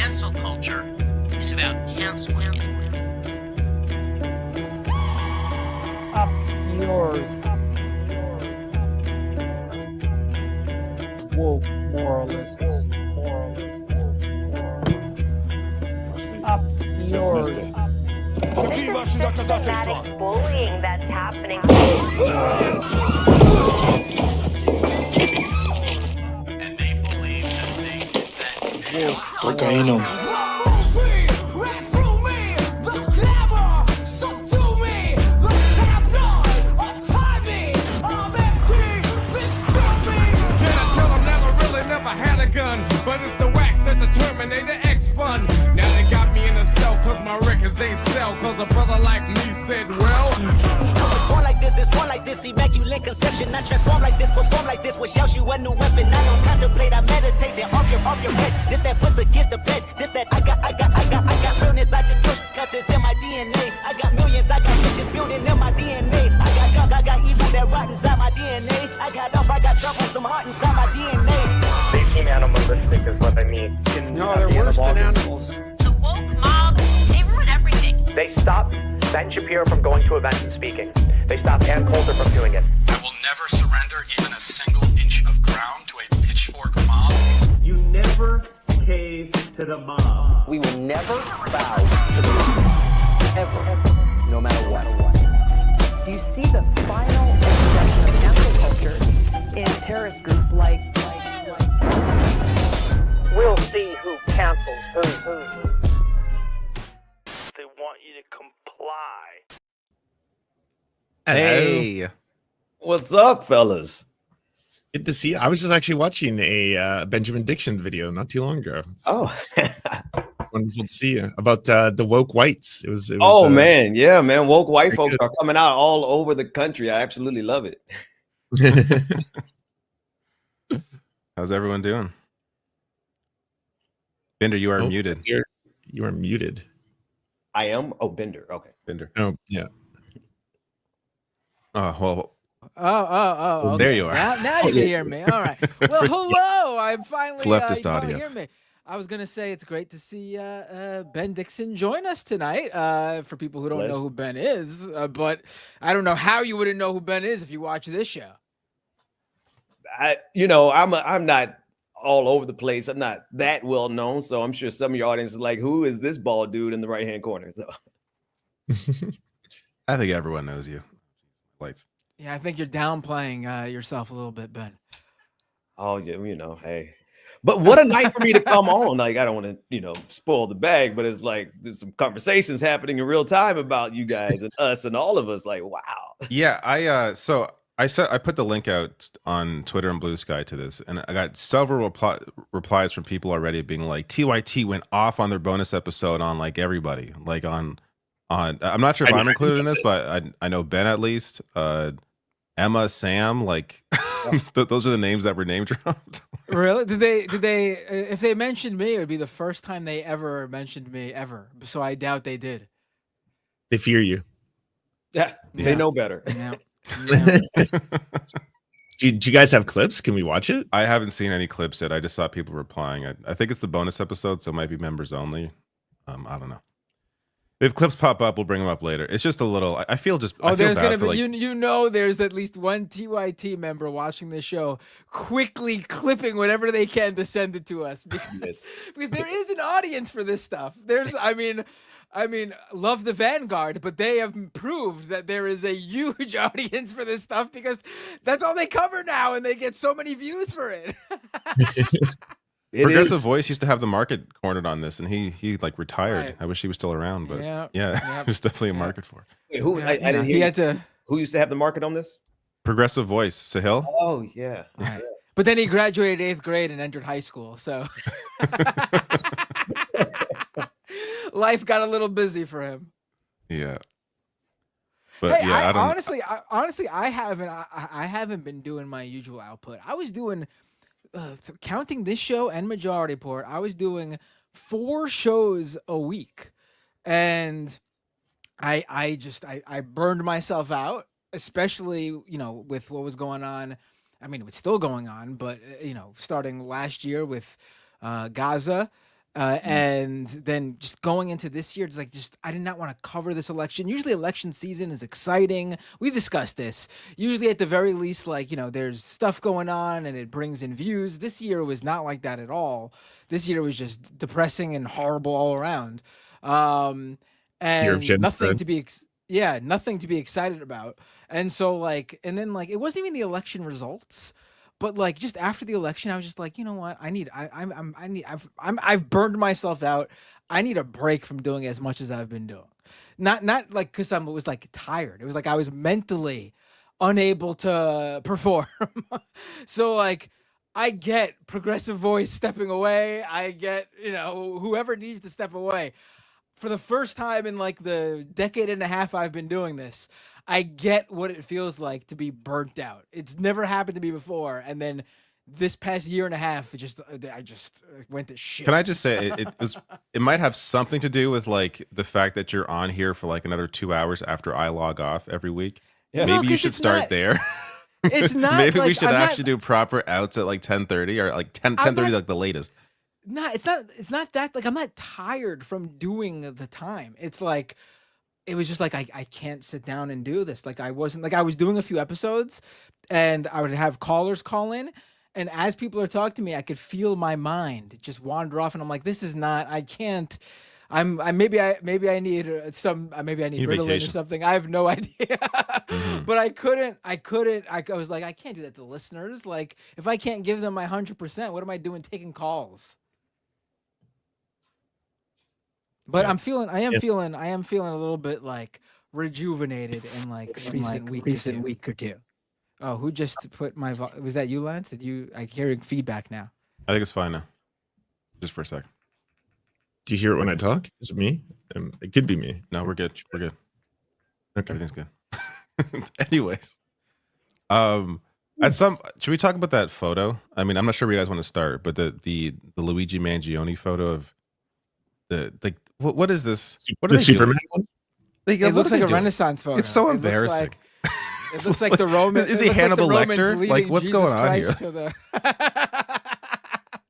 cancel culture is about canceling. Up yours. Woke moralists. Up yours. Systematic bullying that's happening. And they believe that Cocaína. But it's the wax that the Terminator X spun. Now they got me in a cell cause my records they sell. Cause a brother like me said, well, it's born like this, it's born like this, immaculate conception. I transform like this, perform like this, which yells you a new weapon. I don't contemplate, I meditate, then off your head. This that puts against the bed, this that I got realness, I just push, cause it's in my DNA. I got millions, I got riches building in my DNA. I got gunk, I got evil that rot inside my DNA. I got off, I got trouble, some heart inside my DNA. They seem animalistic is what I mean. No, they're worse than animals. the woke mob, they ruin everything. They stopped Ben Shapiro from going to events and speaking. They stopped Ann Coulter from doing it. I will never surrender even a single inch of ground to a pitchfork mob. You never cave to the mob. We will never bow to the mob. Ever. No matter what. Do you see the final expression of cancel culture in terrorist groups like We'll see who cancels who. They want you to comply. Hey, What's up, fellas? good to see you. I was just actually watching a Benjamin Dixon video not too long ago. It's wonderful to see you about the woke whites. It was Oh man, yeah, man. Woke white very folks good. are coming out all over the country. I absolutely love it. How's everyone doing? Bender, you are Oh, muted. You are muted. I am. Oh, Bender. Okay, Bender. Oh, yeah. Oh well. Oh, okay. There you are. Now you can hear me. All right. Well, hello. I'm finally. It's leftist you can audio. Hear me. I was gonna say it's great to see Ben Dixon join us tonight. For people who don't know who Ben is, but I don't know how you wouldn't know who Ben is if you watch this show. I'm not all over the place. I'm not that well known, so I'm sure some of your audience is like, "Who is this bald dude in the right hand corner?" So I think everyone knows you. Lights. Yeah, I think you're downplaying yourself a little bit, Ben. Oh yeah, hey. But what a night for me to come on. Like, I don't want to, spoil the bag, but it's like there's some conversations happening in real time about you guys and us and all of us. Like, wow. Yeah, I put the link out on Twitter and Blue Sky to this, and I got several replies from people already being like, TYT went off on their bonus episode on like everybody, like on. I'm not sure if I'm included in this, but I know Ben at least. Emma, Sam, like those are the names that were name dropped. Really? Did they? If they mentioned me, it would be the first time they ever mentioned me ever. So I doubt they did. They fear you. Yeah, they know better. Yeah. Do you guys have clips? Can we watch it? I haven't seen any clips yet. I just saw people replying. I think it's the bonus episode, so it might be members only. I don't know. If clips pop up, we'll bring them up later. It's just a little. I feel just. Oh, I feel there's bad gonna for, be like, there's at least one TYT member watching this show, quickly clipping whatever they can to send it to us because there is an audience for this stuff. I mean, love the Vanguard, but they have proved that there is a huge audience for this stuff because that's all they cover now, and they get so many views for it. Progressive Voice used to have the market cornered on this, and he like retired. Right. I wish he was still around, but Yeah. there's definitely a market for it. Wait, I didn't hear. Who used to have the market on this? Progressive Voice, Sahil. Oh yeah. Right. But then he graduated 8th grade and entered high school, so life got a little busy for him. Yeah. But hey, yeah, honestly, I haven't been doing my usual output. I was doing, counting this show and Majority Report, I was doing 4 shows a week, and I burned myself out, especially with what was going on. I mean, it's still going on, but starting last year with Gaza, And then just going into this year, it's like I did not want to cover this election. Usually election season is exciting. We've discussed this. Usually at the very least, like, there's stuff going on and it brings in views. This year was not like that at all. This year was just depressing and horrible all around. And nothing to be nothing to be excited about. And so like, and then like, it wasn't even the election results. But like just after the election, I was just like, you know what? I've burned myself out. I need a break from doing as much as I've been doing. Not like because I was like tired. It was like I was mentally unable to perform. So like I get Progressive Voice stepping away. I get, whoever needs to step away. For the first time in like the decade and a half I've been doing this, I get what it feels like to be burnt out. It's never happened to me before. And then this past year and a half, I just went to shit. Can I just say it might have something to do with like the fact that you're on here for like another 2 hours after I log off every week. Yeah. Maybe you should start there. It's not. Maybe like, we should actually do proper outs at like 10:30 or like 10:30, like the latest. No, it's not that, like, I'm not tired from doing the time. It's like, it was just like, I can't sit down and do this. Like I was doing a few episodes and I would have callers call in. And as people are talking to me, I could feel my mind just wander off. And I'm like, this is not, I can't, maybe I need Ritalin vacation or something. I have no idea. But I was like, I can't do that to listeners. Like if I can't give them my 100%, what am I doing taking calls? But I am feeling a little bit like rejuvenated in like recent week or two. Oh, who just put my, was that you, Lance? I hearing feedback now. I think it's fine now. Just for a second. Do you hear it when I talk? Is it me? It could be me. No, we're good. We're good. Okay. Everything's good. Anyways. Should we talk about that photo? I mean, I'm not sure where you guys want to start, but the Luigi Mangione photo of what is this? What the Superman one? It looks like a Renaissance photo. It's so embarrassing. It looks like the Roman. Is he Hannibal Lecter? Like, what's going on here?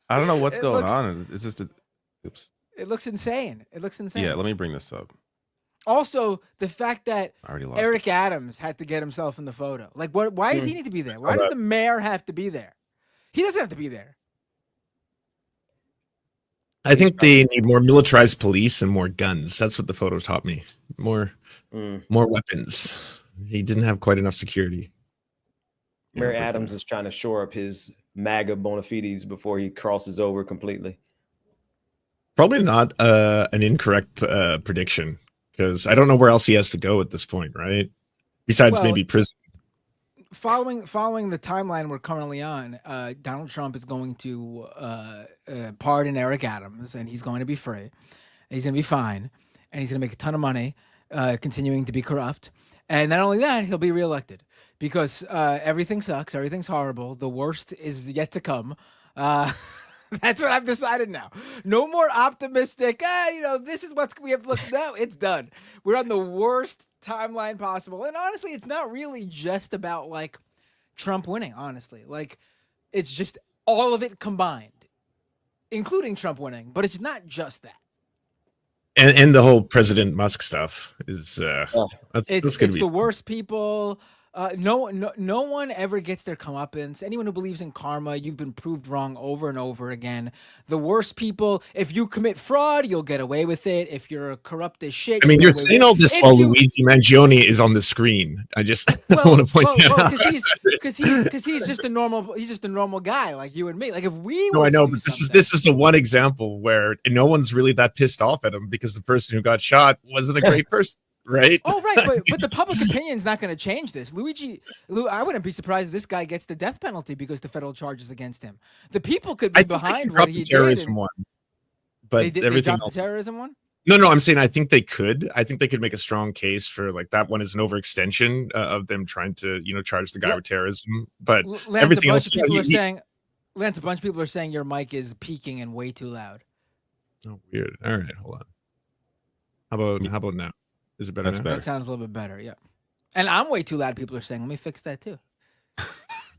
I don't know what's going on. It's just oops. It looks insane. Yeah, let me bring this up. Also, the fact that Eric Adams had to get himself in the photo. Like, what? Why does he need to be there? Why does the mayor have to be there? He doesn't have to be there. I think they need more militarized police and more guns. That's what the photo taught me. More weapons. He didn't have quite enough security. Mayor Adams is trying to shore up his MAGA bona fides before he crosses over completely. Probably not an incorrect prediction, because I don't know where else he has to go at this point, right? Besides maybe prison. Following the timeline we're currently on, Donald Trump is going to pardon Eric Adams, and he's going to be free. He's going to be fine, and he's going to make a ton of money continuing to be corrupt. And not only that, he'll be reelected because everything sucks. Everything's horrible. The worst is yet to come. That's what I've decided now. No more optimistic. This is what's we have to look. No, it's done. We're on the worst timeline possible. And honestly, it's not really just about like Trump winning. Honestly, like it's just all of it combined, including Trump winning. But it's not just that. And the whole President Musk stuff is that's going to be the worst people. No one ever gets their comeuppance. Anyone who believes in karma, you've been proved wrong over and over again. The worst people, if you commit fraud, you'll get away with it. If you're corrupt as shit, I mean, you're saying all this while Luigi Mangione is on the screen. I just want to point out because he's just a normal guy like you and me. Like if we I know, but this is the one example where no one's really that pissed off at him because the person who got shot wasn't a great person. Right. Oh, right. But the public opinion is not going to change this. I wouldn't be surprised if this guy gets the death penalty because the federal charges against him. The people could be behind what he did. Terrorism one, but everything else. The terrorism one? No. I'm saying I think they could. I think they could make a strong case for like that one is an overextension of them trying to charge the guy with terrorism. But Lance, everything else. Lance, a bunch of people are saying your mic is peaking and way too loud. Oh, weird. All right, hold on. How about now? Is it better? That's better. That sounds a little bit better, yeah. And I'm way too loud, people are saying. Let me fix that too.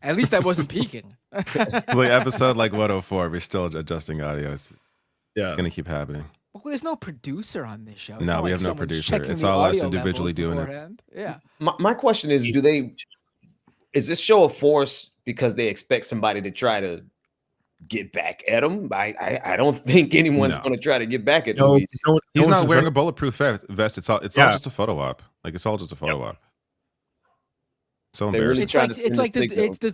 At least I wasn't peaking. Like episode like 104, we're still adjusting audio. Yeah, gonna keep happening. Well, there's no producer on this show. It's No, not we like have no someone's producer. checking It's the all us audio individually levels doing it. beforehand. Yeah. My question is, is this show a force because they expect somebody to try to get back at them? I don't think anyone's No. going to try to get back at No, Luis. He's not wearing a bulletproof vest. It's all Yeah. just a photo op. Like it's all just a photo op. So They really embarrassing. trying to send a signal.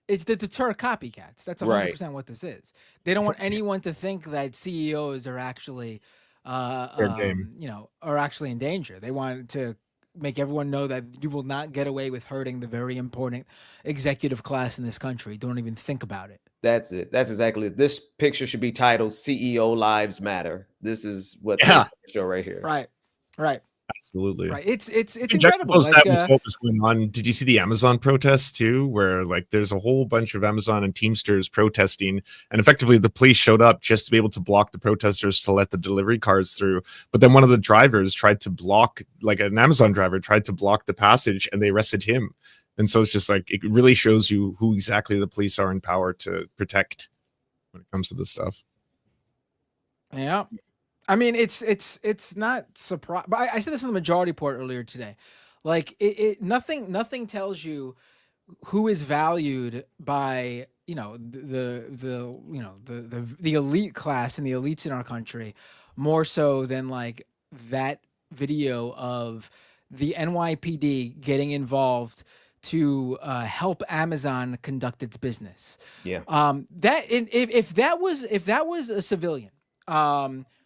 It's the deter copycats. That's 100% Right. what this is. They don't want anyone to think that CEOs are actually, game. are actually in danger. They want to make everyone know that you will not get away with hurting the very important executive class in this country. Don't even think about it. That's it. That's exactly it. This picture should be titled "CEO Lives Matter." This is what Yeah. the show right here. Right. Absolutely. Right. It's To incredible. juxtapose that Like, with what was going on, did you see the Amazon protests too, where like there's a whole bunch of Amazon and Teamsters protesting, and effectively the police showed up just to be able to block the protesters to let the delivery cars through. But then one of the drivers tried to block, like an Amazon driver tried to block the passage, and they arrested him. And so it's just like, it really shows you who exactly the police are in power to protect when it comes to this stuff. yeah. I mean, it's not surprise. But I said this in the majority report earlier today. Like, nothing tells you who is valued by the elite class and the elites in our country more so than like that video of the NYPD getting involved to help Amazon conduct its business. Yeah. If that was a civilian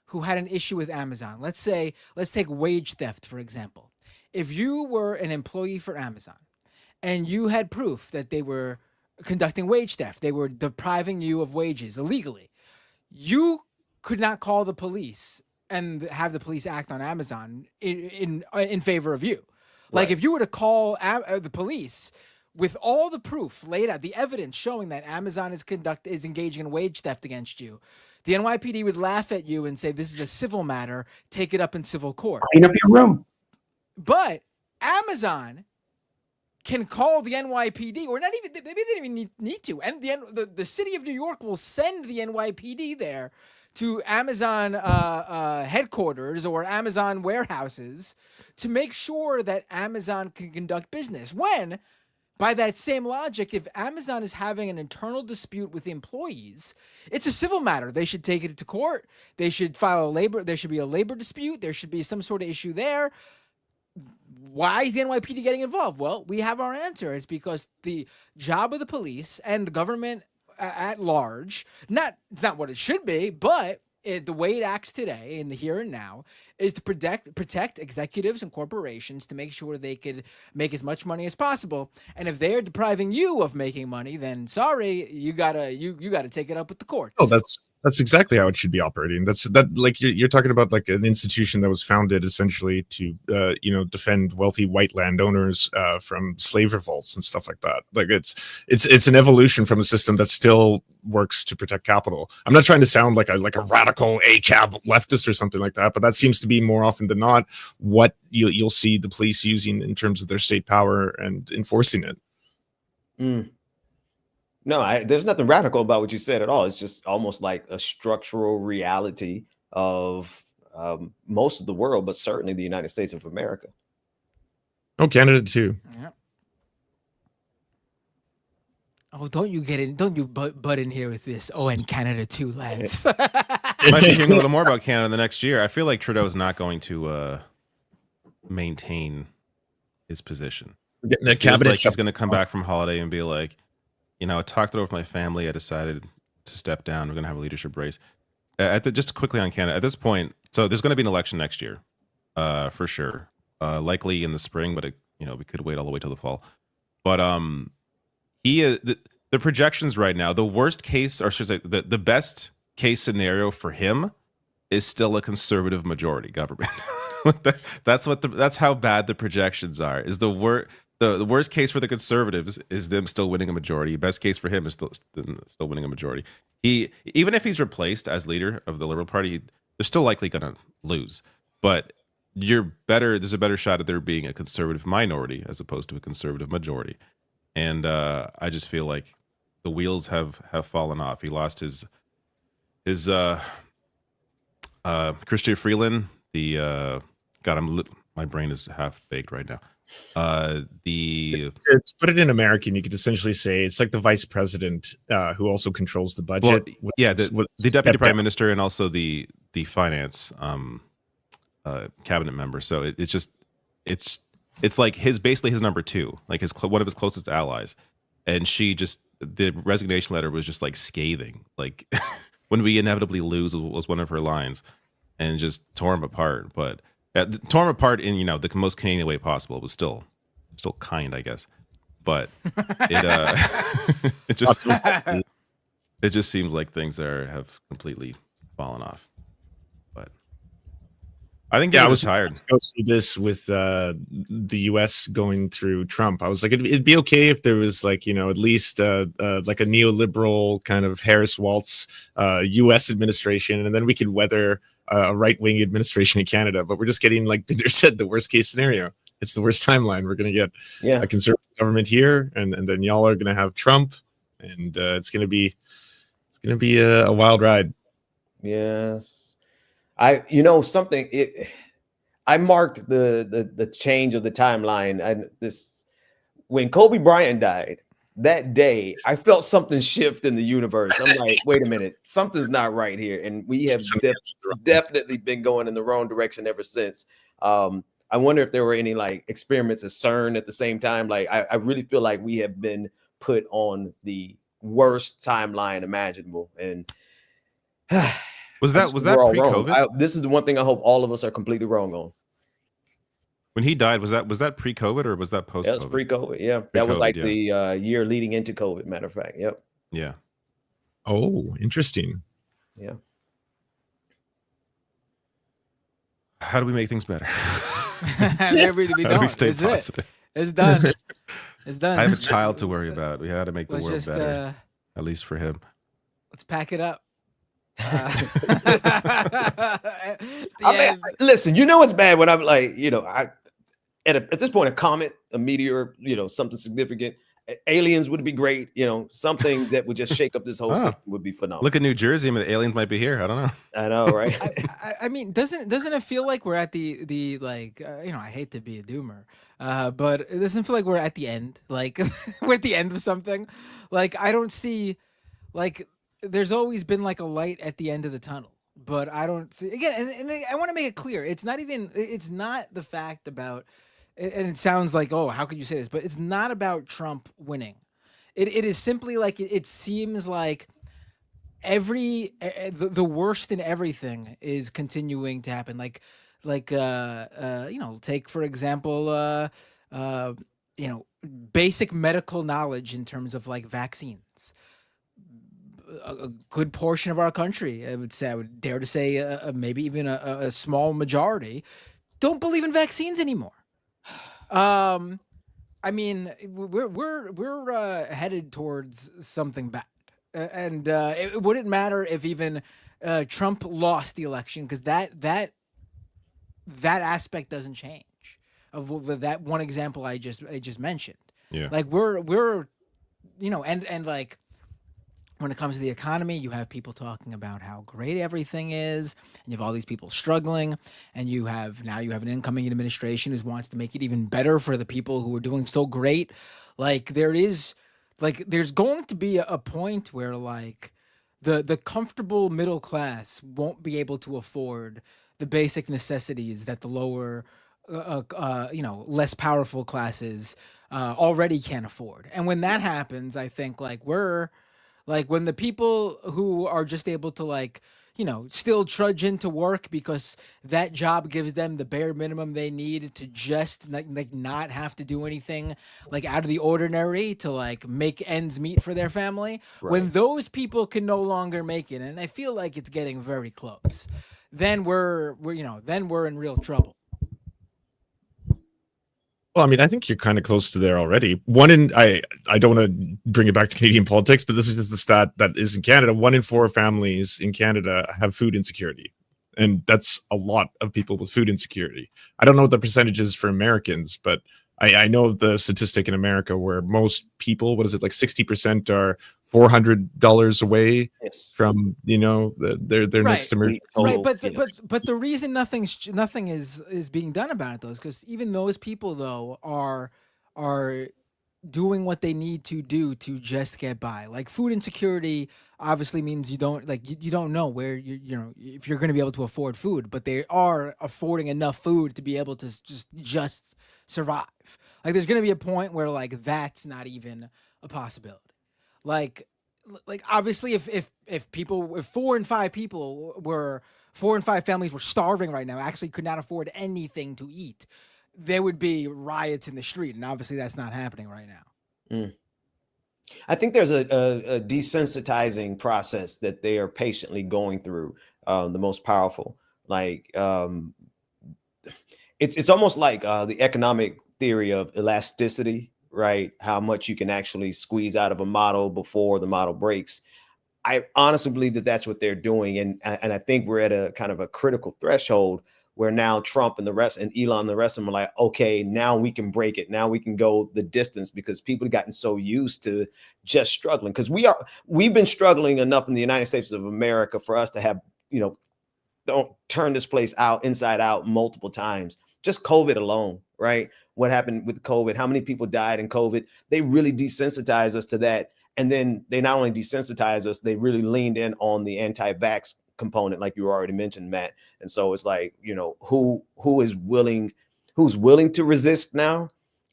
who had an issue with Amazon, let's take wage theft, for example. If you were an employee for Amazon and you had proof that they were conducting wage theft, they were depriving you of wages illegally, you could not call the police and have the police act on Amazon in favor of you. Like, if you were to call the police with all the proof laid out, the evidence showing that Amazon is engaging in wage theft against you, the NYPD would laugh at you and say, this is a civil matter, take it up in civil court. Clean up your room. But Amazon can call the NYPD, or not even, they didn't even need to. And the city of New York will send the NYPD there to Amazon headquarters or Amazon warehouses to make sure that Amazon can conduct business. When, by that same logic, if Amazon is having an internal dispute with the employees, it's a civil matter. They should take it to court. They should file there should be a labor dispute. There should be some sort of issue there. Why is the NYPD getting involved? Well, we have our answer. It's because the job of the police and the government at large, it's not what it should be, but the way it acts today in the here and now is to protect executives and corporations to make sure they could make as much money as possible. And if they're depriving you of making money, then sorry, you gotta take it up with the courts. Oh, that's exactly how it should be operating. Like you're talking about like an institution that was founded essentially to defend wealthy white landowners from slave revolts and stuff like that. Like it's an evolution from a system that still works to protect capital. I'm not trying to sound like a radical ACAB leftist or something like that, but that seems to be more often than not what you'll see the police using in terms of their state power and enforcing it. No, there's nothing radical about what you said at all. It's just almost like a structural reality of most of the world, but certainly the United States of America. Oh, Canada too. Yeah. Oh, don't you butt in here with this. Oh, and Canada too, lads. Might be hearing a little more about Canada the next year. I feel like Trudeau's not going to maintain his position. The cabinet like he's going to come back from holiday and be like, I talked it over with my family. I decided to step down. We're going to have a leadership race. Just quickly on Canada, at this point, so there's going to be an election next year, for sure. Likely in the spring, but we could wait all the way till the fall. But the projections right now, the worst case, or should I say, the best case scenario for him is still a conservative majority government. That's how bad the projections are. Is the worst case for the conservatives is them still winning a majority. Best case for him is still winning a majority. Even if he's replaced as leader of the Liberal Party, they're still likely going to lose. But there's a better shot at there being a conservative minority as opposed to a conservative majority. And I just feel like the wheels have fallen off. He lost his Christian Freeland, the God, my brain is half baked right now. To put it in American, you could essentially say it's like the vice president who also controls the budget. The deputy prime minister and also the finance cabinet member. So it's like basically his number two, like one of his closest allies. And the resignation letter was just like scathing. Like when we inevitably lose was one of her lines, and just tore him apart. But tore him apart in the most Canadian way possible. It was still kind, I guess. But it just seems like things have completely fallen off. But I think I was tired. Go through this with the U.S. going through Trump. I was like, it'd be okay if there was like at least like a neoliberal kind of Harris Waltz U.S. administration, and then we could weather a right-wing administration in Canada. But we're just getting, like Binder said, the worst case scenario. It's the worst timeline. We're going to get a conservative government here, and then y'all are going to have Trump, and it's going to be a wild ride. Yes, I marked the change of the timeline. When Kobe Bryant died that day, I felt something shift in the universe. I'm like, wait a minute, something's not right here, and we have definitely been going in the wrong direction ever since. I wonder if there were any like experiments at CERN at the same time. Like, I really feel like we have been put on the worst timeline imaginable. And was that pre-COVID? This is the one thing I hope all of us are completely wrong on. When he died, was that pre-COVID or was that post-COVID? That was pre-COVID. Yeah, that was like the year leading into COVID. Matter of fact, yep. Yeah. Oh, interesting. Yeah. How do we make things better? How do we stay positive? It's done. It's done. I have a child to worry about. We had to make the world better, at least for him. Let's pack it up. Listen, it's bad when I'm like, at this point, a comet, a meteor, something significant. Aliens would be great. Something that would just shake up this whole system would be phenomenal. Look at New Jersey. I mean, the aliens might be here. I don't know. I know, right? I mean, doesn't it feel like we're at the like, I hate to be a doomer, but it doesn't feel like we're at the end. Like we're at the end of something. Like I don't see, like there's always been like a light at the end of the tunnel, but I don't see again. And I want to make it clear. It's not the fact about. And it sounds like, oh, how could you say this? But it's not about Trump winning. It is simply like it seems like the worst in everything is continuing to happen. Take for example, basic medical knowledge in terms of like vaccines. A good portion of our country, I would dare to say, maybe even a small majority, don't believe in vaccines anymore. I mean, we're headed towards something bad, and it wouldn't matter if even Trump lost the election, because that aspect doesn't change. Of that one example I just mentioned. Yeah, like we're and like. When it comes to the economy, you have people talking about how great everything is, and you have all these people struggling, and you have an incoming administration who wants to make it even better for the people who are doing so great. Like there's going to be a point where like the comfortable middle class won't be able to afford the basic necessities that the lower, less powerful classes already can't afford. And when that happens, I think when the people who are just able to still trudge into work because that job gives them the bare minimum they need to just not have to do anything like out of the ordinary to like make ends meet for their family. Right. When those people can no longer make it, and I feel like it's getting very close, then we're in real trouble. Well, I mean, I think you're kind of close to there already. I don't want to bring it back to Canadian politics, but this is just the stat that is in Canada. 1 in 4 families in Canada have food insecurity. And that's a lot of people with food insecurity. I don't know what the percentage is for Americans, but I know of the statistic in America where most people, what is it, like 60% are $400 away from, you know, their next emergency. Right, but the reason nothing is being done about it though is because even those people though are doing what they need to do to just get by. Like food insecurity obviously means you don't you don't know where you know if you're going to be able to afford food, but they are affording enough food to be able to just survive. Like there's going to be a point where like that's not even a possibility. Like obviously if 4 and 5 families were starving right now, actually could not afford anything to eat, there would be riots in the street, and obviously that's not happening right now. I think there's a desensitizing process that they are patiently going through. The most powerful, like it's almost like the economic theory of elasticity, right? How much you can actually squeeze out of a model before the model breaks. I honestly believe that that's what they're doing, and I think we're at a kind of a critical threshold where now Trump and the rest and Elon and the rest of them are like, okay, now we can break it. Now we can go the distance because people have gotten so used to just struggling. Because we've been struggling enough in the United States of America for us to have, you know, don't turn this place out inside out multiple times. Just COVID alone, right? What happened with COVID? How many people died in COVID? They really desensitized us to that. And then they not only desensitized us, they really leaned in on the anti-vax component, like you already mentioned, Matt. And so it's like, you know, who's willing to resist now,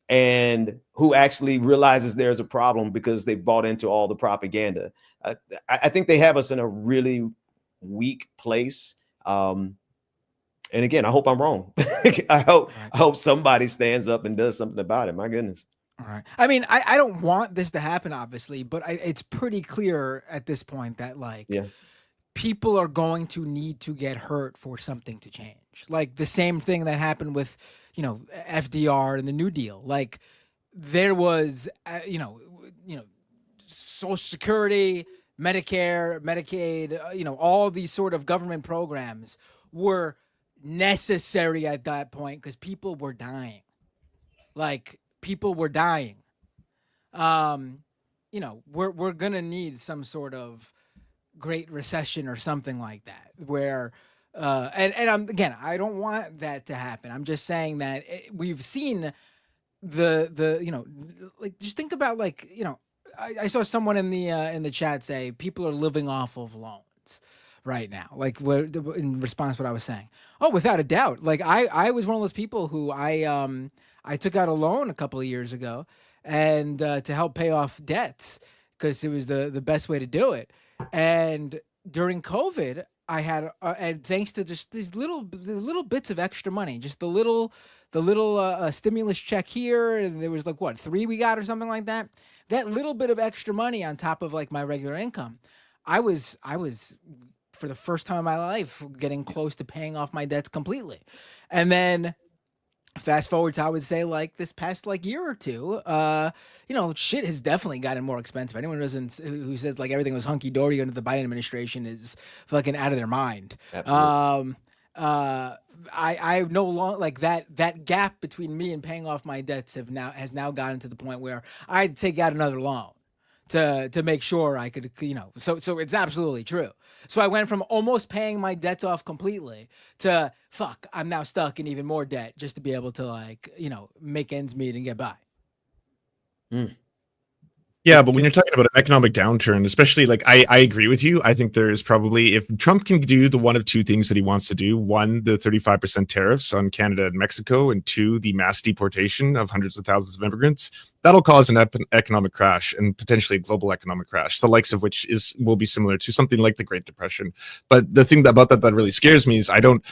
and who actually realizes there's a problem because they bought into all the propaganda. I think they have us in a really weak place. And again, I hope I'm wrong. I hope somebody stands up and does something about it. My goodness. All right. I mean, I don't want this to happen, obviously, but it's pretty clear at this point that people are going to need to get hurt for something to change. Like the same thing that happened with, you know, FDR and the New Deal. Like there was, you know, Social Security, Medicare, Medicaid, you know, all these sort of government programs were necessary at that point because people were dying. Like people were dying. You know, we're gonna need some sort of Great Recession or something like that, where and I'm again, I don't want that to happen. I'm just saying that we've seen the you know, like just think about like, you know, I saw someone in the chat say people are living off of loans right now, like in response to what I was saying. Oh, without a doubt. Like I was one of those people who I took out a loan a couple of years ago and to help pay off debts because it was the best way to do it. And during COVID, I had and thanks to just these little bits of extra money, just the little stimulus check here, and there was like what 3 we got or something like that. That little bit of extra money on top of like my regular income, I was for the first time in my life getting close to paying off my debts completely. And then fast forward to, I would say, like this past like year or two, you know, shit has definitely gotten more expensive. Anyone who says like everything was hunky dory under the Biden administration is fucking out of their mind. Absolutely. I no longer like that gap between me and paying off my debts has now gotten to the point where I'd take out another loan to make sure I could, you know, so it's absolutely true. So I went from almost paying my debts off completely to fuck, I'm now stuck in even more debt just to be able to, like, you know, make ends meet and get by. Yeah, but when you're talking about an economic downturn, especially like I agree with you. I think there's probably, if Trump can do the one of two things that he wants to do, one, the 35% tariffs on Canada and Mexico, and two, the mass deportation of hundreds of thousands of immigrants, that'll cause an economic crash and potentially a global economic crash, the likes of which will be similar to something like the Great Depression. But the thing about that really scares me is I don't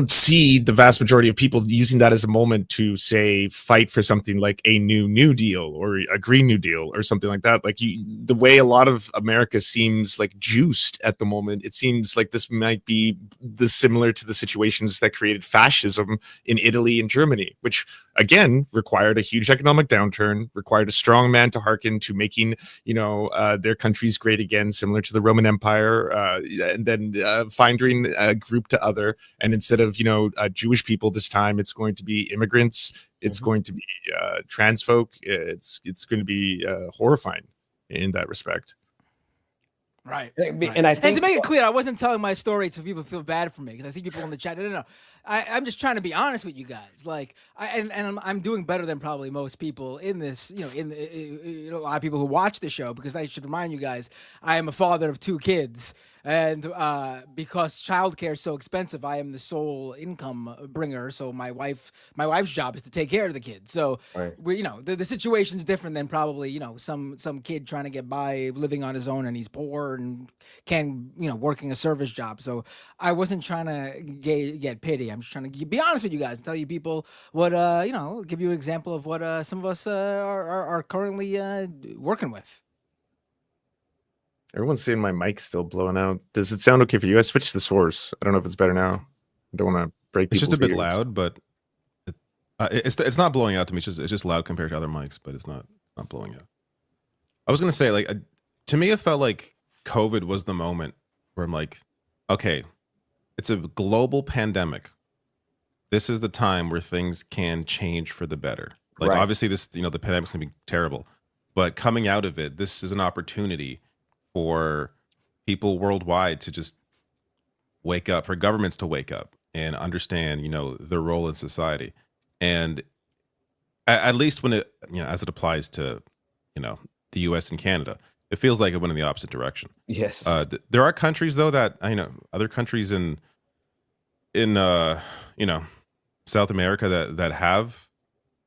see the vast majority of people using that as a moment to say fight for something like a New Deal or a Green New Deal or something like that. Like the way a lot of America seems like juiced at the moment, it seems like this might be similar to the situations that created fascism in Italy and Germany, which again required a huge economic downturn, required a strong man to hearken to making, you know, their countries great again, similar to the Roman Empire, and then finding a group to other. And instead of, you know, Jewish people this time, it's going to be immigrants, It's going to be trans folk. It's going to be horrifying in that respect. Right. And I think, and to make it clear, I wasn't telling my story so people feel bad for me, because I see people in the chat. No. I'm just trying to be honest with you guys. Like, I'm doing better than probably most people in this. A lot of people who watch the show, because I should remind you guys, I am a father of 2 kids, and because childcare is so expensive, I am the sole income bringer. So my wife's job is to take care of the kids. So we, the situation's different than probably some kid trying to get by living on his own and he's poor and working a service job. So I wasn't trying to get pity. I'm just trying to be honest with you guys and tell you people what give you an example of what some of us are currently working with. Everyone's saying my mic's still blowing out. Does it sound okay for you? I switched the source. I don't know if it's better now. I don't want to break people's It's just a bit ears. loud, but it's not blowing out to me. It's just loud compared to other mics, but it's not blowing out. I was gonna say, like, to me, it felt like COVID was the moment where I'm like, okay, it's a global pandemic. This is the time where things can change for the better. Like, obviously, this the pandemic's gonna be terrible, but coming out of it, this is an opportunity for people worldwide to just wake up, for governments to wake up and understand, their role in society. And at least when it, as it applies to, the U.S. and Canada, it feels like it went in the opposite direction. Yes. There are countries, though, that other countries in South America that have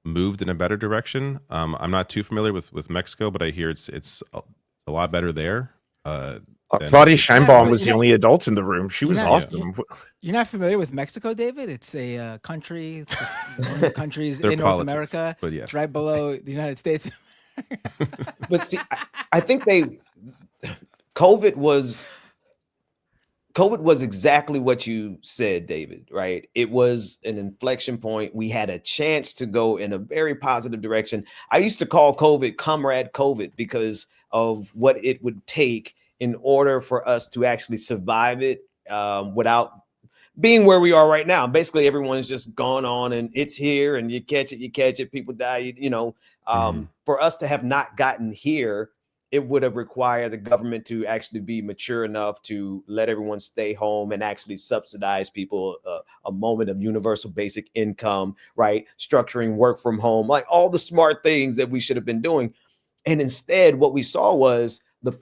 moved in a better direction. I'm not too familiar with Mexico, but I hear it's a lot better there. Claudia Scheinbaum was the only adult in the room. She was awesome. You're not familiar with Mexico, David? It's a country, one of the countries in North America, but it's right below the United States. But see, I think COVID was exactly what you said, David, right? It was an inflection point. We had a chance to go in a very positive direction. I used to call COVID comrade COVID because of what it would take in order for us to actually survive it without being where we are right now. Basically, everyone's just gone on and it's here and you catch it, people die, For us to have not gotten here, it would have required the government to actually be mature enough to let everyone stay home and actually subsidize people a moment of universal basic income, right? Structuring work from home, like all the smart things that we should have been doing. And instead, what we saw was the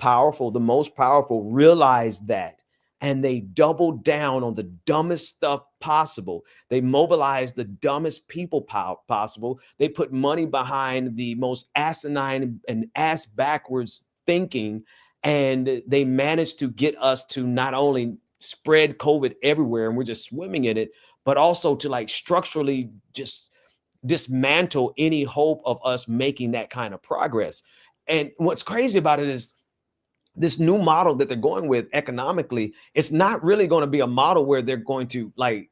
most powerful realized that, and they doubled down on the dumbest stuff possible. They mobilized the dumbest people possible. They put money behind the most asinine and ass backwards thinking, and they managed to get us to not only spread COVID everywhere, and we're just swimming in it, but also to like structurally just dismantle any hope of us making that kind of progress. And what's crazy about it is this new model that they're going with economically, it's not really going to be a model where they're going to like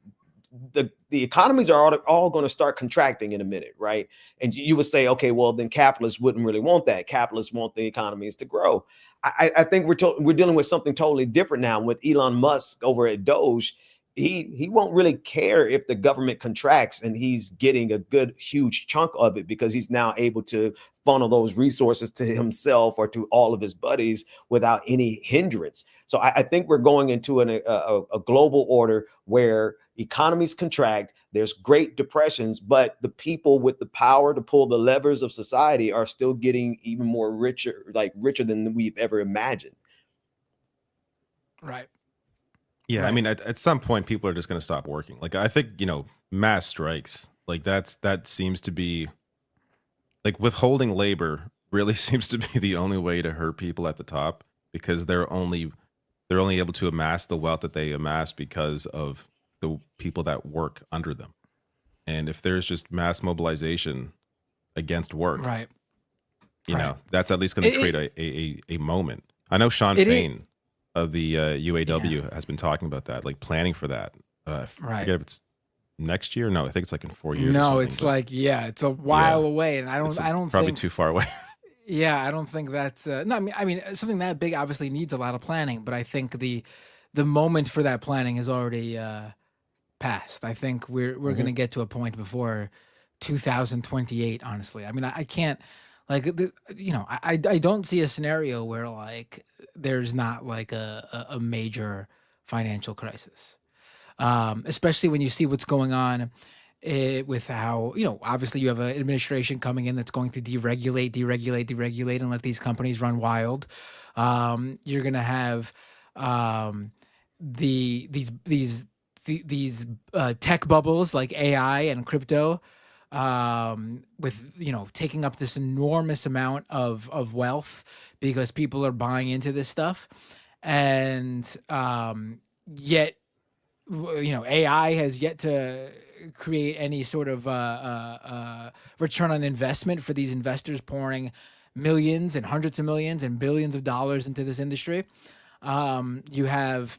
the economies are all going to start contracting in a minute, right? And you would say, okay, well, then capitalists wouldn't really want that. Capitalists want the economies to grow. I think we're dealing with something totally different now with Elon Musk over at Doge. He won't really care if the government contracts, and he's getting a good huge chunk of it because he's now able to funnel those resources to himself or to all of his buddies without any hindrance. So I think we're going into a global order where economies contract, there's great depressions, but the people with the power to pull the levers of society are still getting even more richer than we've ever imagined. Right. Yeah, right. I mean, at some point, people are just going to stop working. Like, I think, mass strikes, like that seems to be, like, withholding labor really seems to be the only way to hurt people at the top, because they're only able to amass the wealth that they amass because of the people that work under them. And if there's just mass mobilization against work, right, that's at least going to create a moment. I know Sean Fain of the UAW has been talking about that, like planning for that. I forget if it's next year. No, I think it's like in 4 years. No, it's like, it's a while away, and I don't probably think too far away. Yeah, I don't think that's no. I mean, something that big obviously needs a lot of planning, but I think the moment for that planning is already passed. I think we're going to get to a point before 2028. Honestly, I mean, I can't like I don't see a scenario where like there's not like a major financial crisis, especially when you see what's going on. With how, obviously you have an administration coming in that's going to deregulate, and let these companies run wild. You're going to have these tech bubbles like AI and crypto, with taking up this enormous amount of wealth because people are buying into this stuff, and yet AI has yet to create any sort of return on investment for these investors pouring millions and hundreds of millions and billions of dollars into this industry. You have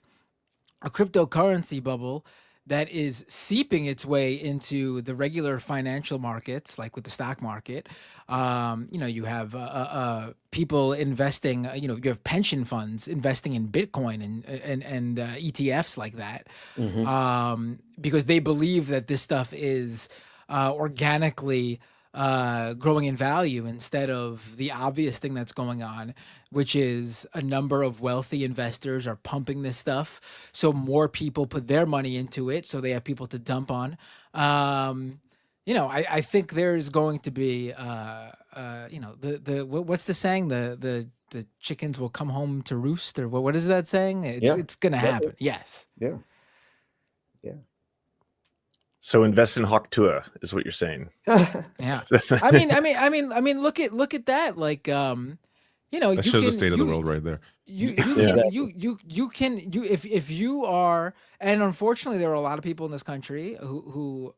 a cryptocurrency bubble that is seeping its way into the regular financial markets, like with the stock market. You have people investing. You have pension funds investing in Bitcoin and ETFs like that, because they believe that this stuff is organically growing in value instead of the obvious thing that's going on, which is a number of wealthy investors are pumping this stuff, so more people put their money into it, so they have people to dump on. I think there's going to be what's the saying, the chickens will come home to roost, or what is that saying? It's gonna happen. Yes. Yeah. So invest in Hawktua is what you're saying. Yeah. I mean, look at that. Like, that you shows the state of the world right there. If you are, and unfortunately there are a lot of people in this country who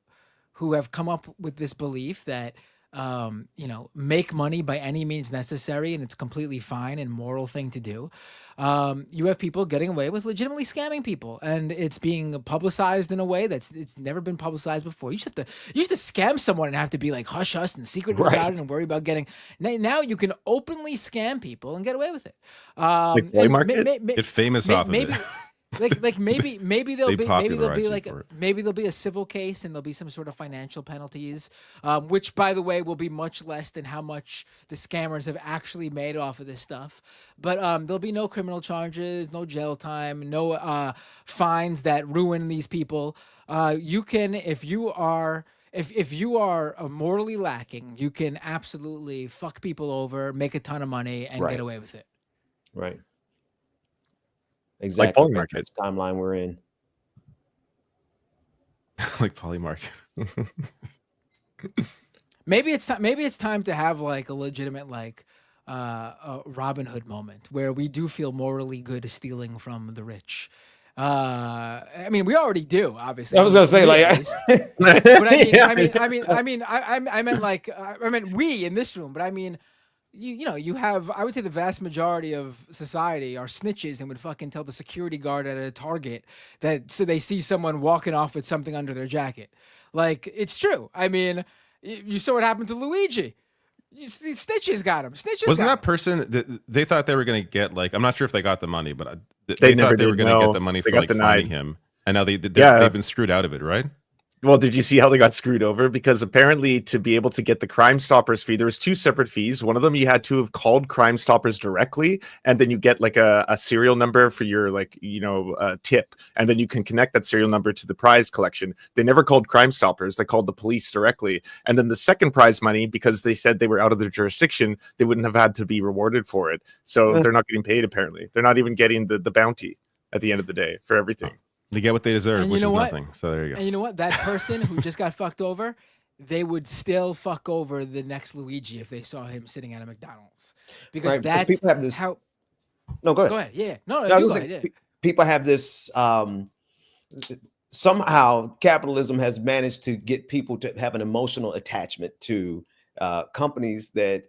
have come up with this belief that make money by any means necessary, and it's completely fine and moral thing to do. You have people getting away with legitimately scamming people, and it's being publicized in a way it's never been publicized before. You used to scam someone and have to be like hush hush and secret about it and worry about getting. Now you can openly scam people and get away with it. Like Play Market? Get famous off of it. Maybe there'll be popularized maybe there'll be a civil case and there'll be some sort of financial penalties, which by the way will be much less than how much the scammers have actually made off of this stuff. But there'll be no criminal charges, no jail time, no fines that ruin these people. You can, if you are morally lacking, you can absolutely fuck people over, make a ton of money, and get away with it. Right. Exactly. Like Poly Market timeline we're in. Like Poly Market. Maybe it's time to have like a legitimate like a Robin Hood moment where we do feel morally good stealing from the rich. I mean, we already do, obviously. I was gonna say, like, but I meant we in this room, but I mean, you have, I would say the vast majority of society are snitches and would fucking tell the security guard at a Target that so they see someone walking off with something under their jacket. Like, it's true. I mean, you saw what happened to Luigi. These snitches got him. Wasn't that person, they thought they were going to get, like, I'm not sure if they got the money, but they thought they were going to get the money for like finding him. And now they've been screwed out of it, right? Well, did you see how they got screwed over? Because apparently to be able to get the Crime Stoppers fee, there was two separate fees. One of them, you had to have called Crime Stoppers directly, and then you get like a serial number for your tip, and then you can connect that serial number to the prize collection. They never called Crime Stoppers. They called the police directly. And then the second prize money, because they said they were out of their jurisdiction, they wouldn't have had to be rewarded for it. So they're not getting paid, apparently. They're not even getting the bounty at the end of the day for everything. They get what they deserve, which is nothing. So there you go. And you know what? That person who just got fucked over, they would still fuck over the next Luigi if they saw him sitting at a McDonald's. Because that's people have this, how... No, go ahead. Go ahead. Yeah. No, you go ahead. Yeah. People have this... somehow capitalism has managed to get people to have an emotional attachment to companies that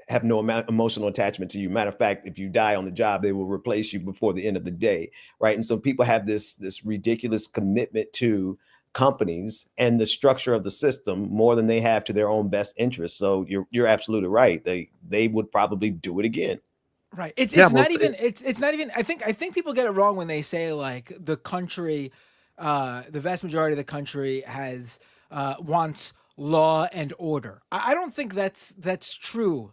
have no emotional attachment to you. Matter of fact, if you die on the job, they will replace you before the end of the day, right? And so people have this ridiculous commitment to companies and the structure of the system more than they have to their own best interests. So you're absolutely right. They would probably do it again. Right. It's not even. I think people get it wrong when they say like the country, the vast majority of the country has wants law and order. I don't think that's true.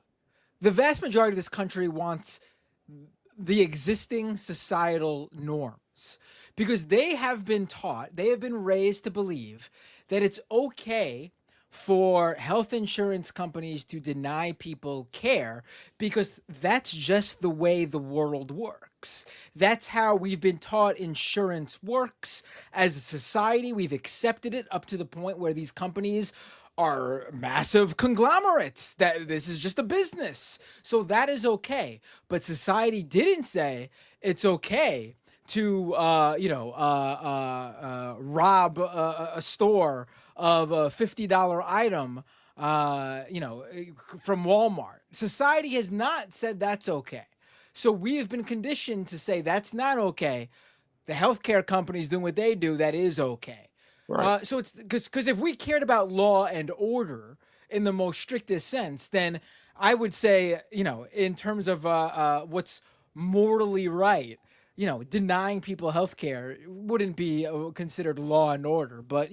The vast majority of this country wants the existing societal norms because they have been taught, they have been raised to believe that it's okay for health insurance companies to deny people care because that's just the way the world works. That's how we've been taught insurance works as a society. We've accepted it up to the point where these companies are massive conglomerates, that this is just a business. So that is okay. But society didn't say it's okay to rob a store of a $50 item from Walmart. Society has not said that's okay. So we have been conditioned to say that's not okay. The healthcare companies doing what they do, that is okay. Right. So it's because if we cared about law and order in the most strictest sense, then I would say, in terms of what's morally right, denying people health care wouldn't be considered law and order, but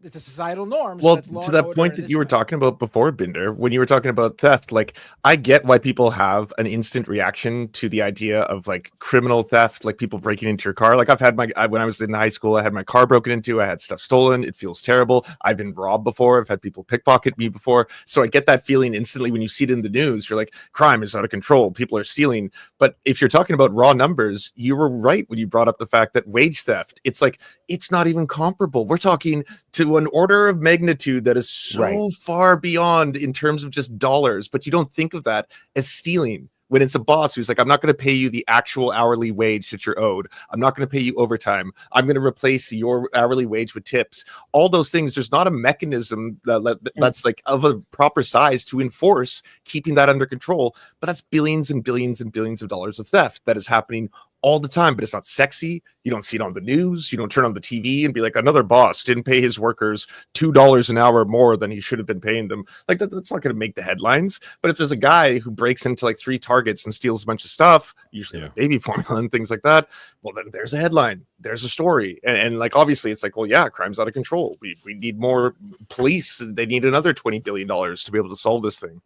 it's a societal norm. Well, So that's law to and that order point in that you were this way. talking about before, Binder, when you were talking about theft, like I get why people have an instant reaction to the idea of like criminal theft, like people breaking into your car. Like I've had when I was in high school, I had my car broken into, I had stuff stolen. It feels terrible. I've been robbed before. I've had people pickpocket me before. So I get that feeling instantly when you see it in the news. You're like, crime is out of control. People are stealing. But if you're talking about raw numbers, you were right when you brought up the fact that wage theft, it's like, it's not even comparable. We're talking to an order of magnitude that is so far beyond in terms of just dollars, but you don't think of that as stealing. When it's a boss who's like, I'm not going to pay you the actual hourly wage that you're owed. I'm not going to pay you overtime. I'm going to replace your hourly wage with tips. All those things, there's not a mechanism that's like of a proper size to enforce keeping that under control. But that's billions and billions and billions of dollars of theft that is happening all the time, but it's not sexy. You don't see it on the news. You don't turn on the TV and be like, another boss didn't pay his workers $2 an hour more than he should have been paying them. Like that's not going to make the headlines. But if there's a guy who breaks into like 3 Targets and steals a bunch of stuff, usually like baby formula and things like that, well, then there's a headline. There's a story. And like, obviously it's like, well, yeah, crime's out of control. We need more police. They need another $20 billion to be able to solve this thing.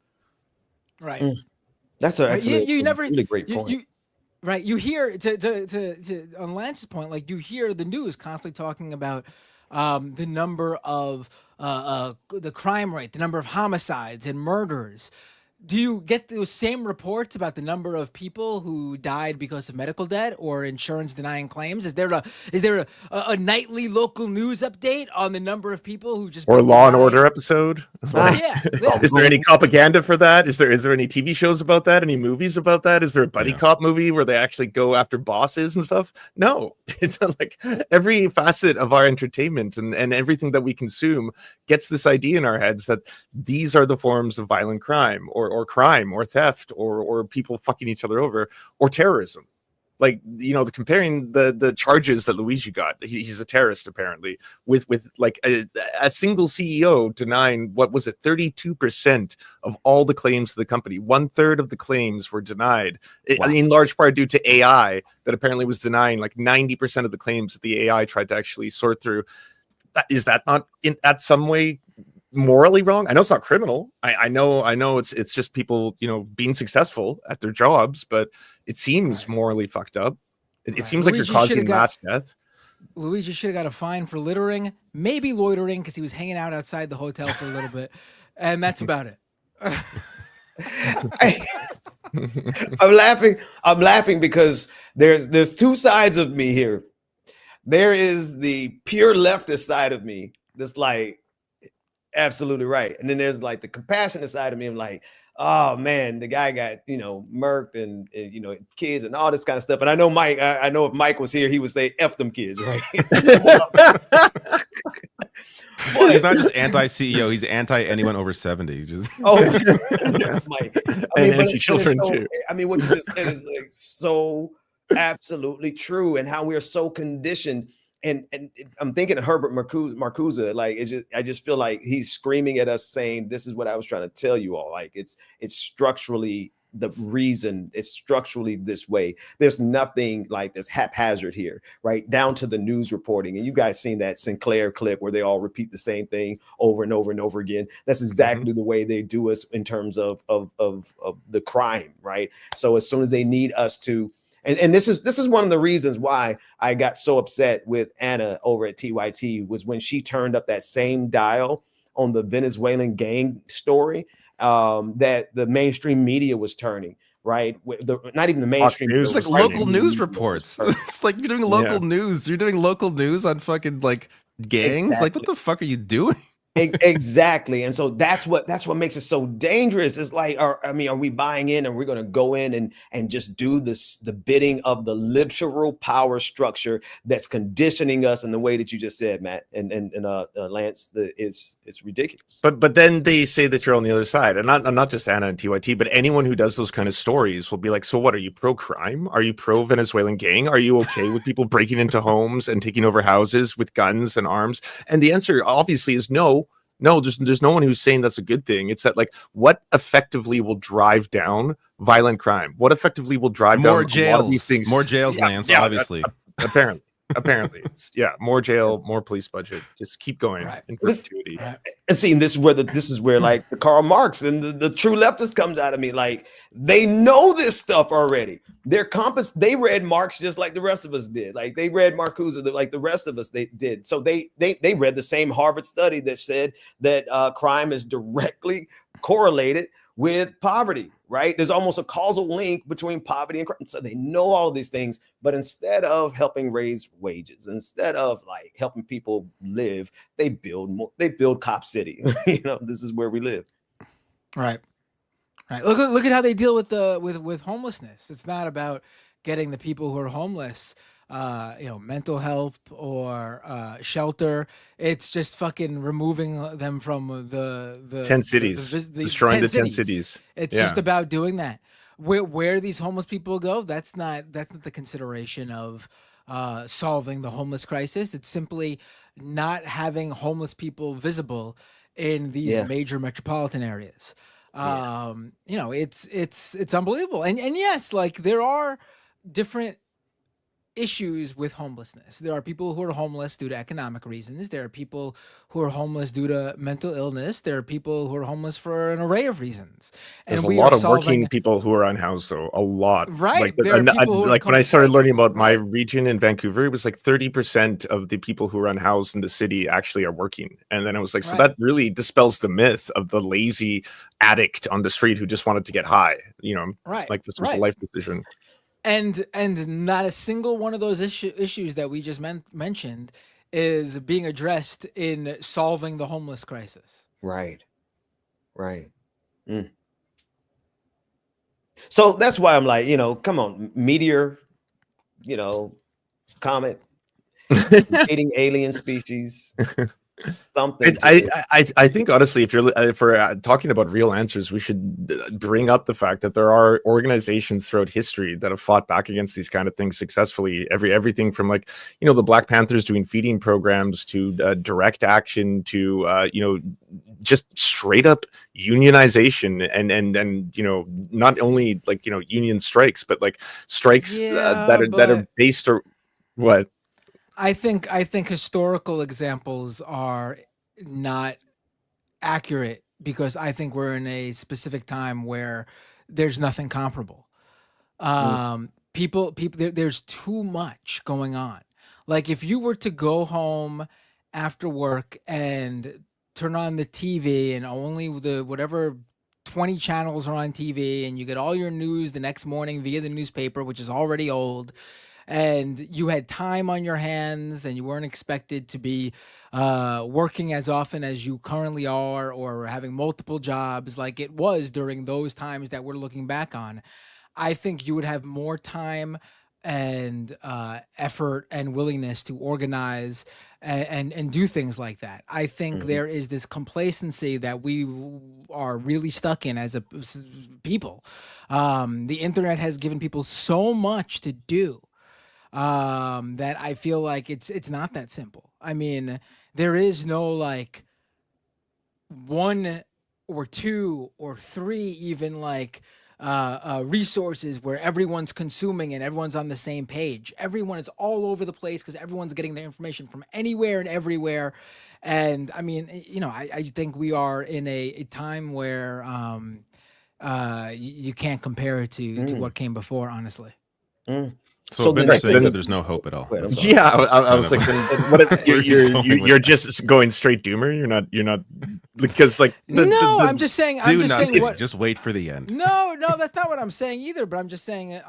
Right. That's actually a really great point. Right, you hear to on Lance's point, like you hear the news constantly talking about the number of the crime rate, the number of homicides and murders. Do you get those same reports about the number of people who died because of medical debt or insurance denying claims? Is there a nightly local news update on the number of people who just or Law and Order episode? Like, yeah. Is there any propaganda for that? Is there any TV shows about that? Any movies about that? Is there a buddy cop movie where they actually go after bosses and stuff? No, it's like every facet of our entertainment and everything that we consume gets this idea in our heads that these are the forms of violent crime or crime or theft or people fucking each other over or terrorism. Like, comparing the charges that Luigi got, he's a terrorist apparently, with like a single CEO denying, what was it, 32% of all the claims to the company. 1/3 of the claims were denied, in large part due to AI that apparently was denying like 90% of the claims that the AI tried to actually sort through. Is that not at some way morally wrong? I know it's not criminal. I know it's just people, being successful at their jobs, but it seems morally fucked up. It seems like you're causing mass death. Luigi should have got a fine for littering, maybe loitering because he was hanging out outside the hotel for a little bit, and that's about it. I'm laughing because there's 2 sides of me here. There is the pure leftist side of me that's like, absolutely right. And then there's like the compassionate side of me. I'm like, oh man, the guy got, murked and kids and all this kind of stuff. And I know Mike, I know if Mike was here, he would say, F them kids, right? He's not just anti-CEO, he's anti anyone over 70. Just... Mike. And anti-children too. I mean, what you just said is like so absolutely true, and how we are so conditioned. And I'm thinking of Herbert Marcuse. Like, I just feel like he's screaming at us saying, this is what I was trying to tell you all. Like, it's structurally the reason it's structurally this way. There's nothing like this haphazard here, right? Down to the news reporting. And you guys seen that Sinclair clip where they all repeat the same thing over and over and over again. That's exactly the way they do us in terms of the crime, right? So as soon as they need us to, and this is one of the reasons why I got so upset with Anna over at TYT, was when she turned up that same dial on the Venezuelan gang story that the mainstream media was turning, right? Not even the mainstream. It's like local news reports. It's like you're doing local news. You're doing local news on fucking like gangs. Exactly. Like, what the fuck are you doing? Exactly. And so that's what makes it so dangerous. It's like, are we buying in and we're going to go in and just do this, the bidding of the literal power structure that's conditioning us in the way that you just said, Matt and Lance, it's ridiculous. But then they say that you're on the other side, and not just Anna and TYT, but anyone who does those kind of stories will be like, so what, are you pro crime? Are you pro Venezuelan gang? Are you okay with people breaking into homes and taking over houses with guns and arms? And the answer obviously is no. No, there's no one who's saying that's a good thing. It's that, like, what effectively will drive down violent crime? What effectively will drive more down jails? A lot of these things? More jails, Lance. Obviously, apparently, it's more jail, more police budget. Just keep going in perpetuity. And see, this is where like the Karl Marx and the true leftist comes out of me. Like, they know this stuff already. They read Marx just like the rest of us did. Like, they read Marcuse like the rest of us they did. So they read the same Harvard study that said that crime is directly correlated with poverty, right? There's almost a causal link between poverty and crime. So they know all of these things, but instead of helping raise wages, instead of like helping people live, they build Cop City. This is where we live. Right. Look at how they deal with homelessness. It's not about getting the people who are homeless mental health or shelter. It's just fucking removing them from the 10 cities, destroying the 10 cities. It's just about doing that. Where these homeless people go, that's not the consideration of solving the homeless crisis. It's simply not having homeless people visible in these major metropolitan areas. It's unbelievable. And yes, like, there are different issues with homelessness. There are people who are homeless due to economic reasons. There are people who are homeless due to mental illness. There are people who are homeless for an array of reasons. There's a lot of working people who are unhoused, though. A lot. Right. Like when I started learning about my region in Vancouver, it was like 30% of the people who are unhoused in the city actually are working. And then I was like, so that really dispels the myth of the lazy addict on the street who just wanted to get high. Like this was a life decision. And not a single one of those issues that we just mentioned is being addressed in solving the homeless crisis. Right. So that's why I'm like, come on, meteor, comet, invading alien species. Something. I think honestly, if we're talking about real answers, we should bring up the fact that there are organizations throughout history that have fought back against these kind of things successfully. Everything from like the Black Panthers doing feeding programs to direct action to just straight up unionization and not only like union strikes, but like strikes that are based or what. I think historical examples are not accurate because I think we're in a specific time where there's nothing comparable. People, there's too much going on. Like, if you were to go home after work and turn on the TV and only whatever 20 channels are on TV, and you get all your news the next morning via the newspaper, which is already old, and you had time on your hands and you weren't expected to be working as often as you currently are or having multiple jobs like it was during those times that we're looking back on, I think you would have more time and effort and willingness to organize and do things like that. I think there is this complacency that we are really stuck in as a people. The internet has given people so much to do that I feel like it's not that simple. I mean, there is no like one or two or three even like resources where everyone's consuming and everyone's on the same page. Everyone is all over the place because everyone's getting their information from anywhere and everywhere. And I mean, you know, I think we are in a time where you can't compare it to what came before, honestly. So Ben is saying that there's no hope at all. Yeah, I was like, you're just going straight doomer. You're not because like I'm just saying. Just wait for the end. No, that's not what I'm saying either. But I'm just saying,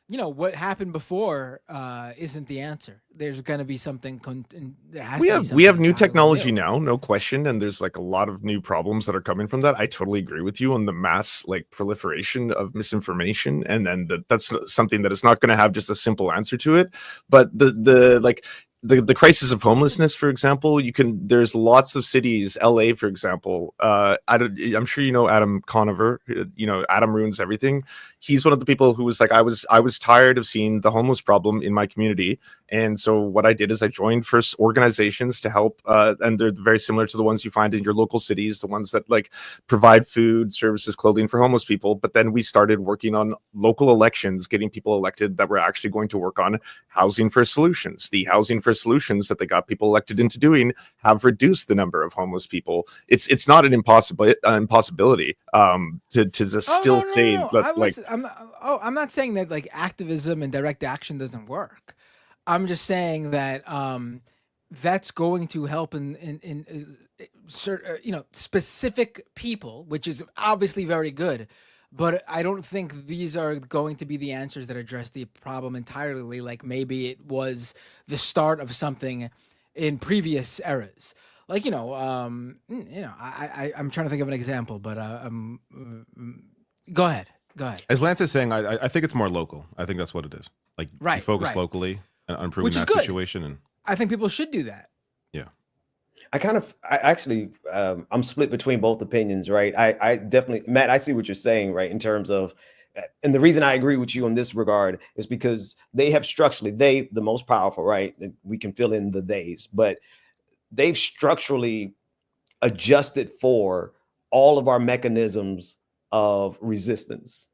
you know, what happened before isn't the answer. There's going to be something. We have new technology now, no question, and there's like a lot of new problems that are coming from that. I totally agree with you on the mass like proliferation of misinformation, and then that's something that is not going to have just a simple answer to it. But the crisis of homelessness, for example, there's lots of cities, LA, for example. I'm sure you know Adam Conover, you know, Adam Ruins Everything. He's one of the people who was like, I was tired of seeing the homeless problem in my community. And so what I did is I joined first organizations to help, and they're very similar to the ones you find in your local cities, the ones that like provide food, services, clothing for homeless people. But then we started working on local elections, getting people elected that were actually going to work on housing for solutions. The housing for solutions that they got people elected into doing have reduced the number of homeless people. It's not an impossibility to just say that I'm not saying that like activism and direct action doesn't work. I'm just saying that that's going to help in certain, you know, specific people, which is obviously very good. But I don't think these are going to be the answers that address the problem entirely. Like maybe it was the start of something in previous eras. Like, you know, I'm trying to think of an example, but go ahead. As Lance is saying, I think it's more local. I think that's what it is. Like you focus locally on improving that situation, and I think people should do that. Yeah. I'm split between both opinions, right? I definitely, Matt, I see what you're saying, right? In terms of, and the reason I agree with you in this regard is because they have structurally, the most powerful, right? We can fill in the theys, but they've structurally adjusted for all of our mechanisms of resistance.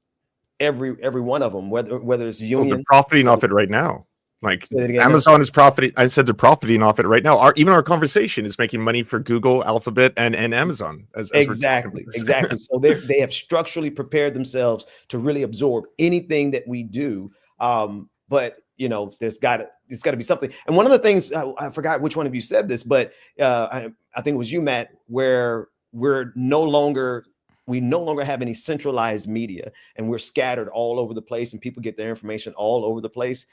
Every one of them, whether it's union, they're profiting off it right now. Like Amazon is profiting. I said they're profiting off it right now. Even our conversation is making money for Google, Alphabet, and Amazon. Exactly. So they have structurally prepared themselves to really absorb anything that we do. But you know, it's got to be something. And one of the things I forgot which one of you said this, but I think it was you, Matt, where we no longer have any centralized media, and we're scattered all over the place, and people get their information all over the place.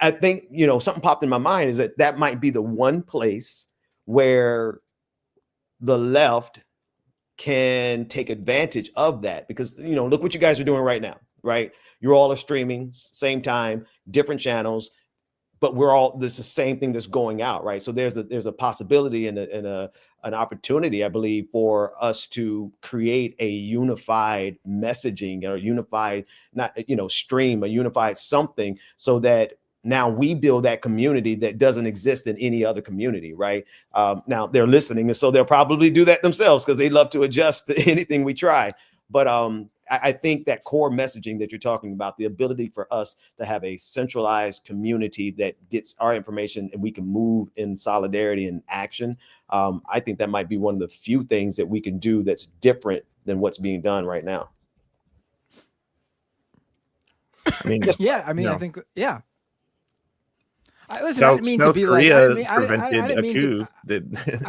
I think, you know, something popped in my mind is that might be the one place where the left can take advantage of that, because, you know, look what you guys are doing right now, right? You're all streaming same time, different channels, but this is the same thing that's going out, right? So there's a possibility and an opportunity, I believe, for us to create a unified messaging or unified, stream, a unified something, so that now we build that community that doesn't exist in any other community, right? Now they're listening, and so they'll probably do that themselves because they love to adjust to anything we try. But I think that core messaging that you're talking about, the ability for us to have a centralized community that gets our information and we can move in solidarity and action, I think that might be one of the few things that we can do that's different than what's being done right now. I mean, I think, yeah. South Korea prevented a coup that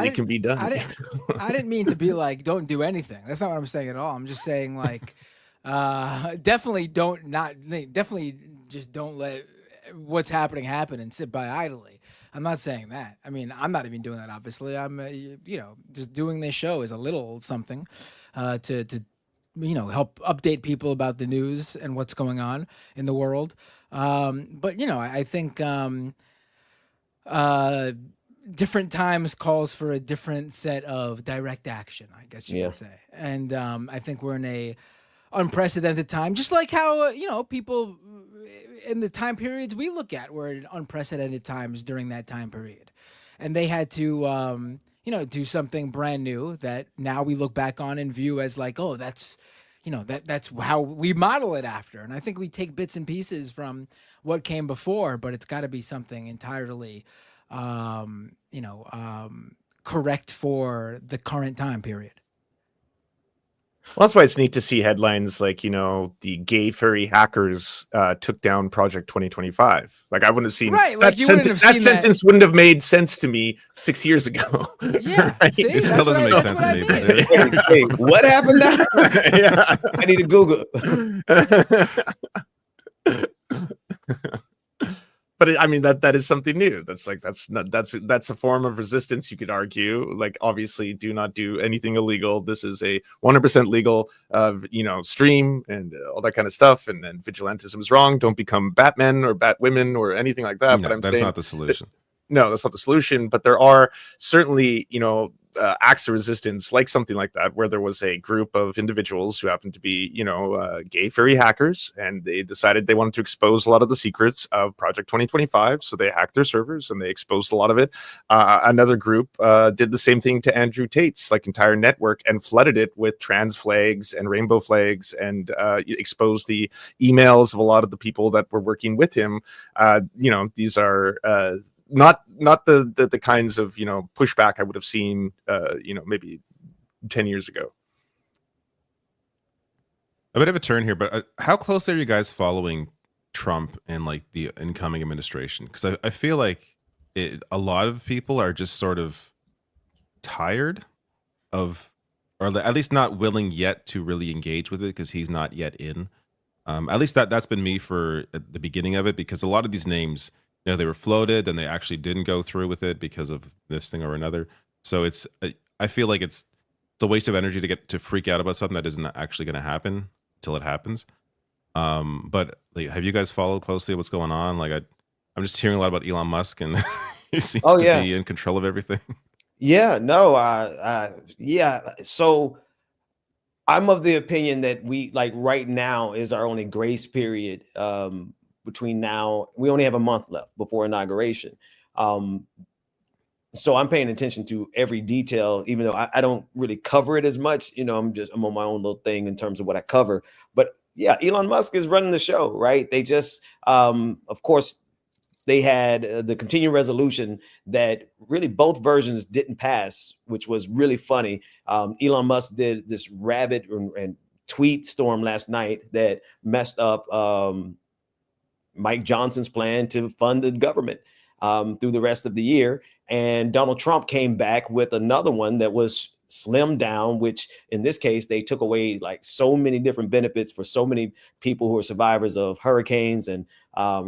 it can be done. I didn't mean to be like, don't do anything. That's not what I'm saying at all. I'm just saying, like, definitely just don't let what's happening happen and sit by idly. I'm not saying that. I mean, I'm not even doing that, obviously. I'm, just doing this show is a little something to help update people about the news and what's going on in the world. But, I think different times calls for a different set of direct action, I guess you could say. And I think we're in a unprecedented time, just like how, people in the time periods we look at were in unprecedented times during that time period. And they had to, do something brand new that now we look back on and view as like, oh, that's, that's how we model it after. And I think we take bits and pieces from what came before, but it's got to be something entirely, correct for the current time period. Well, that's why it's neat to see headlines like, the gay furry hackers took down Project 2025. Like, I wouldn't have seen that sentence wouldn't have made sense to me 6 years ago. Yeah, right? see, It still doesn't make sense to me. But Hey, what happened now? Yeah. I need to Google. But I mean, that is something new. That's a form of resistance, you could argue. Like, obviously, do not do anything illegal. This is a 100% legal, stream and all that kind of stuff. And then vigilantism is wrong. Don't become Batmen or Batwomen or anything like that. No, but that's not the solution. No, that's not the solution. But there are certainly, acts of resistance, like something like that, where there was a group of individuals who happened to be, gay furry hackers, and they decided they wanted to expose a lot of the secrets of Project 2025. So they hacked their servers and they exposed a lot of it. Another group did the same thing to Andrew Tate's entire network and flooded it with trans flags and rainbow flags and exposed the emails of a lot of the people that were working with him. These are not the kinds of pushback I would have seen maybe 10 years ago. A bit of a turn here, but how close are you guys following Trump and the incoming administration? Because I feel like a lot of people are just sort of tired of, or at least not willing yet to really engage with it because he's not yet in. At least that's been me for the beginning of it, because a lot of these names, they were floated and they actually didn't go through with it because of this thing or another. So I feel like it's a waste of energy to freak out about something that isn't actually going to happen until it happens. But have you guys followed closely what's going on? I'm just hearing a lot about Elon Musk, and he seems to be in control of everything. Yeah, no, So I'm of the opinion that we right now is our only grace period. Between now, we only have a month left before inauguration. So I'm paying attention to every detail, even though I don't really cover it as much. I'm on my own little thing in terms of what I cover. But yeah, Elon Musk is running the show, right? They just, of course, they had the continuing resolution that really both versions didn't pass, which was really funny. Elon Musk did this rabid and tweet storm last night that messed up Mike Johnson's plan to fund the government through the rest of the year. And Donald Trump came back with another one that was slimmed down, which in this case, they took away so many different benefits for so many people who are survivors of hurricanes and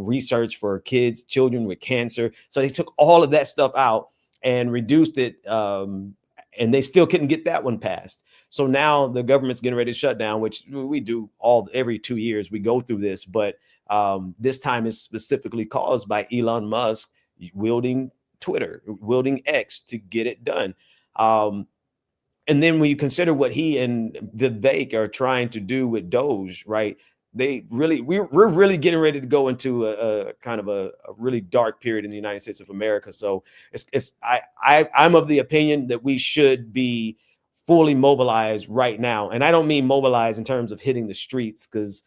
research for children with cancer. So they took all of that stuff out and reduced it. And they still couldn't get that one passed. So now the government's getting ready to shut down, which we do every 2 years. We go through this, but this time is specifically caused by Elon Musk wielding Twitter, wielding X to get it done. And then when you consider what he and Vivek are trying to do with Doge, right? We're really getting ready to go into a kind of a really dark period in the United States of America. So I'm of the opinion that we should be fully mobilized right now. And I don't mean mobilized in terms of hitting the streets, because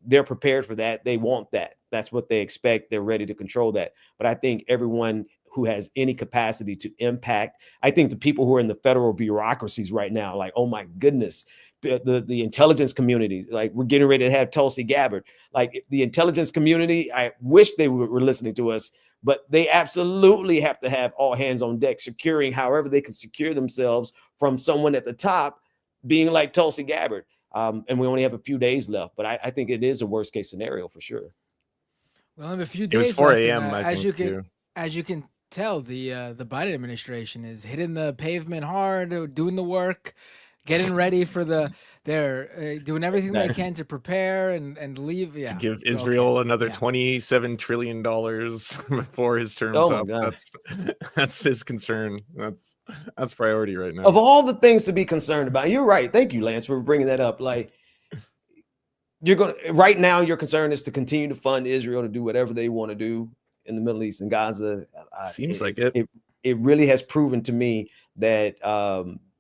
they're prepared for that. They want that. That's what they expect. They're ready to control that. But I think everyone who has any capacity to impact, I think the people who are in the federal bureaucracies right now, oh my goodness, the intelligence community, we're getting ready to have Tulsi Gabbard, the intelligence community. I wish they were listening to us, but they absolutely have to have all hands on deck, securing however they can secure themselves from someone at the top being like Tulsi Gabbard. And we only have a few days left, but I think it is a worst case scenario for sure. Well, I have a few days. It was 4 left, a.m. As you can tell, the Biden administration is hitting the pavement hard, doing the work, getting ready for they're doing everything they can to prepare and leave. Yeah, to give Israel another $27 trillion before his term's up. That's his concern. That's priority right now. Of all the things to be concerned about, you're right. Thank you, Lance, for bringing that up. Right now, your concern is to continue to fund Israel to do whatever they want to do in the Middle East and Gaza. Seems like it. It really has proven to me that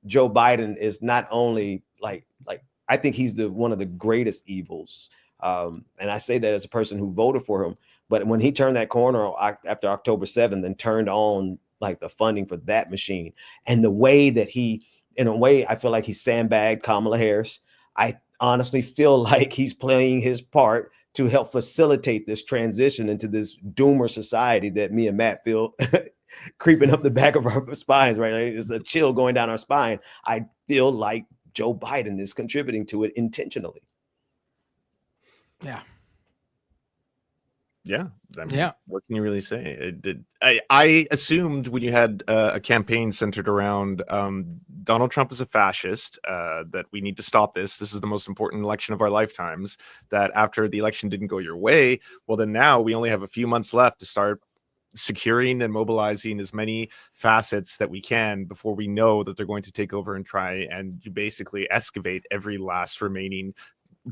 Joe Biden is not only I think he's one of the greatest evils. And I say that as a person who voted for him. But when he turned that corner after October 7th and turned on like the funding for that machine, and the way that in a way, I feel like he sandbagged Kamala Harris. I honestly feel like he's playing his part to help facilitate this transition into this doomer society that me and Matt feel creeping up the back of our spines, right? It's a chill going down our spine. I feel like Joe Biden is contributing to it intentionally. Yeah. Yeah. I mean, what can you really say? I assumed when you had a campaign centered around Donald Trump is a fascist, that we need to stop this. This is the most important election of our lifetimes, that after the election didn't go your way, well, then now we only have a few months left to start securing and mobilizing as many facets that we can before we know that they're going to take over and try and basically excavate every last remaining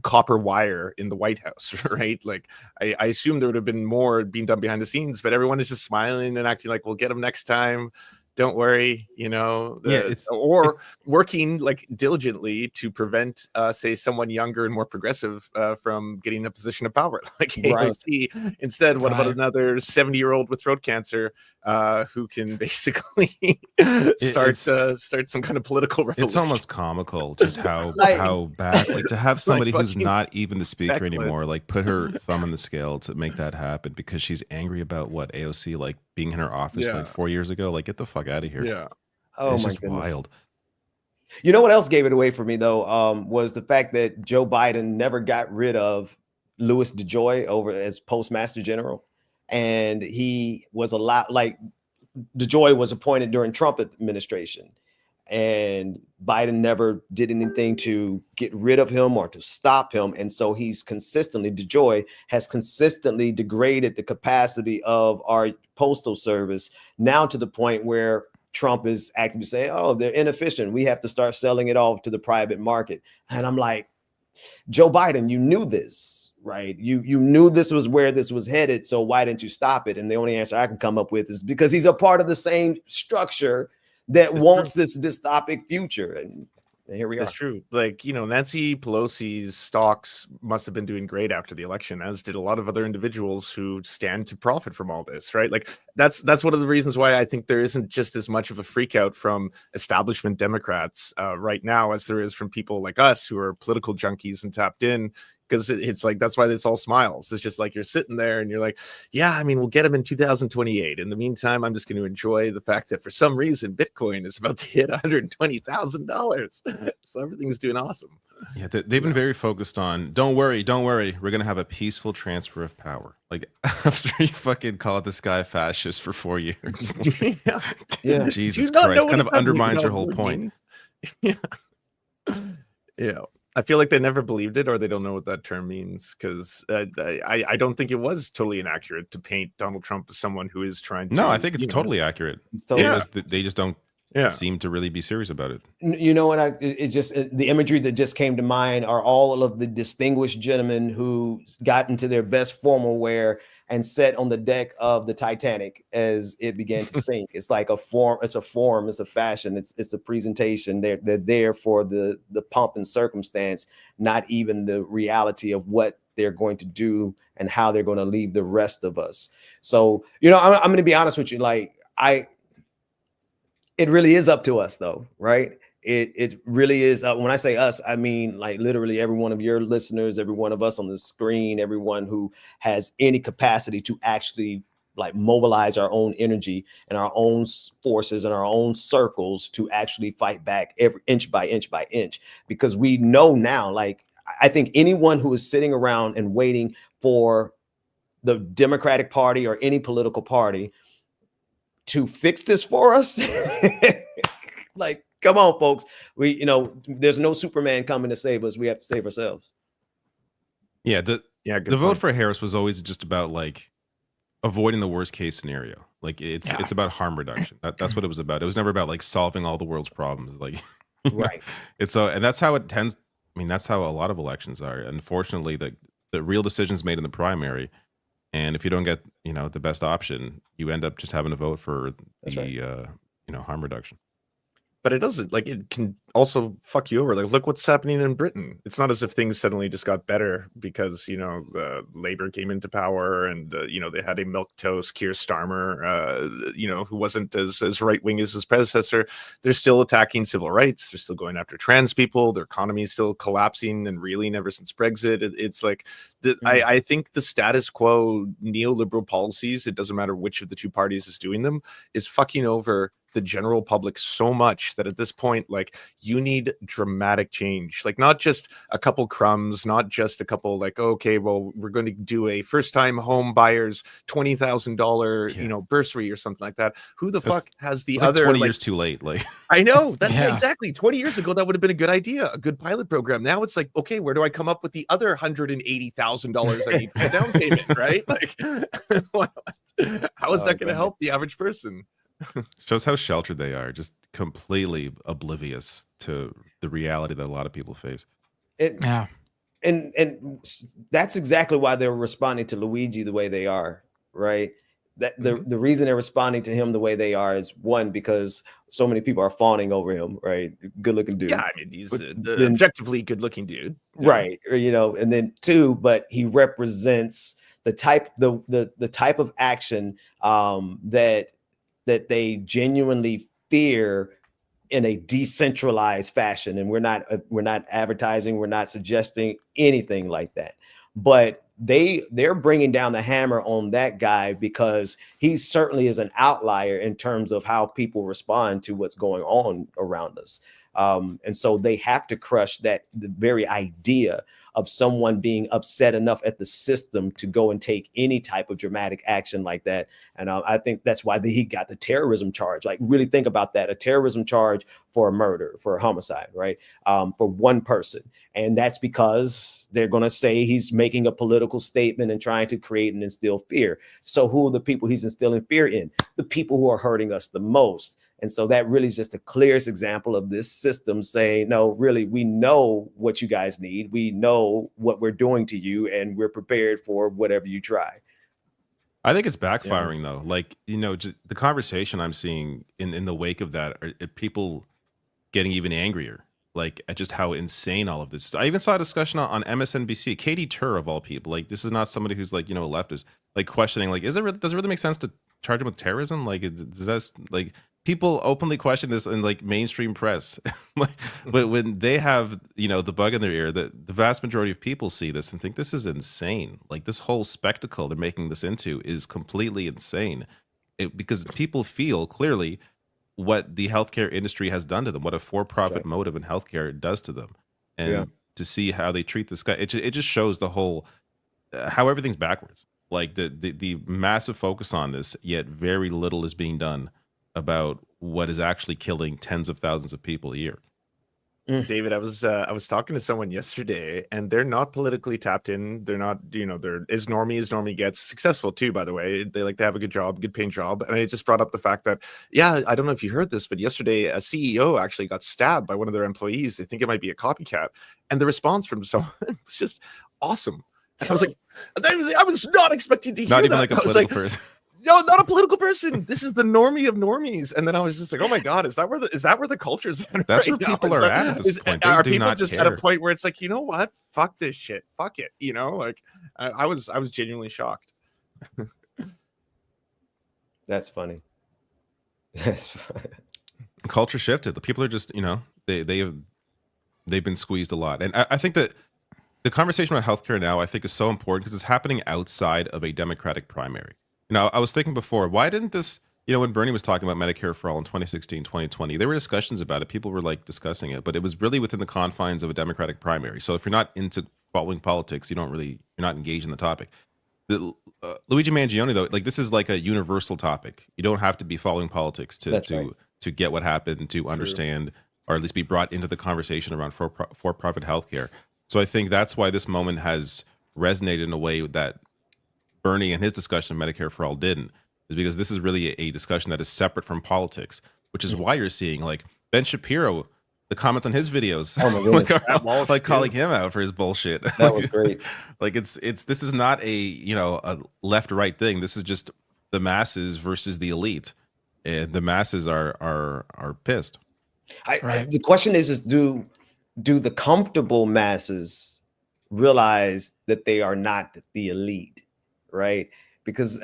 copper wire in the White House, right? Like I assume there would have been more being done behind the scenes, but everyone is just smiling and acting like we'll get them next time. Don't worry, you know, working like diligently to prevent, say, someone younger and more progressive from getting a position of power, like AOC. Instead, what about another 70-year-old with throat cancer who can basically start some kind of political revolution? It's almost comical just how bad, like to have somebody who's not even the speaker anymore, like put her thumb on the scale to make that happen because she's angry about what AOC like being in her office like 4 years ago. Like, get the fuck out of here. Yeah. Oh, it's my just goodness. wild. You know what else gave it away for me though, was the fact that Joe Biden never got rid of Louis DeJoy over as Postmaster General, and he was DeJoy was appointed during Trump administration, and Biden never did anything to get rid of him or to stop him, and so DeJoy has consistently degraded the capacity of our postal service now to the point where Trump is actively saying, oh, they're inefficient. We have to start selling it off to the private market. And I'm like, Joe Biden, you knew this, right? You knew this was where this was headed. So why didn't you stop it? And the only answer I can come up with is because he's a part of the same structure that wants this dystopic future. And here we are. It's true. Like, you know, Nancy Pelosi's stocks must have been doing great after the election, as did a lot of other individuals who stand to profit from all this, right? Like that's one of the reasons why I think there isn't just as much of a freak out from establishment Democrats right now as there is from people like us who are political junkies and tapped in. Because it's like, that's why it's all smiles. It's just like you're sitting there and you're like, yeah, I mean, we'll get him in 2028. In the meantime, I'm just going to enjoy the fact that for some reason, Bitcoin is about to hit $120,000. So everything's doing awesome. Yeah, they've been very focused on, don't worry, we're going to have a peaceful transfer of power. Like, after you fucking call this guy fascist for 4 years. Yeah. Jesus Christ, kind of undermines your whole point. Yeah. Yeah. I feel like they never believed it, or they don't know what that term means, because I don't think it was totally inaccurate to paint Donald Trump as someone who is trying to... No, I think it's totally accurate. They just don't seem to really be serious about it. You know what? It's just the imagery that just came to mind are all of the distinguished gentlemen who got into their best formal wear and sat on the deck of the Titanic as it began to sink. It's like a form, it's a fashion, it's a presentation. They're there for the pomp and circumstance, not even the reality of what they're going to do and how they're going to leave the rest of us. So, you know, I'm going to be honest with you. Like, it really is up to us though, right? It really is. When I say us, I mean like literally every one of your listeners, every one of us on the screen, everyone who has any capacity to actually like mobilize our own energy and our own forces and our own circles to actually fight back every inch by inch by inch. Because we know now, like, I think anyone who is sitting around and waiting for the Democratic Party or any political party to fix this for us, like, come on, folks. There's no Superman coming to save us. We have to save ourselves. Yeah, the vote for Harris was always just about like avoiding the worst case scenario. Like it's about harm reduction. That's what it was about. It was never about like solving all the world's problems. Like, right. And that's how it tends. I mean, that's how a lot of elections are. Unfortunately, the real decisions made in the primary, and if you don't get the best option, you end up just having to vote for the harm reduction. but it doesn't, like, it can also fuck you over. Like, look what's happening in Britain. It's not as if things suddenly just got better because, you know, Labour came into power and, you know, they had a milquetoast Keir Starmer, you know, who wasn't as right-wing as his predecessor. They're still attacking civil rights. They're still going after trans people. Their economy is still collapsing and reeling ever since Brexit. It's like, I think the status quo neoliberal policies, it doesn't matter which of the two parties is doing them, is fucking over the general public so much that at this point, like, you need dramatic change, like not just a couple crumbs, not just a couple like, okay, well, we're going to do a first time home buyers $20,000 you know, bursary or something like that. Who the fuck has the other 20 years too late? Like, I know that exactly 20 years ago, that would have been a good idea, a good pilot program. Now it's like, okay, where do I come up with the other $180,000 I need for the down payment, right? Like, how is that going to help the average person? Shows how sheltered they are, just completely oblivious to the reality that a lot of people face. And that's exactly why they're responding to Luigi the way they are, right? That the reason they're responding to him the way they are is, one, because so many people are fawning over him, right? Good looking dude. Yeah, I mean, he's an objectively good looking dude, right? You know, and then two, but he represents the type of action that they genuinely fear in a decentralized fashion. And we're not advertising, we're not suggesting anything like that. But they're bringing down the hammer on that guy because he certainly is an outlier in terms of how people respond to what's going on around us. And so they have to crush the very idea of someone being upset enough at the system to go and take any type of dramatic action like that. And I think that's why he got the terrorism charge. Like, really think about that, a terrorism charge for a murder, for a homicide, right? For one person. And that's because they're going to say he's making a political statement and trying to create and instill fear. So who are the people he's instilling fear in? The people who are hurting us the most. And so that really is just the clearest example of this system saying, no, really, we know what you guys need. We know what we're doing to you, and we're prepared for whatever you try. I think it's backfiring though. Like, you know, just the conversation I'm seeing in the wake of that are people getting even angrier, like at just how insane all of this is. I even saw a discussion on MSNBC, Katie Tur of all people. Like, this is not somebody who's like, you know, a leftist, like questioning, like, does it really make sense to charge him with terrorism? Like, does that, like, people openly question this in like mainstream press. Like, when they have, you know, the bug in their ear, the vast majority of people see this and think this is insane. Like, this whole spectacle they're making this into is completely insane. Because people feel clearly what the healthcare industry has done to them, what a for-profit motive in healthcare does to them. And to see how they treat this guy, it just shows the whole, how everything's backwards. Like the massive focus on this, yet very little is being done about what is actually killing tens of thousands of people a year. David, I was talking to someone yesterday, and they're not politically tapped in. They're not, you know, they're as normie gets. Successful too, by the way. They like to have a good job, good paying job. And I just brought up the fact that, I don't know if you heard this, but yesterday a CEO actually got stabbed by one of their employees. They think it might be a copycat, and the response from someone was just awesome. And I was like, I was not expecting to hear not even that. like a political person. No, not a political person. This is the normie of normies. And then I was just like, oh my God, is that where the culture's at? That's right where people are at this point. Are people just at a point where it's like, you know what? Fuck this shit. Fuck it. You know, like I was genuinely shocked. That's funny. That's funny. Culture shifted. The people are just, you know, they've been squeezed a lot. And I think that the conversation about healthcare now, I think, is so important because it's happening outside of a Democratic primary. You know, I was thinking before, why didn't this, you know, when Bernie was talking about Medicare for all in 2016, 2020, there were discussions about it. People were like discussing it, but it was really within the confines of a Democratic primary. So if you're not into following politics, you're not engaged in the topic. Luigi Mangione, though, like, this is like a universal topic. You don't have to be following politics to get what happened, to understand, or at least be brought into the conversation around for-profit healthcare. So I think that's why this moment has resonated in a way that Bernie and his discussion of Medicare for all didn't, is because this is really a discussion that is separate from politics, which is why you're seeing like Ben Shapiro, the comments on his videos, oh my goodness, like calling him out for his bullshit. That was great. Like this is not a left-right thing. This is just the masses versus the elite, and the masses are pissed. The question is do the comfortable masses realize that they are not the elite, right? Because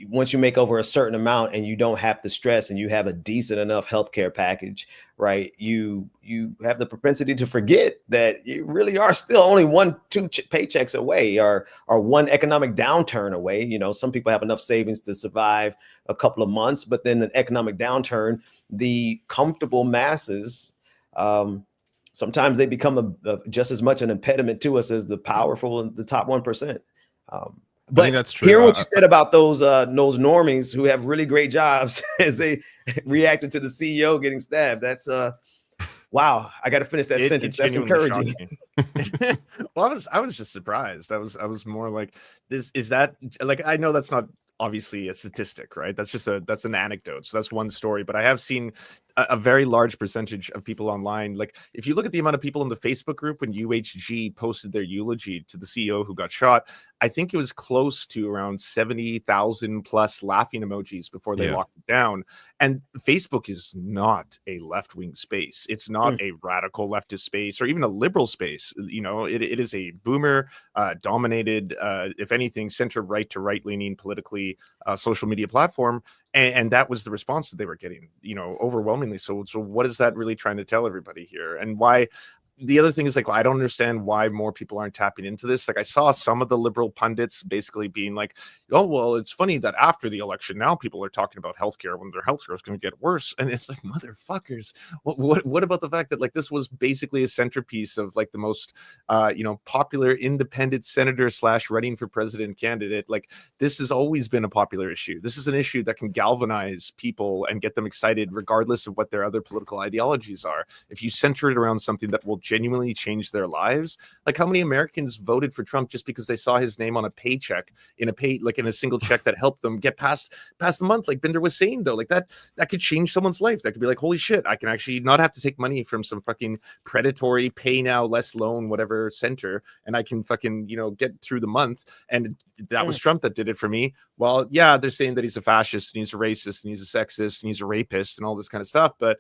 once you make over a certain amount and you don't have the stress and you have a decent enough healthcare package, right? You have the propensity to forget that you really are still only 1-2 paychecks away, or one economic downturn away. Some people have enough savings to survive a couple of months, but then an economic downturn, the comfortable masses, sometimes they become just as much an impediment to us as the powerful and the top 1%. But I think that's true. Hearing what you said about those normies who have really great jobs as they reacted to the CEO getting stabbed, that's wow. I got to finish that sentence. That's encouraging. Well, I was just surprised. I was more like, is that like, I know that's not obviously a statistic, right? That's an anecdote. So that's one story, but I have seen a very large percentage of people online. Like if you look at the amount of people in the Facebook group when UHG posted their eulogy to the CEO who got shot, I think it was close to around 70,000 plus laughing emojis before they locked it down. And Facebook is not a left-wing space. It's not a radical leftist space or even a liberal space. It is a boomer dominated, if anything, center right to right-leaning politically social media platform. And that was the response that they were getting, overwhelmingly. So what is that really trying to tell everybody here? And why? The other thing is like, I don't understand why more people aren't tapping into this. Like I saw some of the liberal pundits basically being like, oh, well, it's funny that after the election, now people are talking about healthcare when their healthcare is going to get worse. And it's like, motherfuckers, what about the fact that like this was basically a centerpiece of like the most, popular independent senator / running for president candidate. Like this has always been a popular issue. This is an issue that can galvanize people and get them excited regardless of what their other political ideologies are. If you center it around something that will genuinely change their lives. Like how many Americans voted for Trump just because they saw his name on a paycheck in a single check that helped them get past the month? Like Binder was saying though, like that could change someone's life. That could be like, holy shit, I can actually not have to take money from some fucking predatory pay now less loan whatever center, and I can fucking get through the month. And that was Trump that did it for me. Well, yeah, they're saying that he's a fascist and he's a racist and he's a sexist and he's a rapist and all this kind of stuff, but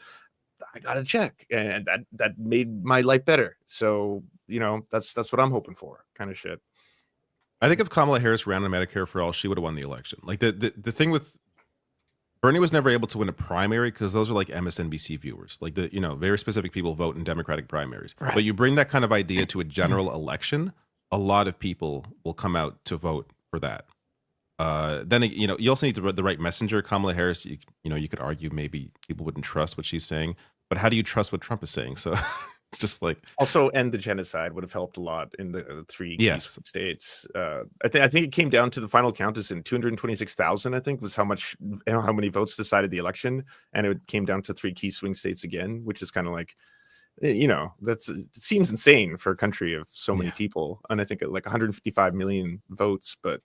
I got a check, and that made my life better. So that's what I'm hoping for, kind of shit. I think if Kamala Harris ran on Medicare for all, she would have won the election. Like the thing with Bernie was never able to win a primary because those are like MSNBC viewers. Like very specific people vote in Democratic primaries. Right. But you bring that kind of idea to a general election, a lot of people will come out to vote for that. Then you also need the right messenger. Kamala Harris, you could argue maybe people wouldn't trust what she's saying, but how do you trust what Trump is saying? So it's just like also end the genocide would have helped a lot in the three key states. I think it came down to the final count is in 226,000. I think was how many votes decided the election, and it came down to 3 key swing states again, which is kind of like. It seems insane for a country of so many people, and I think like 155 million votes, but.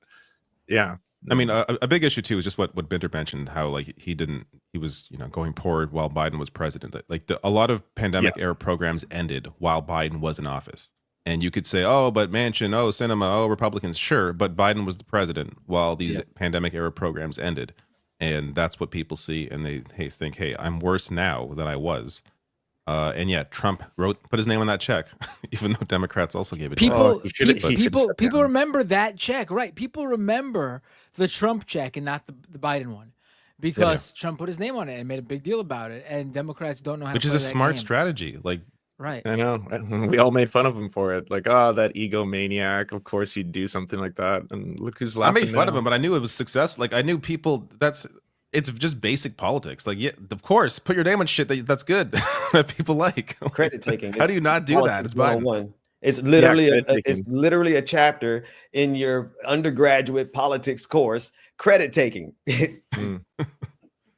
Yeah, I mean, a big issue too is just what Binder mentioned, how like he was going forward while Biden was president. Like a lot of pandemic era programs ended while Biden was in office, and you could say, oh, but Manchin, oh, Sinema, oh, Republicans, sure, but Biden was the president while these pandemic era programs ended, and that's what people see, and they think, hey, I'm worse now than I was. And yet Trump put his name on that check, even though Democrats also gave it. People remember that check, right? People remember the Trump check and not the Biden one, because Trump put his name on it and made a big deal about it, and Democrats don't know how. Which to is play a smart strategy, like. Right. I know. We all made fun of him for it. Like, oh, that egomaniac. Of course he'd do something like that. And look who's laughing. I made fun of him, but I knew it was successful. Like I knew people. It's just basic politics. Like, yeah, of course, put your name on shit that's good that people like. Credit taking. How do you not do that? It's Biden. It's literally a chapter in your undergraduate politics course. Credit taking.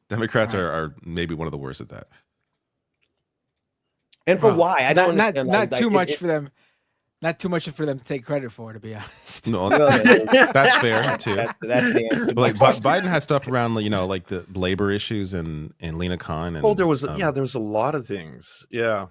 Democrats are maybe one of the worst at that. And for why? I don't understand. Not too much for them. Not too much for them to take credit for, to be honest. No, that's fair too. That's the answer. But like Biden had stuff around, like the labor issues and Lena Khan. And, there was a lot of things. Yeah.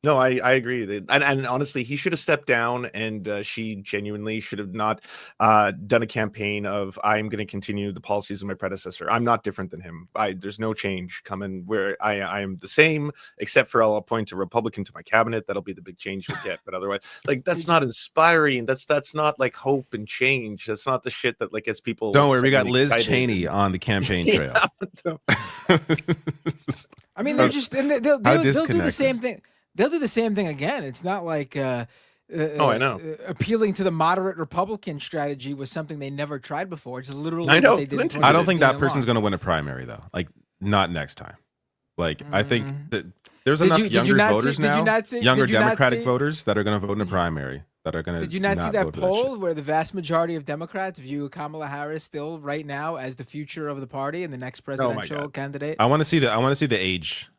No, I agree. And honestly, he should have stepped down, and she genuinely should have not done a campaign of I'm going to continue the policies of my predecessor. I'm not different than him. There's no change coming where I am the same, except for I'll appoint a Republican to my cabinet. That'll be the big change you'll get. But otherwise, like that's not inspiring. That's not like hope and change. That's not the shit that like gets people. Don't worry, we got Liz excited. Cheney on the campaign trail. I mean, they're just and they'll do the same thing. They'll do the same thing again. It's not like I know. Appealing to the moderate Republican strategy was something they never tried before. It's literally I know. what they did. I don't think that person's going to win a primary though. Like not next time. Like I think that there's enough younger voters now, younger Democratic voters that are going to vote in a primary. That are going to. Did you not see that poll where the vast majority of Democrats view Kamala Harris still right now as the future of the party and the next presidential candidate? I want to see the age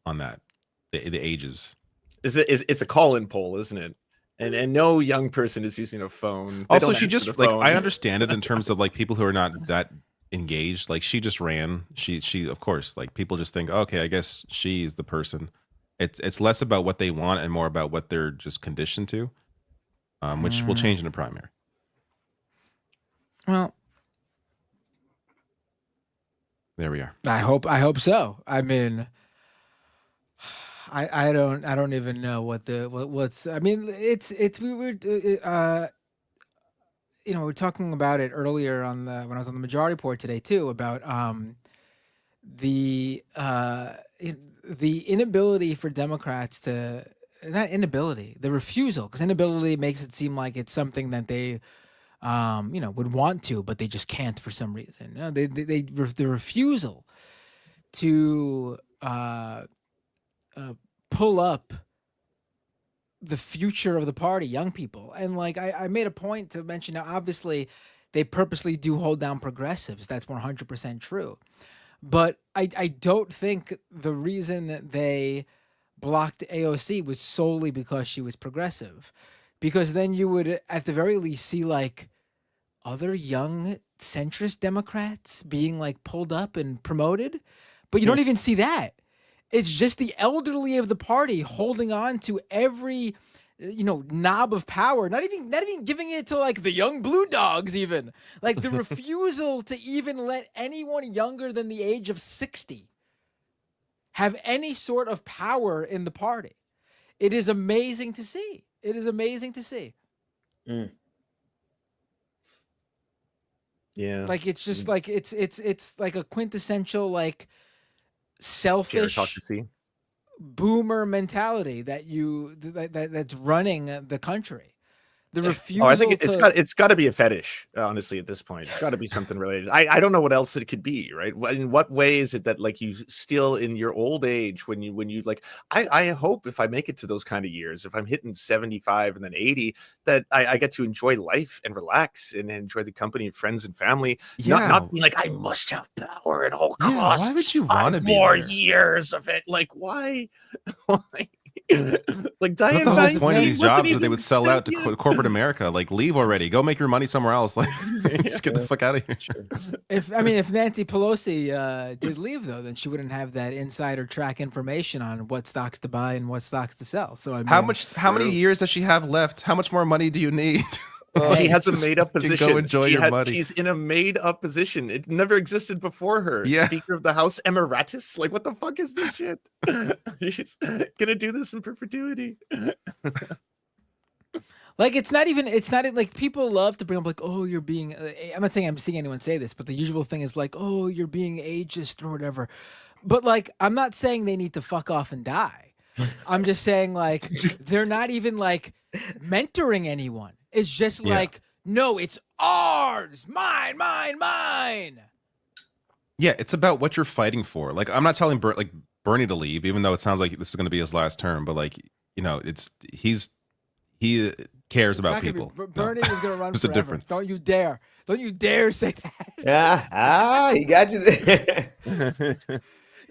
on that. The ages. It's a call-in poll, isn't it? And no young person is using a phone. Also, she just like I understand it in terms of like people who are not that engaged. Like she just ran. She of course like people just think okay, I guess she's the person. It's less about what they want and more about what they're just conditioned to, which will change in the primary. Well, there we are. I hope so. I mean. I don't even know what's I mean we were we were talking about it earlier when I was on the Majority Report today too about the inability for Democrats to the refusal, because inability makes it seem like it's something that they would want to, but they just can't for some reason. The refusal to pull up the future of the party, young people. And like I made a point to mention now, obviously they purposely do hold down progressives. That's 100% true. But I don't think the reason they blocked AOC was solely because she was progressive, because then you would at the very least see like other young centrist Democrats being like pulled up and promoted, but you don't even see that. It's just the elderly of the party holding on to every, knob of power, not even giving it to like the young blue dogs, even like the refusal to even let anyone younger than the age of 60 have any sort of power in the party. It is amazing to see. It is amazing to see. Yeah. Like, it's just like, it's like a quintessential, like, selfish boomer mentality that's running the country. The refusal. I think it's got to be a fetish. Honestly, at this point, it's got to be something related. I don't know what else it could be. Right? In what way is it that like you still in your old age when you like? I hope if I make it to those kind of years, if I'm hitting 75 and then 80, that I get to enjoy life and relax and enjoy the company of friends and family. Yeah. Not being like I must have power at all costs. Why would you want to be more there? years of it? Like why? Like Diane, the whole point of these jobs that they would sell out to corporate America. Like, leave already. Go make your money somewhere else. Like, just get the fuck out of here. If Nancy Pelosi did leave, though, then she wouldn't have that insider track information on what stocks to buy and what stocks to sell. So I mean, how many years does she have left? How much more money do you need? She has a made-up position. Go enjoy your money. She's in a made-up position. It never existed before her. Yeah. Speaker of the House Emeritus. Like, what the fuck is this shit? She's gonna do this in perpetuity. Like, it's not like people love to bring up like, oh, you're being. I'm not saying I'm seeing anyone say this, but the usual thing is like, oh, you're being ageist or whatever. But like, I'm not saying they need to fuck off and die. I'm just saying like they're not even like mentoring anyone. It's just like, no, it's ours, mine. Yeah, it's about what you're fighting for. Like, I'm not telling Bernie to leave, even though it sounds like this is going to be his last term. But like, he cares about people. Bernie is going to run There's forever. a difference. Don't you dare say that. He got you there.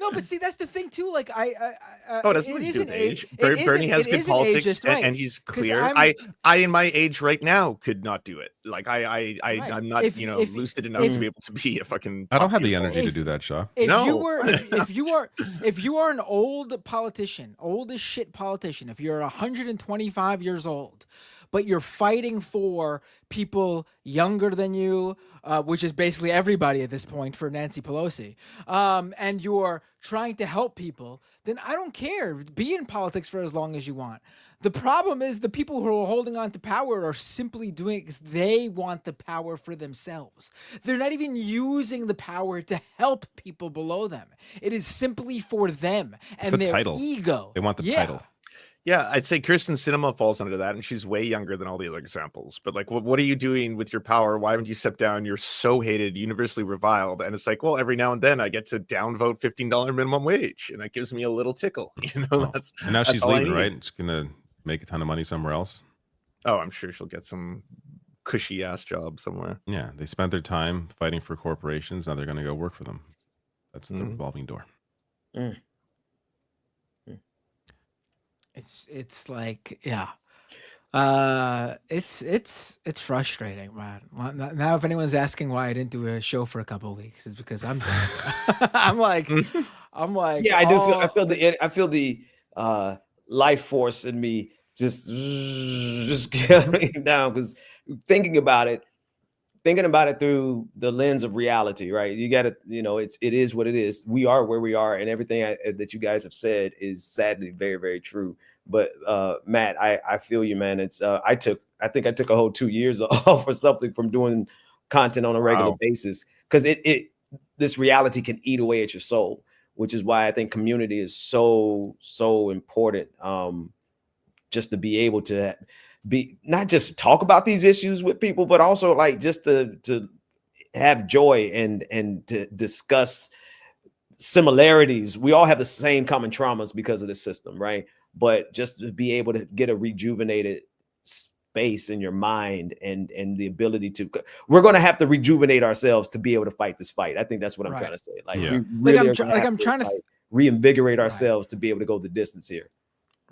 No, but see, that's the thing too. Like Oh, that's it not to do isn't with age. it Bernie isn't- has it good isn't politics, ageist, right? and he's 'Cause clear. I in my age right now could not do it. Like Right. I'm not If lucid enough to be able to be a fucking. I don't have the top-tier energy to politician. do that, Shaw. If No. you were if you are an old politician, old as shit politician, if you're 125 years old, but you're fighting for people younger than you, which is basically everybody at this point for Nancy Pelosi, and you're trying to help people, then I don't care. Be in politics for as long as you want. The problem is the people who are holding on to power are simply doing it because they want the power for themselves. They're not even using the power to help people below them. It is simply for them It's and the their title. ego. They want the Yeah. title. Yeah, I'd say Kirsten Sinema falls under that, and she's way younger than all the other examples. But like, what are you doing with your power? Why haven't you stepped down? You're so hated, universally reviled, and it's like, well, every now and then I get to downvote $15 minimum wage, and that gives me a little tickle. You know, Oh. that's And now that's she's all I leaving, need. right? She's gonna make a ton of money somewhere else. Oh, I'm sure she'll get some cushy ass job somewhere. Yeah, they spent their time fighting for corporations. Now they're gonna go work for them. That's the Mhm. revolving door. It's like, yeah. It's frustrating, man. Now if anyone's asking why I didn't do a show for a couple of weeks, it's because I'm done. I'm like Yeah, I do feel. I oh, feel the life force in me just going down because thinking about it through the lens of reality, right? You got to, it is what it is. We are where we are, and everything that you guys have said is sadly very, very true. But Matt, I feel you, man. It's I think I took a whole 2 years off or something from doing content on a regular basis because this reality can eat away at your soul, which is why I think community is so important. Just to be able to be not just talk about these issues with people, but also like just to have joy and to discuss similarities. We all have the same common traumas because of the system, right? But just to be able to get a rejuvenated space in your mind and the ability to, we're going to have to rejuvenate ourselves to be able to fight this fight. I think that's what I'm trying to say. Like, Yeah. we really I'm trying to reinvigorate ourselves to be able to go the distance here.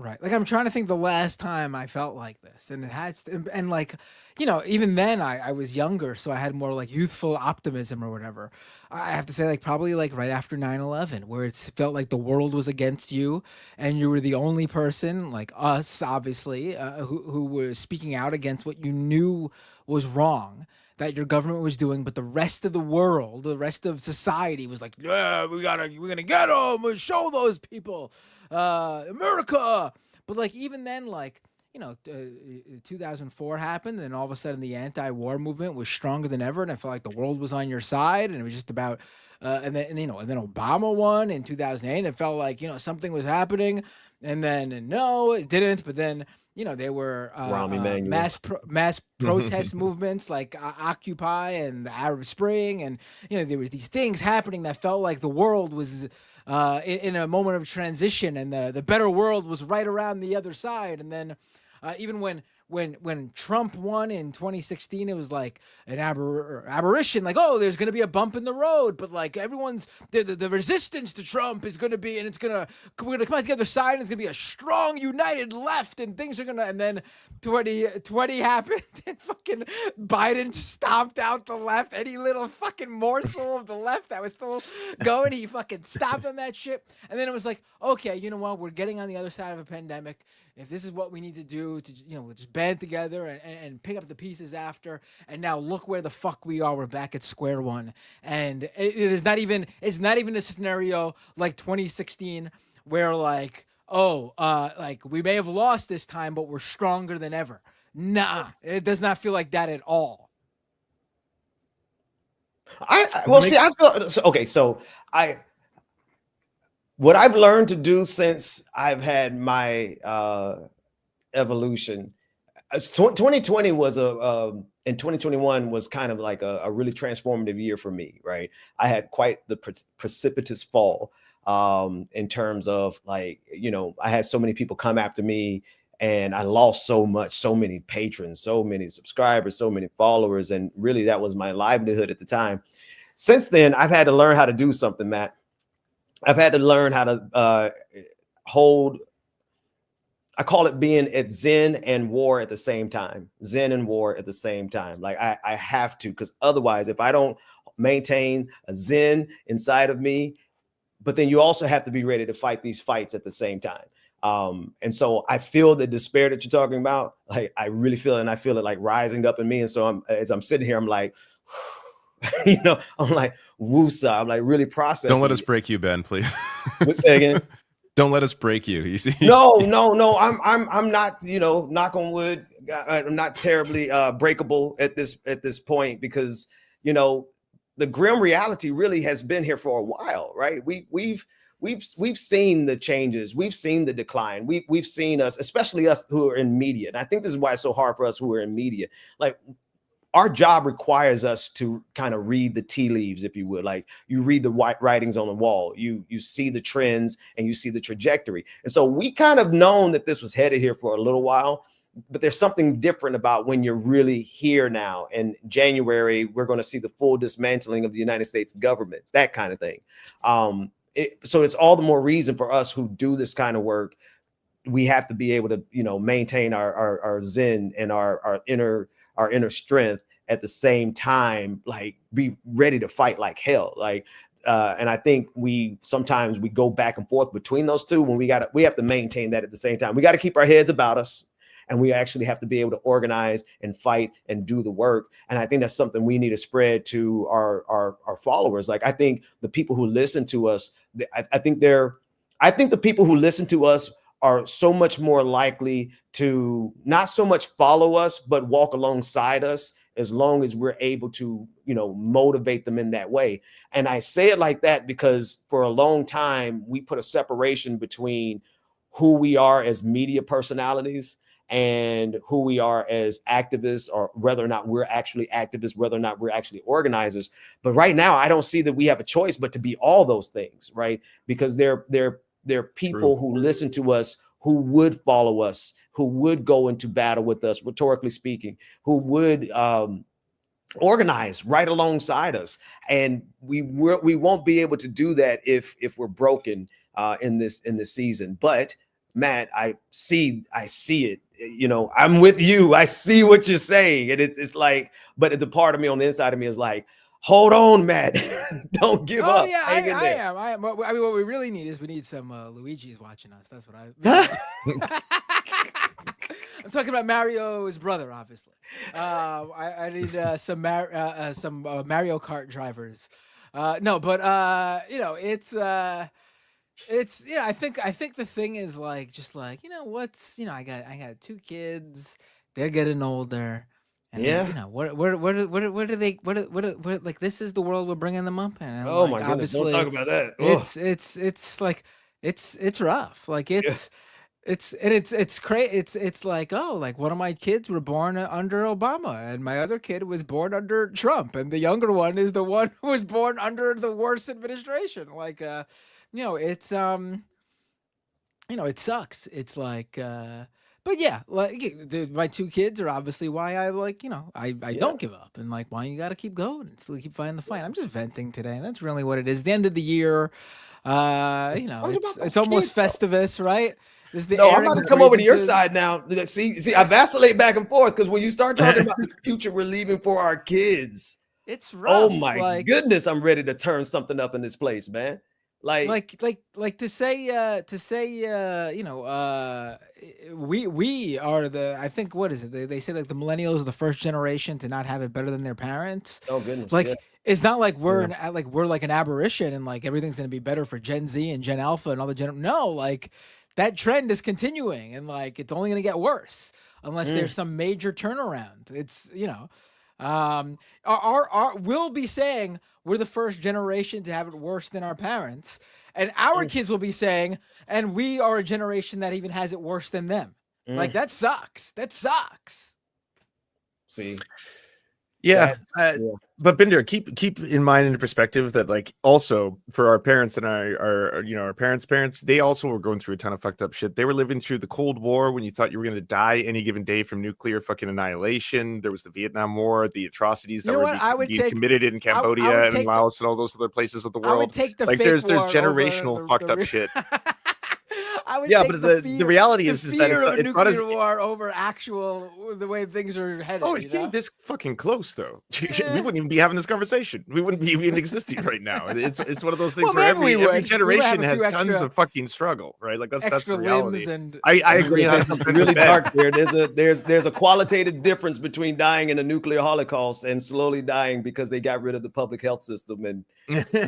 Right. Like I'm trying to think the last time I felt like this, and it has to, and like, even then I was younger, so I had more like youthful optimism or whatever. I have to say, like, probably like right after 9/11, where it felt like the world was against you and you were the only person, like us, obviously, who was speaking out against what you knew was wrong that your government was doing, but the rest of the world, the rest of society was like, yeah, we're gonna get them, we'll show those people, America. But like, even then, like, 2004 happened, and all of a sudden the anti-war movement was stronger than ever, and I felt like the world was on your side, and it was just about, and then Obama won in 2008, and it felt like, something was happening, and then no, it didn't, but then, they were mass protest movements like Occupy and the Arab Spring, and there were these things happening that felt like the world was in a moment of transition, and the better world was right around the other side. And then even when Trump won in 2016, it was like an aberration, like, oh, there's going to be a bump in the road, but like everyone's the resistance to Trump is going to be, and we're going to come out the other side, and it's going to be a strong, united left, and things are going to, and then 2020 happened, and fucking Biden stomped out the left, any little fucking morsel of the left that was still going, he fucking stopped on that shit. And then it was like, okay, you know what, we're getting on the other side of a pandemic. If this is what we need to do to, just band together and pick up the pieces after, and now look where the fuck we are. We're back at square one. And it's not even a scenario like 2016 where like, like we may have lost this time, but we're stronger than ever. Nah, it does not feel like that at all. I feel okay. So what I've learned to do since I've had my evolution, 2020 was and 2021 was kind of like a really transformative year for me, right? I had quite the precipitous fall in terms of like, I had so many people come after me, and I lost so many patrons, so many subscribers, so many followers, and really that was my livelihood at the time. Since then, I've had to learn how to do something, Matt. I've had to learn how to hold. I call it being at zen and war at the same time. Zen and war at the same time. Like I have to, because otherwise, if I don't maintain a zen inside of me, but then you also have to be ready to fight these fights at the same time. And so I feel the despair that you're talking about. Like I really feel it, and I feel it like rising up in me. And so as I'm sitting here, I'm like, I'm like woosah. I'm like really processing. Don't let us break you, Ben, please. Say again. Don't let us break you. You see? No. I'm not. Knock on wood. I'm not terribly breakable at this point, because the grim reality really has been here for a while, right? We've seen the changes. We've seen the decline. We've seen us, especially us who are in media. And I think this is why it's so hard for us who are in media. Like, our job requires us to kind of read the tea leaves, if you would. Like, you read the white writings on the wall, you see the trends and you see the trajectory. And so we kind of known that this was headed here for a little while, but there's something different about when you're really here now. In January, we're going to see the full dismantling of the United States government, that kind of thing. So it's all the more reason for us who do this kind of work. We have to be able to, maintain our zen and our inner strength at the same time, like be ready to fight like hell. Like, and I think sometimes we go back and forth between those two, when we have to maintain that at the same time. We got to keep our heads about us, and we actually have to be able to organize and fight and do the work. And I think that's something we need to spread to our followers. Like, I think the people who listen to us, I think the people who listen to us are so much more likely to not so much follow us, but walk alongside us, as long as we're able to, motivate them in that way. And I say it like that because for a long time, we put a separation between who we are as media personalities and who we are as activists, or whether or not we're actually activists, whether or not we're actually organizers. But right now, I don't see that we have a choice but to be all those things, right? Because there are people who listen to us, who would follow us, who would go into battle with us, rhetorically speaking, who would organize right alongside us. And we won't be able to do that if we're broken in this season. But Matt, I see it. I'm with you. I see what you're saying, and it's like, but the part of me on the inside of me is like, hold on, Matt. Don't give up. Yeah, I am. I mean, what we really need is some Luigi's watching us. That's what I'm talking about. Mario's brother, obviously. I need some Mario Kart drivers. No, but it's I think the thing is like, just like, I got 2 kids. They're getting older. And what do they like? This is the world we're bringing them up in. And oh my goodness! Don't talk about that. It's like it's rough. Like it's crazy. It's like, oh, like one of my kids were born under Obama, and my other kid was born under Trump, and the younger one is the one who was born under the worst administration. Like it's it sucks. It's like. But yeah, like my 2 kids are obviously why I I don't give up, and like why you got to keep going and still keep fighting the fight. I'm just venting today, and that's really what it is. The end of the year, it's almost Festivus, right? I'm about to come over to your side now. See, I vacillate back and forth, because when you start talking about the future we're leaving for our kids, it's rough. Oh my goodness, I'm ready to turn something up in this place, man. Like to say we are I think, what is it? They say like the millennials are the first generation to not have it better than their parents. Oh goodness. Like it's not like we're an aberration and like everything's going to be better for Gen Z and Gen Alpha and all the no, like that trend is continuing, and like it's only going to get worse unless there's some major turnaround. It's we'll be saying we're the first generation to have it worse than our parents, and our kids will be saying, and we are a generation that even has it worse than them. Like that sucks. See, Yeah, That's, yeah. but Binder, keep in mind in perspective that like also for our parents and our our parents, they also were going through a ton of fucked up shit. They were living through the Cold War when you thought you were going to die any given day from nuclear fucking annihilation. There was the Vietnam War, the atrocities that were being committed in Cambodia and Laos and all those other places of the world. I would take the like fake there's war generational over fucked up shit. I would Yeah, take but the the reality the is that fear of a it's not as nuclear war over actual the way things are headed. Oh, it came this fucking close, though. We wouldn't even be having this conversation. We wouldn't be even existing right now. It's one of those things where every generation has tons of fucking struggle, right? Like that's the reality. And I agree. Say something really dark there. There's a qualitative difference between dying in a nuclear holocaust and slowly dying because they got rid of the public health system and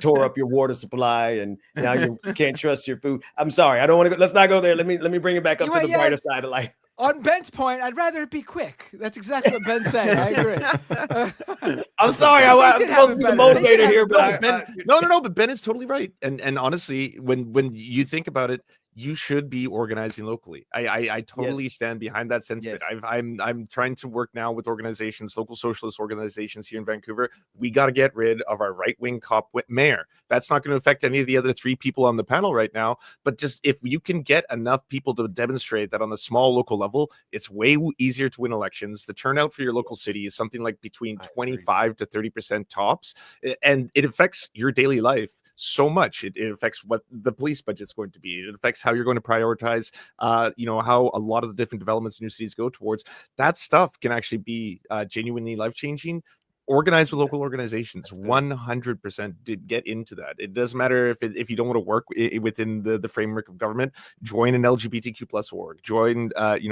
tore up your water supply, and now you can't trust your food. I'm sorry, I don't want to go. Let's not go there. Let me bring it back up to the brighter side of life. On Ben's point, I'd rather it be quick. That's exactly what Ben's saying. I agree. I'm sorry, I'm supposed to be the motivator here, but no, but Ben is totally right. And honestly, when you think about it, you should be organizing locally. I totally stand behind that sentiment. Yes. I'm trying to work now with organizations, local socialist organizations here in Vancouver. We got to get rid of our right-wing cop mayor. That's not going to affect any of the other three people on the panel right now. But just if you can get enough people to demonstrate that on a small local level, it's way easier to win elections. The turnout for your local city is something like between 25 to 30% tops, and it affects your daily life so much. It affects what the police budget's going to be. It affects how you're going to prioritize, how a lot of the different developments in your cities go towards. That stuff can actually be genuinely life-changing. Organize with local organizations. 100% did get into that. It doesn't matter if you don't want to work within the framework of government. Join an LGBTQ plus org. Join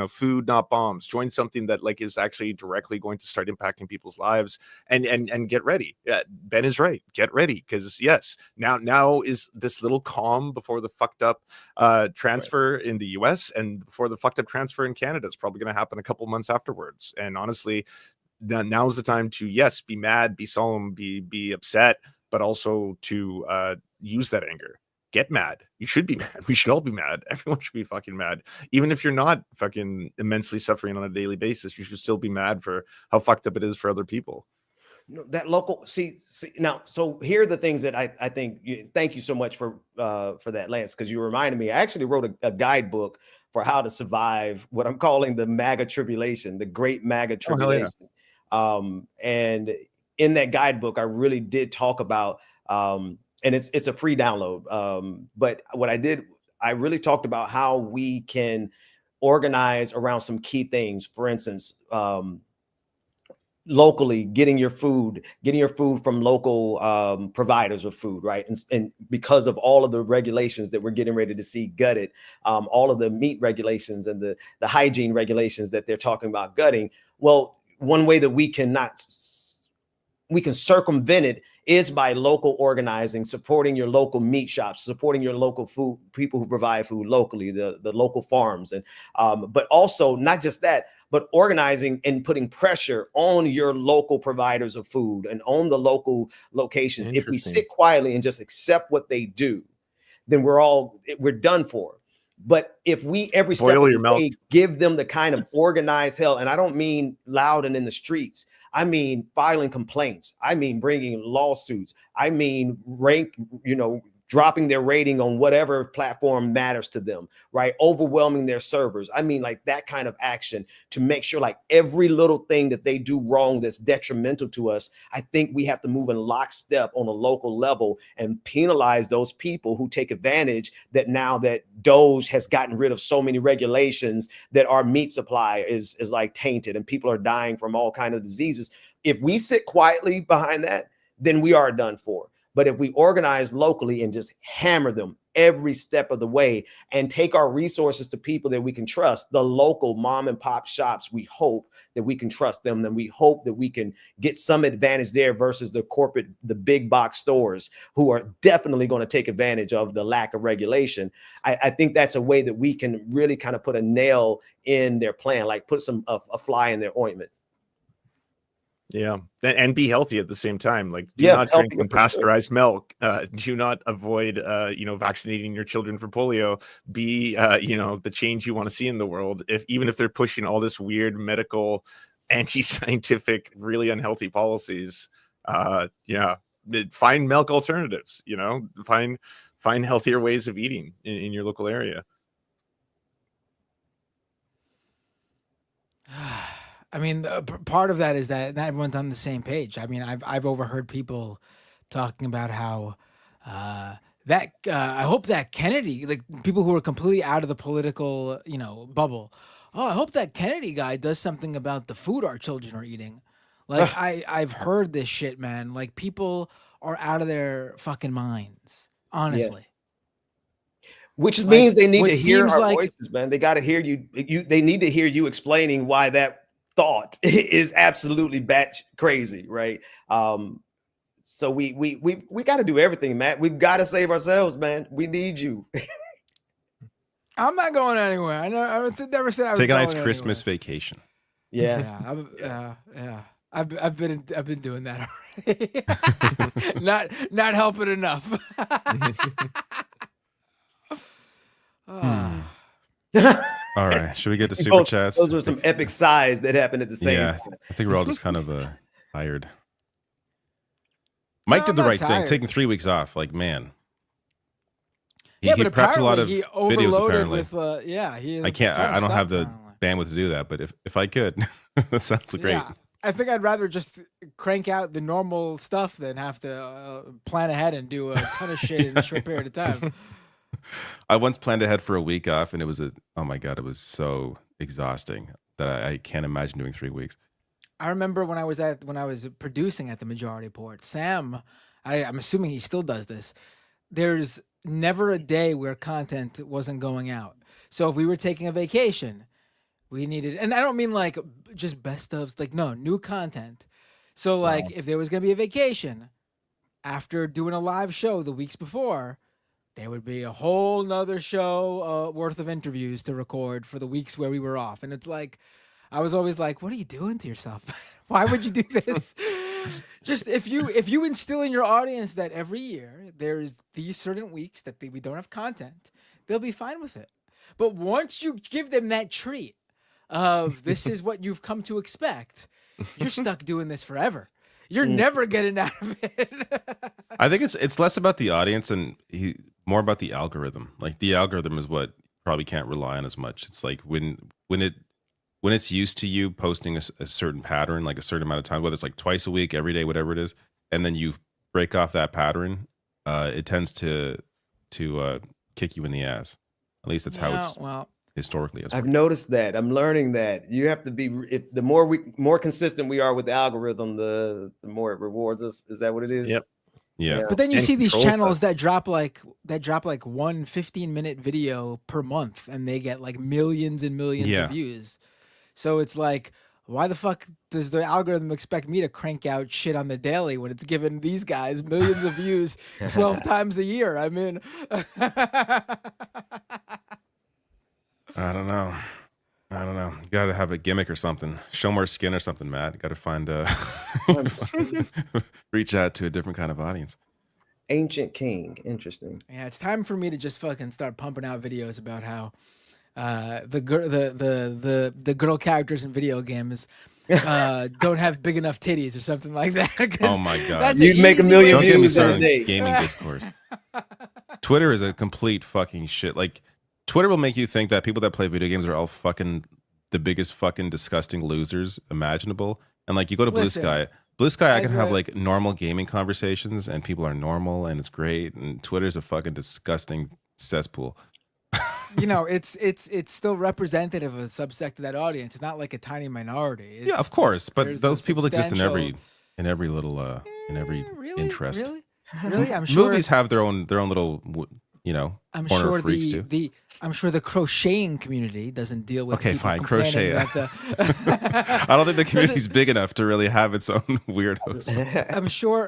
Food Not Bombs. Join something that like is actually directly going to start impacting people's lives. And get ready. Ben is right. Get ready, because yes, now is this little calm before the fucked up transfer in the US and before the fucked up transfer in Canada is probably going to happen a couple months afterwards. And honestly, now is the time to be mad, be solemn, be upset, but also to use that anger. Get mad. You should be mad. We should all be mad. Everyone should be fucking mad. Even if you're not fucking immensely suffering on a daily basis, you should still be mad for how fucked up it is for other people. No, that local see now. So here are the things that I think. Thank you so much for that, Lance, because you reminded me. I actually wrote a guidebook for how to survive what I'm calling the MAGA tribulation, the Great MAGA Tribulation. And in that guidebook, I really did talk about, and it's a free download. But what I did, I really talked about how we can organize around some key things. For instance, locally, getting your food from local providers of food, right? And because of all of the regulations that we're getting ready to see gutted, all of the meat regulations and the hygiene regulations that they're talking about gutting. Well, one way that we can circumvent it is by local organizing, supporting your local meat shops, supporting your local food, people who provide food locally, the local farms. And but also not just that, but organizing and putting pressure on your local providers of food and on the local locations. If we sit quietly and just accept what they do, then we're done for. But if we every step of the way give them the kind of organized hell, and I don't mean loud and in the streets, I mean filing complaints, I mean bringing lawsuits, I mean dropping their rating on whatever platform matters to them, right? Overwhelming their servers. I mean, like that kind of action to make sure like every little thing that they do wrong that's detrimental to us. I think we have to move in lockstep on a local level and penalize those people who take advantage that now that DOGE has gotten rid of so many regulations that our meat supply is like tainted and people are dying from all kinds of diseases. If we sit quietly behind that, then we are done for. But if we organize locally and just hammer them every step of the way and take our resources to people that we can trust, the local mom and pop shops, we hope that we can trust them. And we hope that we can get some advantage there versus the big box stores who are definitely going to take advantage of the lack of regulation. I think that's a way that we can really kind of put a nail in their plan, like put a fly in their ointment. Yeah, and be healthy at the same time. Like, do not drink unpasteurized milk. Do not avoid, vaccinating your children for polio. Be, the change you want to see in the world. Even if they're pushing all this weird medical anti-scientific, really unhealthy policies. Find milk alternatives. Find healthier ways of eating in your local area. I mean, part of that is that not everyone's on the same page. I mean, I've overheard people talking about how I hope that Kennedy, like people who are completely out of the political, bubble. Oh, I hope that Kennedy guy does something about the food our children are eating. Like I've heard this shit, man. Like people are out of their fucking minds, honestly. Which means they need to hear our voices, man. They got to hear you. They need to hear you explaining why that thought is absolutely batch crazy, right? So we got to do everything, Matt. We've got to save ourselves, man. We need you. I'm not going anywhere. I never said I was take a nice going Christmas anywhere. vacation. Yeah. I've been doing that already. not helping enough. All right, should we get to super chats? Those were some epic sighs that happened at the same time. I think we're all just kind of tired. Mike did the right thing, taking 3 weeks off. Like, man. He prepped a lot of videos apparently. I can't. I don't have the bandwidth to do that. But if I could, that sounds great. Yeah, I think I'd rather just crank out the normal stuff than have to plan ahead and do a ton of shit in a short period of time. I once planned ahead for a week off, and it was oh my god, it was so exhausting that I can't imagine doing 3 weeks. I remember when I was producing at the Majority Report, Sam, I'm assuming he still does this. There's never a day where content wasn't going out. So if we were taking a vacation, we needed, and I don't mean like just best of, like, no, new content. So like if there was going to be a vacation after doing a live show the weeks before, there would be a whole nother show worth of interviews to record for the weeks where we were off. And it's like, I was always like, what are you doing to yourself? Why would you do this? Just if you instill in your audience that every year there's these certain weeks that we don't have content, they'll be fine with it. But once you give them that treat of this is what you've come to expect, you're stuck doing this forever. You're never getting out of it. I think it's less about the audience and more about the algorithm. Like the algorithm is what probably can't rely on as much. It's like when it's used to you posting a certain pattern, like a certain amount of time, whether it's like twice a week, every day, whatever it is, and then you break off that pattern, it tends to kick you in the ass. At least that's how it's historically. I've noticed that. I'm learning that you have to be. If the more consistent we are with the algorithm, the more it rewards us. Is that what it is? Yep. Yeah. But then you see these channels that drop like one 15-minute video per month, and they get like millions and millions of views. So it's like, why the fuck does the algorithm expect me to crank out shit on the daily when it's giving these guys millions of views 12 times a year? I mean, I don't know. You got to have a gimmick or something. Show more skin or something, Matt. You got to find reach out to a different kind of audience. Ancient King. Interesting. Yeah, it's time for me to just fucking start pumping out videos about how the girl characters in video games don't have big enough titties or something like that. Oh my god, you'd make a million views in a day. Gaming discourse. Twitter is a complete fucking shit. Like Twitter will make you think that people that play video games are all fucking the biggest fucking disgusting losers imaginable. And like you go to Blue Sky, I can have like normal gaming conversations and people are normal and it's great. And Twitter's a fucking disgusting cesspool. You know, it's still representative of a subsect of that audience. It's not like a tiny minority. Yeah, of course, but those people exist in every little interest. Really, I'm sure movies have their own little I'm corner sure of freaks too. I'm sure the crocheting community doesn't deal with. Okay, fine, crochet. I don't think the community's big enough to really have its own weirdos.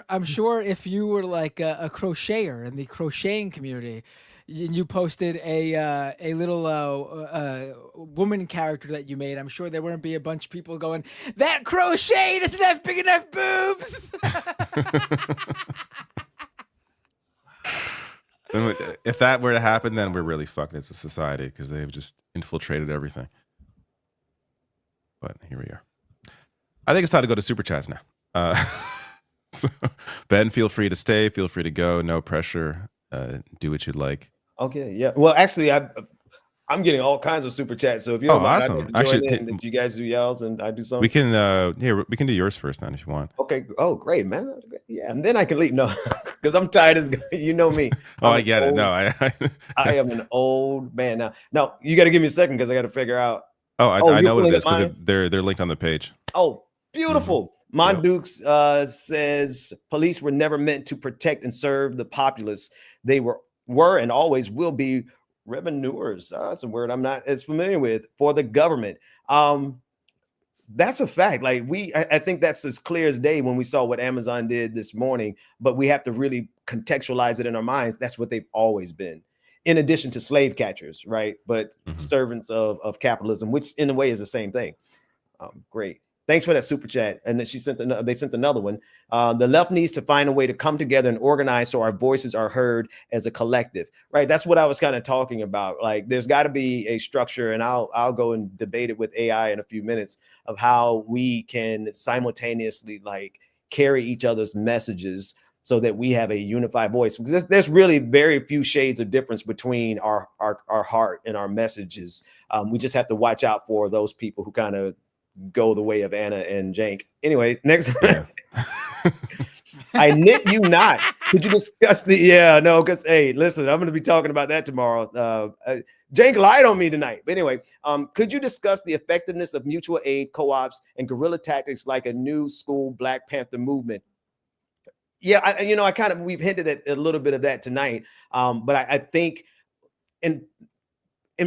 I'm sure if you were like a crocheter in the crocheting community, you posted a little woman character that you made, I'm sure there wouldn't be a bunch of people going, that crochet doesn't have big enough boobs. If that were to happen, then we're really fucked as a society because they've just infiltrated everything. But here we are. I think it's time to go to super chats now. So, Ben, feel free to stay. Feel free to go. No pressure. Do what you'd like. Okay, yeah. Well, actually, I'm getting all kinds of super chats. So if you don't mind, awesome. I'd like to join in, that you guys do y'all's and I do something. We can we can do yours first then if you want. Okay. Oh, great, man. Yeah, and then I can leave. No, because I'm tired as you know me. I get it. No, I am an old man now. Now you got to give me a second because I got to figure out. I know what it is because they're linked on the page. Oh, beautiful. Mondukes says police were never meant to protect and serve the populace. They were and always will be revenuers. That's a word I'm not as familiar with for the government. That's a fact. Like I think that's as clear as day when we saw what Amazon did this morning, but we have to really contextualize it in our minds. That's what they've always been, in addition to slave catchers, right? But servants of capitalism, which in a way is the same thing. Great. Thanks for that super chat. And then they sent another one. The left needs to find a way to come together and organize so our voices are heard as a collective, right? That's what I was kind of talking about. Like, there's got to be a structure, and I'll go and debate it with AI in a few minutes, of how we can simultaneously like carry each other's messages so that we have a unified voice. Because there's really very few shades of difference between our heart and our messages. We just have to watch out for those people who kind of go the way of Anna and Jank. Anyway, next. I knit you not. Could you discuss because hey, listen, I'm going to be talking about that tomorrow. Jank lied on me tonight. But anyway, could you discuss the effectiveness of mutual aid co-ops and guerrilla tactics like a new school Black Panther movement? Yeah, we've hinted at a little bit of that tonight. But I think, and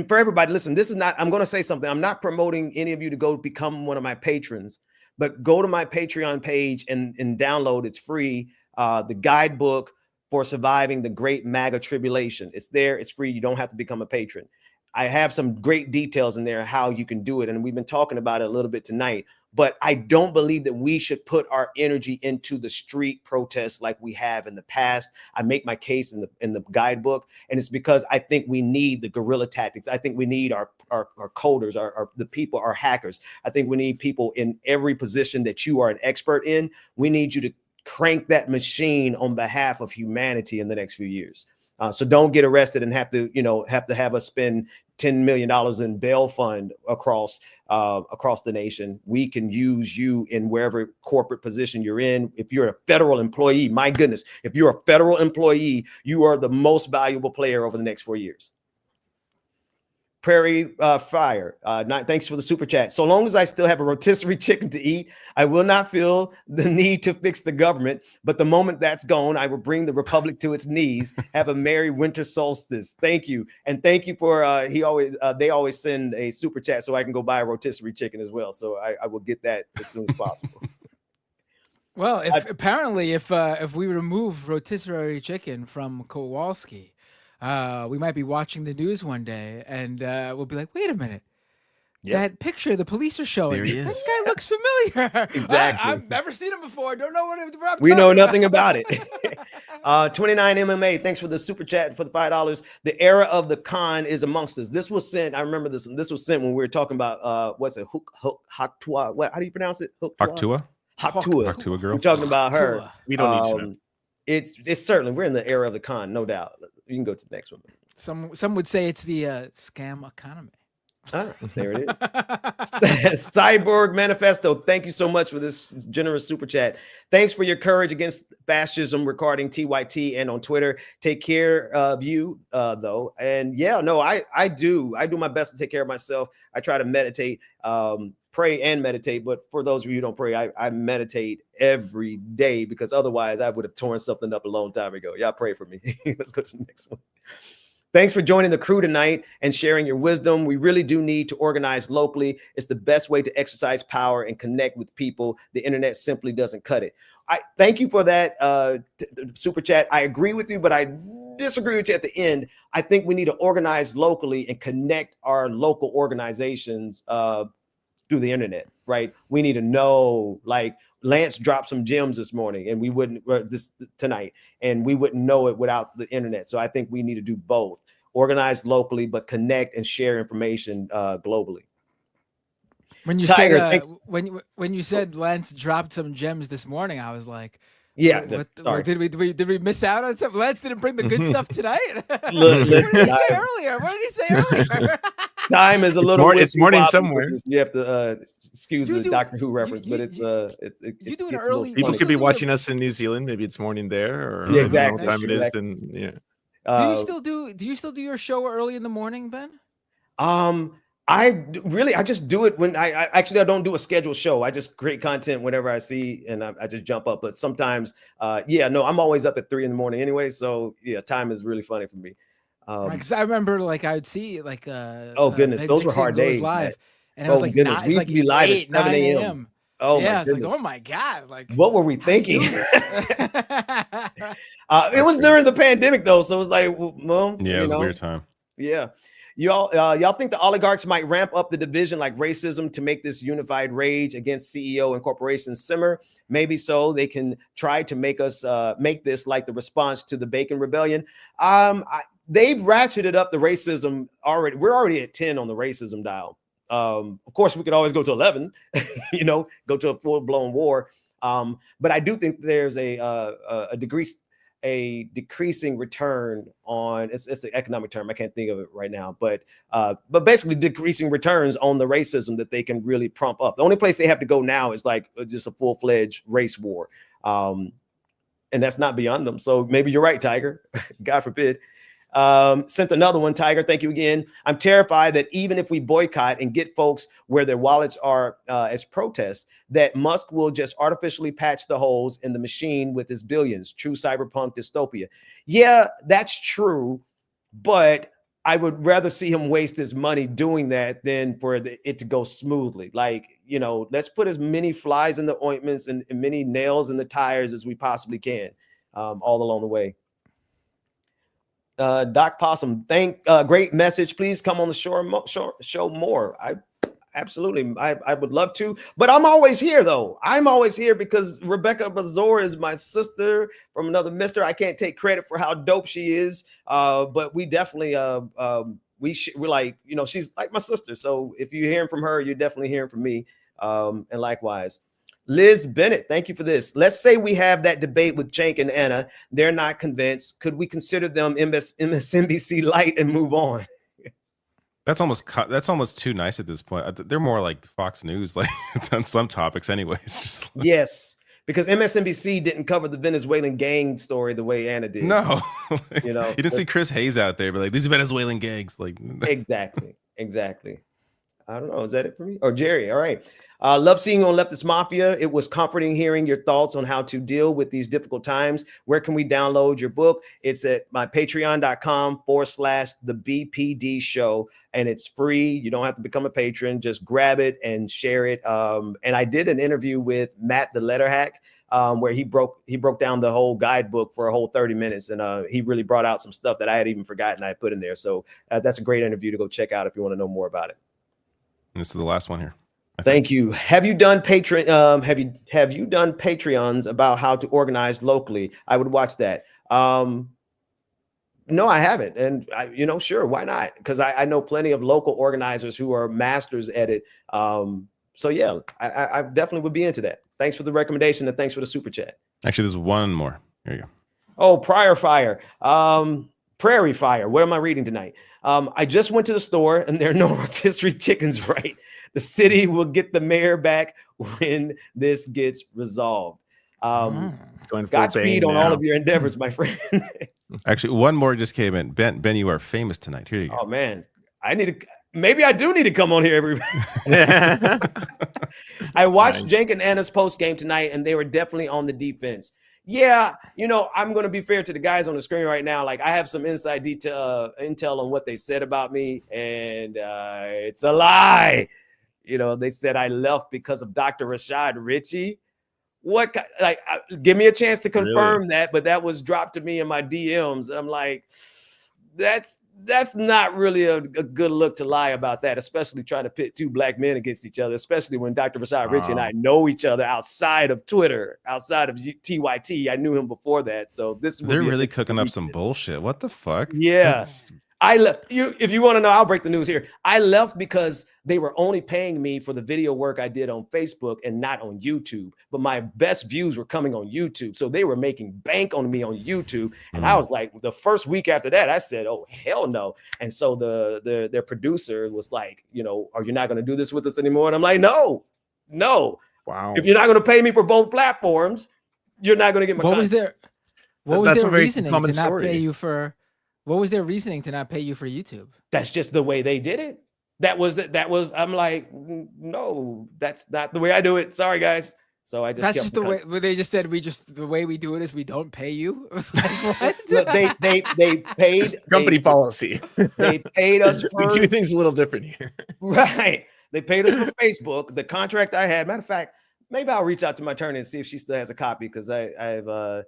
for everybody, listen, this is not, I'm going to say something. I'm not promoting any of you to go become one of my patrons, but go to my Patreon page and download, it's free, the guidebook for surviving the great MAGA tribulation. It's there, it's free. You don't have to become a patron. I have some great details in there how you can do it. And we've been talking about it a little bit tonight, but I don't believe that we should put our energy into the street protests like we have in the past. I make my case in the guidebook, and it's because I think we need the guerrilla tactics. I think we need our coders, the people, our hackers. I think we need people in every position that you are an expert in. We need you to crank that machine on behalf of humanity in the next few years. So don't get arrested and have to have us spend $10 million in bail fund across the nation. We can use you in wherever corporate position you're in. If you're a federal employee, my goodness, if you're a federal employee, you are the most valuable player over the next 4 years. Prairie Fire, thanks for the super chat. So long as I still have a rotisserie chicken to eat, I will not feel the need to fix the government. But the moment that's gone, I will bring the republic to its knees. Have a merry winter solstice. Thank you, and thank you for they always send a super chat so I can go buy a rotisserie chicken as well. So I will get that as soon as possible. Well, if we remove rotisserie chicken from Kowalski, we might be watching the news one day and we'll be like, wait a minute. Yep. That picture the police are showing, there he is. That guy looks familiar. Exactly. I've never seen him before. Don't know what we know nothing about it. 29 MMA, thanks for the super chat for the $5. The era of the con is amongst us. This was sent. I remember this. This was sent when we were talking about what's it? Haktua. What? How do you pronounce it? Haktua. Haktua girl. We're talking about her. We don't need to know. It's certainly, we're in the era of the con, no doubt. You can go to the next one. Some would say it's the scam economy. There it is. Cyborg Manifesto, thank you so much for this generous super chat. Thanks for your courage against fascism regarding TYT and on Twitter. Take care of you, though. And yeah, no, I do my best to take care of myself. I try to meditate, pray and meditate. But for those of you who don't pray, I meditate every day, because otherwise I would have torn something up a long time ago. Y'all pray for me. Let's go to the next one. Thanks for joining the crew tonight and sharing your wisdom. We really do need to organize locally. It's the best way to exercise power and connect with people. The internet simply doesn't cut it. I thank you for that super chat. I agree with you, but I disagree with you at the end. I think we need to organize locally and connect our local organizations through the internet, right? We need to know, like Lance dropped some gems this morning and we wouldn't tonight, and we wouldn't know it without the internet. So I think we need to do both, organize locally, but connect and share information globally. When you Tiger, said thanks. when you said Lance dropped some gems this morning, I was like, Yeah, what did we miss out on something? Lance didn't bring the good stuff tonight. Look, What did he listen, say earlier? What did he say earlier? time is a little. It's morning wibbly-wobbly somewhere. with this. You have to excuse You the do- Doctor Who reference, you- but it's you do an gets a little early- People funny. could be still do watching us in New Zealand. Maybe it's morning there, or Yeah, I don't know exactly. what time it is. Exactly. And yeah, Do you still do your show early in the morning, Ben? I just do it when I don't do a scheduled show. I just create content whenever I see, and I just jump up. But sometimes, I'm always up at 3 a.m. anyway. So yeah, time is really funny for me. Because I remember like I would see like oh goodness, those were Dixon hard goes days. live, man. and it was Oh like goodness, nine, we it's used to like be live 8, at 7 9 a.m. Oh yeah, my it's like, goodness, oh my god, like what were we thinking? It was during the pandemic though, so it was like, well, Yeah, it was a weird time. Yeah. Y'all think the oligarchs might ramp up the division like racism to make this unified rage against CEO and corporations simmer? Maybe so. They can try to make us make this like the response to the Bacon Rebellion. They've ratcheted up the racism already. We're already at 10 on the racism dial. Of course, we could always go to 11, go to a full-blown war. But I do think there's a decreasing return on it's an economic term. I can't think of it right now, but basically decreasing returns on the racism that they can really prompt up. The only place they have to go now is like just a full-fledged race war. And that's not beyond them. So maybe you're right, Tiger. God forbid. Sent another one, Tiger. Thank you again. I'm terrified that even if we boycott and get folks where their wallets are as protests, that Musk will just artificially patch the holes in the machine with his billions. True cyberpunk dystopia. Yeah, that's true. But I would rather see him waste his money doing that than for it to go smoothly. Like, let's put as many flies in the ointments and many nails in the tires as we possibly can all along the way. Doc Possum, great message. Please come on the show more. Absolutely. I would love to, but I'm always here though. I'm always here because Rebecca Bazor is my sister from another mister. I can't take credit for how dope she is. But we definitely, we're like, she's like my sister. So if you're hearing from her, you're definitely hearing from me. And likewise. Liz Bennett, thank you for this. Let's say we have that debate with Cenk and Anna. They're not convinced. Could we consider them MSNBC light and move on? That's almost too nice at this point. They're more like Fox News, like on some topics, anyways. Just like... Yes, because MSNBC didn't cover the Venezuelan gang story the way Anna did. No, you didn't see Chris Hayes out there, but like these Venezuelan gangs, like exactly. I don't know. Is that it for me or Jerry? All right. Love seeing you on Leftist Mafia. It was comforting hearing your thoughts on how to deal with these difficult times. Where can we download your book? It's at my patreon.com/the BPD show. And it's free. You don't have to become a patron. Just grab it and share it. And I did an interview with Matt, the letter hack, where he broke down the whole guidebook for a whole 30 minutes. And he really brought out some stuff that I had even forgotten I put in there. So that's a great interview to go check out if you want to know more about it. And this is the last one here. Thank you. Have you done have you done Patreons about how to organize locally? I would watch that. No, I haven't. And sure, why not? Because I know plenty of local organizers who are masters at it. So yeah, I definitely would be into that. Thanks for the recommendation and thanks for the super chat. Actually, there's one more. Here you go. Oh, Prairie Fire. What am I reading tonight? I just went to the store and there are no rotisserie chickens, right? The city will get the mayor back when this gets resolved. Godspeed on all of your endeavors, my friend. Actually, one more just came in. Ben, you are famous tonight. Here you go. Oh man, maybe I do need to come on here every. I watched Cenk and Anna's post game tonight, and they were definitely on the defense. Yeah, I'm going to be fair to the guys on the screen right now. Like I have some inside intel on what they said about me, and it's a lie. They said I left because of Dr. Rashad Ritchie. What? Like, give me a chance to confirm that, but that was dropped to me in my DMs. I'm like, that's not really a good look to lie about that, especially trying to pit two black men against each other, especially when Dr. Rashad Ritchie and I know each other outside of Twitter, outside of TYT. I knew him before that. So they're really cooking up some bullshit. What the fuck? Yeah. I left. If you want to know, I'll break the news here. I left because they were only paying me for the video work I did on Facebook and not on YouTube. But my best views were coming on YouTube, so they were making bank on me on YouTube. And I was like, the first week after that, I said, "Oh hell no!" And so their producer was like, "Are you not going to do this with us anymore?" And I'm like, "No. Wow. If you're not going to pay me for both platforms, you're not going to get my." What was their reasoning to not story. pay you for? What was their reasoning to not pay you for YouTube? That's just the way they did it. That was. I'm like, no, that's not the way I do it. Sorry, guys. So I just. That's just the way. They just said the way we do it is we don't pay you. Like, what? they paid company policy. They paid us. We do things a little different here. Right. They paid us for Facebook. The contract I had. Matter of fact, maybe I'll reach out to my attorney and see if she still has a copy, because I have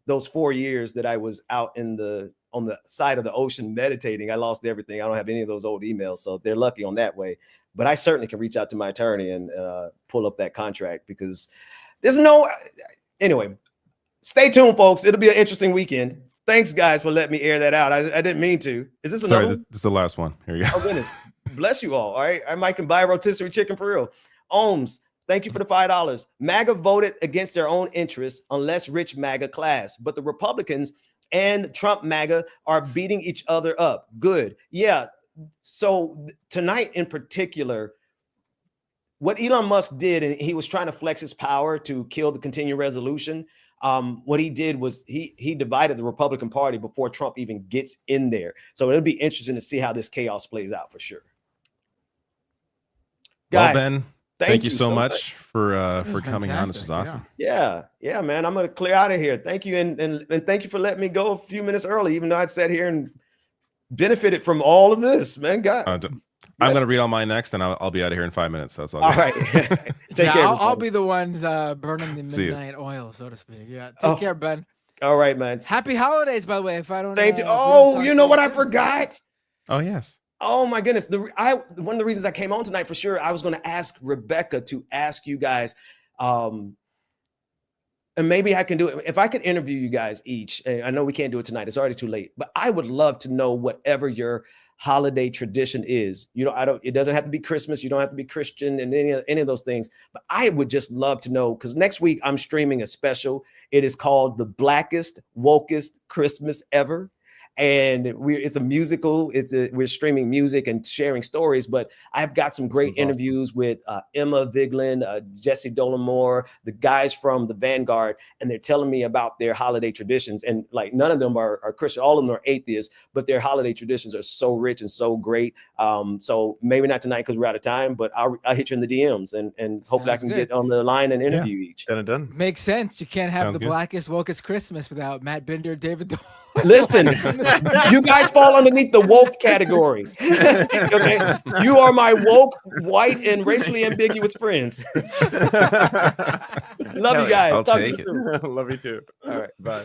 those 4 years that I was out on the side of the ocean meditating. I lost everything. I don't have any of those old emails, so they're lucky on that way. But I certainly can reach out to my attorney and pull up that contract, because there's no. Anyway, stay tuned, folks. It'll be an interesting weekend. Thanks, guys, for letting me air that out. I didn't mean to. Is this another? Sorry, this is the last one. Here you go. Oh goodness, bless you all. All right, I might can buy a rotisserie chicken for real. Ohms, thank you for the $5. MAGA voted against their own interests on less rich MAGA class, but the Republicans and Trump MAGA are beating each other up. Good. Yeah. So tonight in particular, what Elon Musk did, and he was trying to flex his power to kill the continuing resolution. What he did was he divided the Republican Party before Trump even gets in there. So it'll be interesting to see how this chaos plays out for sure. Guys, well, Ben, thank you so much for coming on. This was awesome. Yeah, man. I'm gonna clear out of here. Thank you, and thank you for letting me go a few minutes early, even though I sat here and benefited from all of this, man. God, I'm gonna read all mine next, and I'll be out of here in 5 minutes. So that's all. All right. Take care. I'll be the ones burning the midnight oil, so to speak. Yeah. Take care, Ben. All right, man. Happy holidays, by the way. If I don't. You know what I forgot? Oh yes. Oh my goodness. One of the reasons I came on tonight for sure, I was going to ask Rebecca to ask you guys, and maybe I can do it. If I could interview you guys each, I know we can't do it tonight. It's already too late, but I would love to know whatever your holiday tradition is. It doesn't have to be Christmas. You don't have to be Christian and any of those things, but I would just love to know, because next week I'm streaming a special. It is called The Blackest, Wokest Christmas Ever. And it's a musical. We're streaming music and sharing stories, but I've got some great interviews with Emma Vigeland, Jesse Dolomore, the guys from the Vanguard, and they're telling me about their holiday traditions. And like, none of them are Christian, all of them are atheists, but their holiday traditions are so rich and so great. So maybe not tonight because we're out of time, but I'll hit you in the DMs and hopefully I can get on the line and interview each. Done. Makes sense. You can't have the blackest, wokest Christmas without Matt Binder, David Dole. Listen, you guys fall underneath the woke category. Okay, you are my woke, white, and racially ambiguous friends. Love you guys. I'll Talk take to you it. soon. Love you too. All right, bye.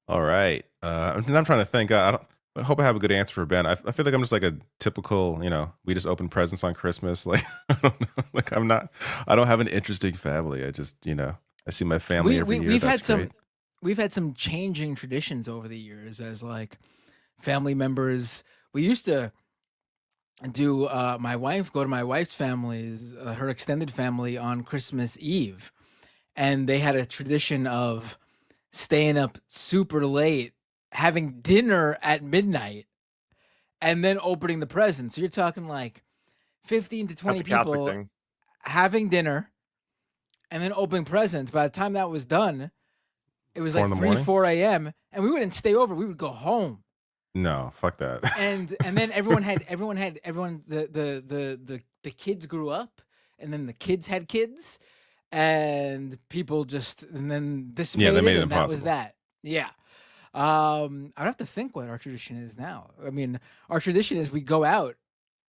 All right. I'm trying to think. I hope I have a good answer for Ben. I feel like I'm just like a typical, we just open presents on Christmas. Like, I don't know. Like, I don't have an interesting family. I just, I see my family every year. We've had some changing traditions over the years as like family members. We used to do go to my wife's family's, her extended family on Christmas Eve. And they had a tradition of staying up super late, having dinner at midnight, and then opening the presents. So you're talking like 15 to 20 people having dinner and then opening presents. By the time that was done, it was like 3, 4 a.m. and we wouldn't stay over. We would go home. No, fuck that. And then the kids grew up, and then the kids had kids, and people and then dissipated. Yeah, they made it and impossible. That was that. Yeah. I'd have to think what our tradition is now. I mean, our tradition is we go out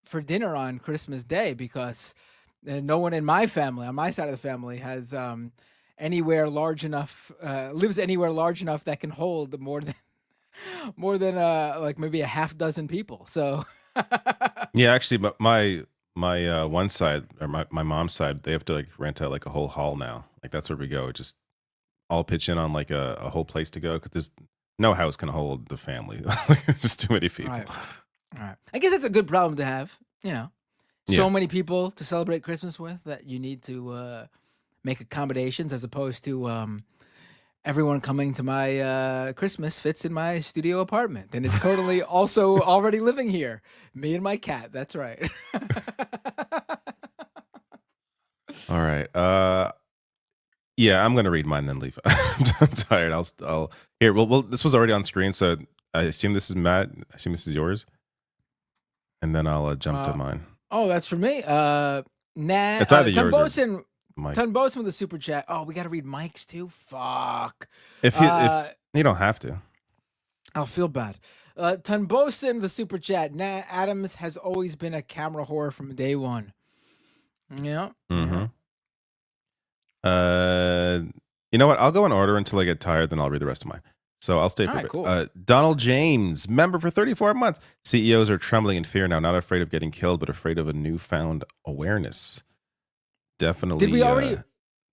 for dinner on Christmas Day because no one in my family, on my side of the family, has anywhere large enough, lives anywhere large enough that can hold more than like maybe a half dozen people. So yeah, actually, but my one side, or my mom's side, they have to like rent out like a whole hall now. Like that's where we go. Just all pitch in on like a whole place to go, because no house can hold the family. Just too many people. All right. I guess that's a good problem to have. So Yeah. many people to celebrate Christmas with that you need to make accommodations, as opposed to everyone coming to my Christmas fits in my studio apartment and is currently also already living here. Me and my cat. That's right. All right. Yeah, I'm gonna read mine and then leave. I'm tired. I'll here. Well, this was already on screen, so I assume this is Matt. I assume this is yours, and then I'll jump to mine. Oh, that's for me. It's either yours or Bosun, Mike. Ton Bosun with a super chat. Oh, we got to read Mike's too. Fuck. If you don't have to, I'll feel bad. Ton Bosun, the super chat. Nat Adams has always been a camera whore from day one. Yeah. Mm-hmm. You know what? I'll go in order until I get tired, then I'll read the rest of mine. So I'll stay for a bit. Cool. Donald James, member for 34 months. CEOs are trembling in fear now, not afraid of getting killed, but afraid of a newfound awareness. Definitely. Did we already?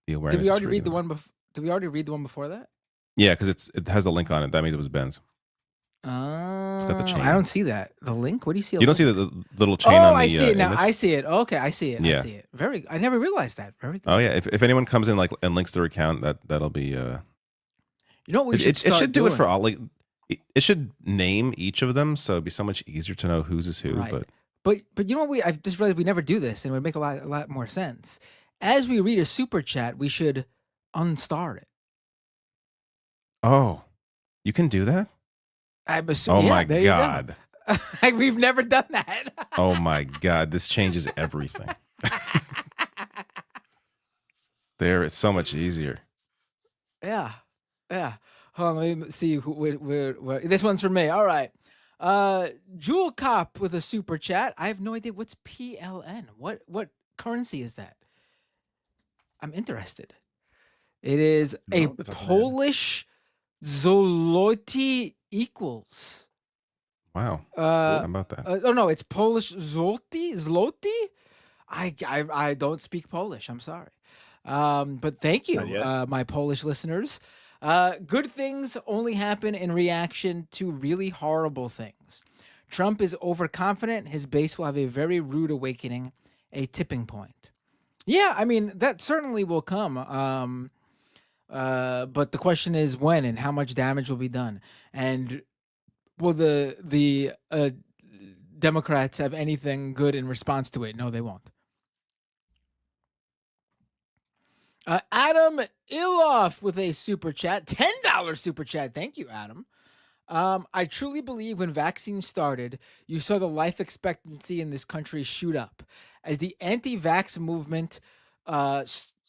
The awareness. Did we already read the one? Did we already read the one before that? Yeah, because it has a link on it. That means it was Ben's. Oh, got the chain. I don't see that. The link? What do you see? You don't see the little chain on the I see it now. image? I see it. Okay, I see it. Yeah. I see it. I never realized that. Very good. Oh yeah. If anyone comes in and links their account, that'll be. You know what we should It start should do it doing? for all. Like it should name each of them, so it'd be so much easier to know whose is who. Right. But But you know what? I've just realized we never do this, and it would make a lot more sense. As we read a super chat, we should unstar it. oh, you can do that. I'm assuming. Oh my there you go. god. We've never done that. Oh my god. This changes everything. There, it's so much easier. Yeah. Hold on, let me see where this one's for me. All right. Jewel Cop with a super chat. I have no idea what's PLN. What currency is that? I'm interested. It is a Polish zloty equals. Wow. How about that? Oh no, it's Polish zloty. I don't speak Polish. I'm sorry. But thank you, my Polish listeners. Good things only happen in reaction to really horrible things. Trump is overconfident. His base will have a very rude awakening, a tipping point. Yeah, I mean, that certainly will come. But the question is when and how much damage will be done. And will the Democrats have anything good in response to it? No, they won't. Adam Iloff with a super chat, $10 super chat. Thank you, Adam. I truly believe when vaccines started, you saw the life expectancy in this country shoot up. As the anti-vax movement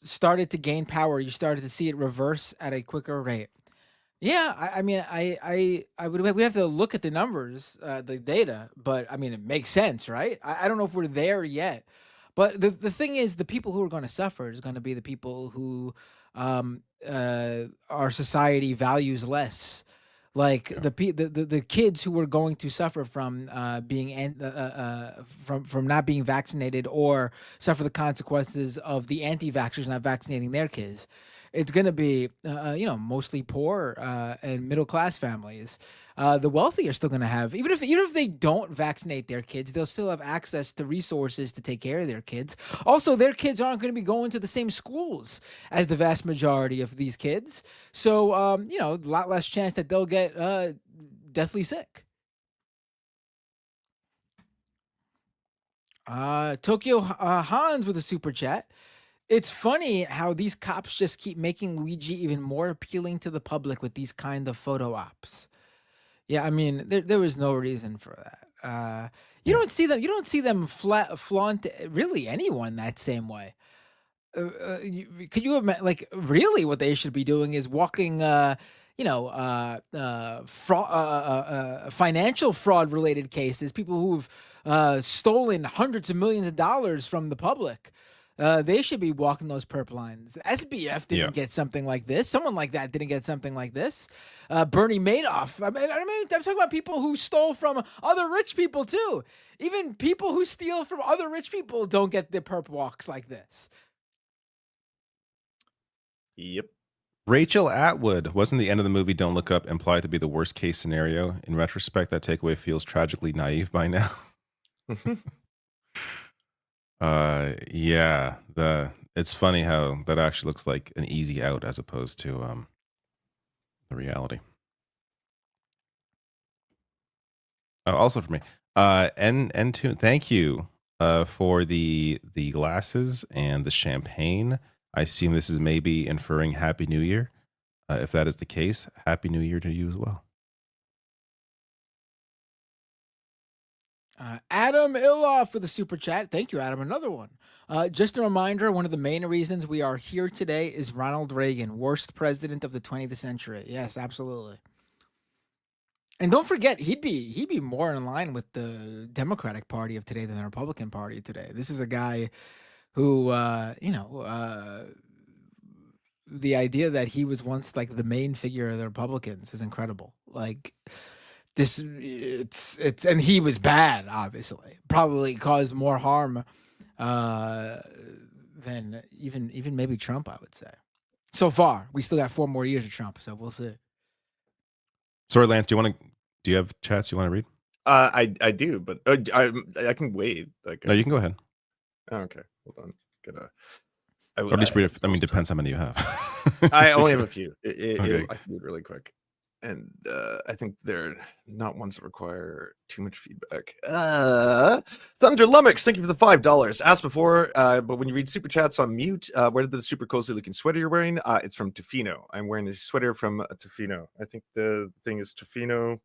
started to gain power, you started to see it reverse at a quicker rate. Yeah, I mean, we have to look at the numbers, the data, but I mean, it makes sense, right? I don't know if we're there yet. But the thing is, the people who are going to suffer is going to be the people who our society values less, like the kids who are going to suffer from from not being vaccinated or suffer the consequences of the anti-vaxxers not vaccinating their kids. It's going to be mostly poor and middle class families. The wealthy are still going to have, even if they don't vaccinate their kids, they'll still have access to resources to take care of their kids. Also, their kids aren't going to be going to the same schools as the vast majority of these kids. So, a lot less chance that they'll get deathly sick. Tokyo Hans with a super chat. It's funny how these cops just keep making Luigi even more appealing to the public with these kind of photo ops. Yeah, I mean, there was no reason for that. You don't see them flaunt really anyone that same way. Could you imagine? Like, really, what they should be doing is walking, financial fraud related cases, people who've stolen hundreds of millions of dollars from the public. They should be walking those perp lines. SBF didn't get something like this. Someone like that didn't get something like this. Bernie Madoff. I mean, I'm talking about people who stole from other rich people too. Even people who steal from other rich people don't get the perp walks like this. Yep. Rachel Atwood, wasn't the end of the movie Don't Look Up implied to be the worst case scenario? In retrospect, that takeaway feels tragically naive by now. Yeah, it's funny how that actually looks like an easy out as opposed to the reality. Also for me, N2, thank you for the glasses and the champagne. I assume this is maybe inferring Happy New Year. If that is the case, Happy New Year to you as well. Adam Iloff with a super chat. Thank you, Adam. Another one. Just a reminder, one of the main reasons we are here today is Ronald Reagan, worst president of the 20th century. Yes, absolutely. And don't forget, he'd be more in line with the Democratic Party of today than the Republican Party of today. This is a guy who, the idea that he was once like the main figure of the Republicans is incredible. Like this, and he was bad, obviously, probably caused more harm than even maybe Trump, I would say. So far, we still got 4 more years of Trump, so we'll see. Sorry, Lance, do you have chats you want to read? I do, but I can wait. No, you can go ahead. Oh, okay, hold on. Or at least read it. I mean, depends how many you have. I only have a few. Okay. I can do it really quick. And I think they're not ones that require too much feedback. Thunder Lummox, thank you for the $5. Asked before, but when you read super chats on mute, where did the super cozy looking sweater you're wearing? It's from Tofino. I'm wearing a sweater from Tofino. I think the thing is Tofino.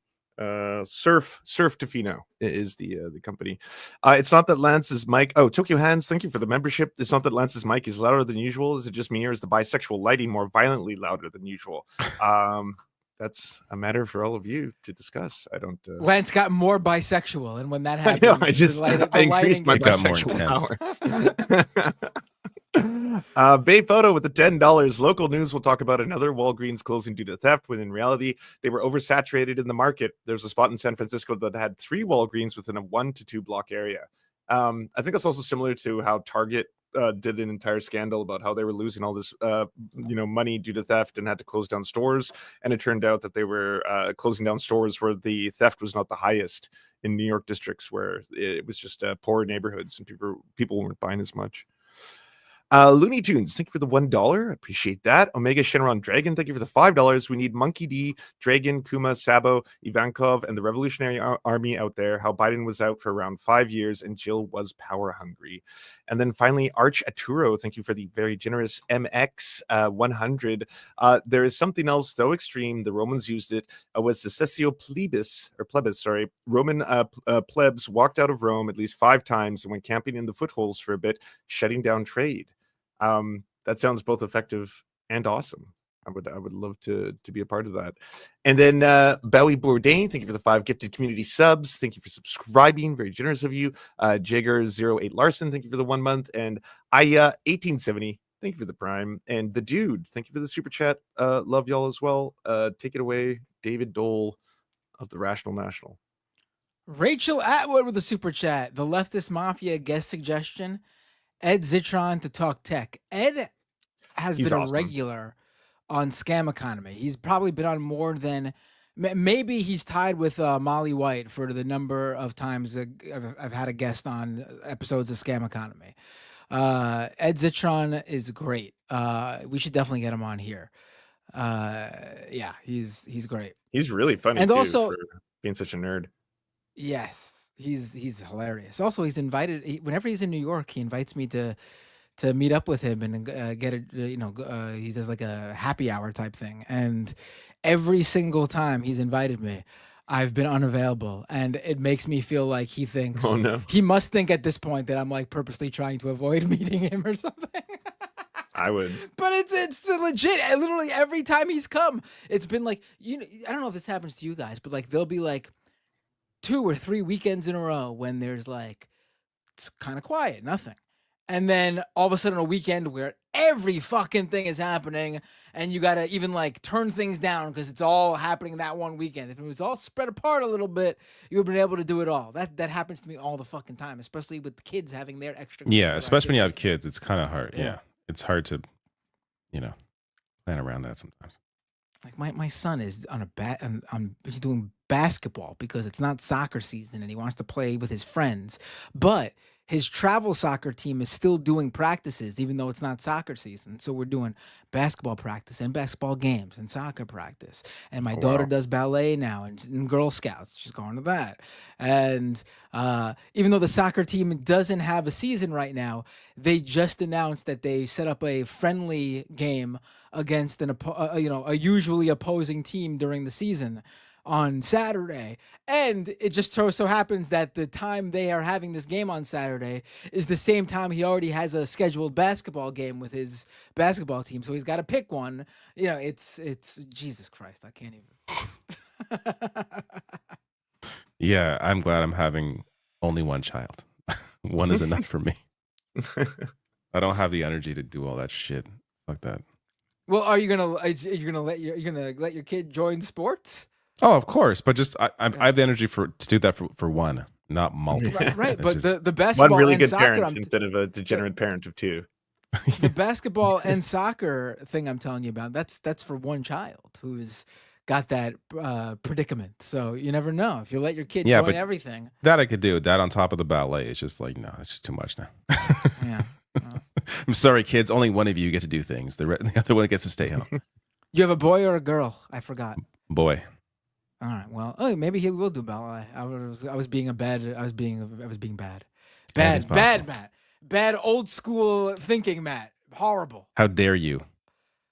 Surf Tofino is the company. It's not that Lance's mic. Oh, Tokyo Hands, thank you for the membership. It's not that Lance's mic is louder than usual. Is it just me, or is the bisexual lighting more violently louder than usual? That's a matter for all of you to discuss. I don't. Lance got more bisexual, and when that happens, I increased my bisexual powers. Bay Photo with the $10. Local news will talk about another Walgreens closing due to theft, when in reality they were oversaturated in the market. There's a spot in San Francisco that had 3 Walgreens within a 1 to 2 block area. I think that's also similar to how Target did an entire scandal about how they were losing all this money due to theft and had to close down stores. And it turned out that they were closing down stores where the theft was not the highest in New York districts, where it was just poor neighborhoods and people weren't buying as much. Looney Tunes, thank you for the $1. Appreciate that. Omega Shenron Dragon, thank you for the $5. We need Monkey D, Dragon, Kuma, Sabo, Ivankov, and the Revolutionary Army out there. How Biden was out for around 5 years and Jill was power hungry. And then finally, Arch Aturo, thank you for the very generous MX 100. There is something else, though extreme. The Romans used it. Was the Cessio Plebis. Roman plebs walked out of Rome at least 5 times and went camping in the foothills for a bit, shutting down trade. That sounds both effective and awesome. I would love to be a part of that. And then Bowie Bourdain, thank you for the 5 gifted community subs. Thank you for subscribing. Very generous of you. Jagger08 Larson, thank you for the 1 month. And Aya 1870, thank you for the Prime. And the Dude, thank you for the super chat. Love y'all as well. Take it away, David Dole of the Rational National. Rachel Atwood with a super chat. The Leftist Mafia guest suggestion. Ed Zitron to talk tech. Ed has been awesome. A regular on Scam Economy. He's probably been on more than, maybe he's tied with Molly White for the number of times that I've had a guest on episodes of Scam Economy. Ed Zitron is great. We should definitely get him on here. Yeah, he's great. He's really funny, and too, also for being such a nerd. Yes. He's hilarious. Also, he's invited whenever he's in New York. He invites me to meet up with him and get a he does like a happy hour type thing. And every single time he's invited me, I've been unavailable, and it makes me feel like he thinks he must think at this point that I'm like purposely trying to avoid meeting him or something. I would, but it's legit. Literally every time he's come, it's been like I don't know if this happens to you guys, but like there'll be like 2 or 3 weekends in a row when there's like it's kind of quiet, nothing. And then all of a sudden a weekend where every fucking thing is happening and you got to even like turn things down because it's all happening that one weekend. If it was all spread apart a little bit, you would have been able to do it all. That happens to me all the fucking time, especially with the kids having their extra. Yeah, especially when you have kids, it's kind of hard. Yeah. It's hard to, plan around that sometimes. Like my son is on he's doing basketball because it's not soccer season and he wants to play with his friends. But his travel soccer team is still doing practices even though it's not soccer season. So we're doing basketball practice and basketball games and soccer practice. And my daughter does ballet now and Girl Scouts. She's going to that. And even though the soccer team doesn't have a season right now, they just announced that they set up a friendly game against a usually opposing team during the season on Saturday. And it just so happens that the time they are having this game on Saturday is the same time he already has a scheduled basketball game with his basketball team. So he's got to pick one. It's Jesus Christ. I can't even. Yeah, I'm glad I'm having only one child. One is enough for me. I don't have the energy to do all that shit. Fuck that. Well, are you gonna let your kid join sports? Oh, of course, but just I have the energy to do that for one, not multiple. Right, but the basketball one really and good soccer, parent instead of a degenerate parent of two. The basketball and soccer thing I'm telling you about, that's for one child who's got that predicament. So you never know if you let your kid join everything. That I could do. That on top of the ballet, it's just like no, it's just too much now. Yeah. I'm sorry, kids. Only one of you get to do things. The other one gets to stay home. You have a boy or a girl? I forgot. Boy. All right. Well, maybe he will do ballet. I was being bad. Bad, Matt. Bad old school thinking, Matt. Horrible. How dare you?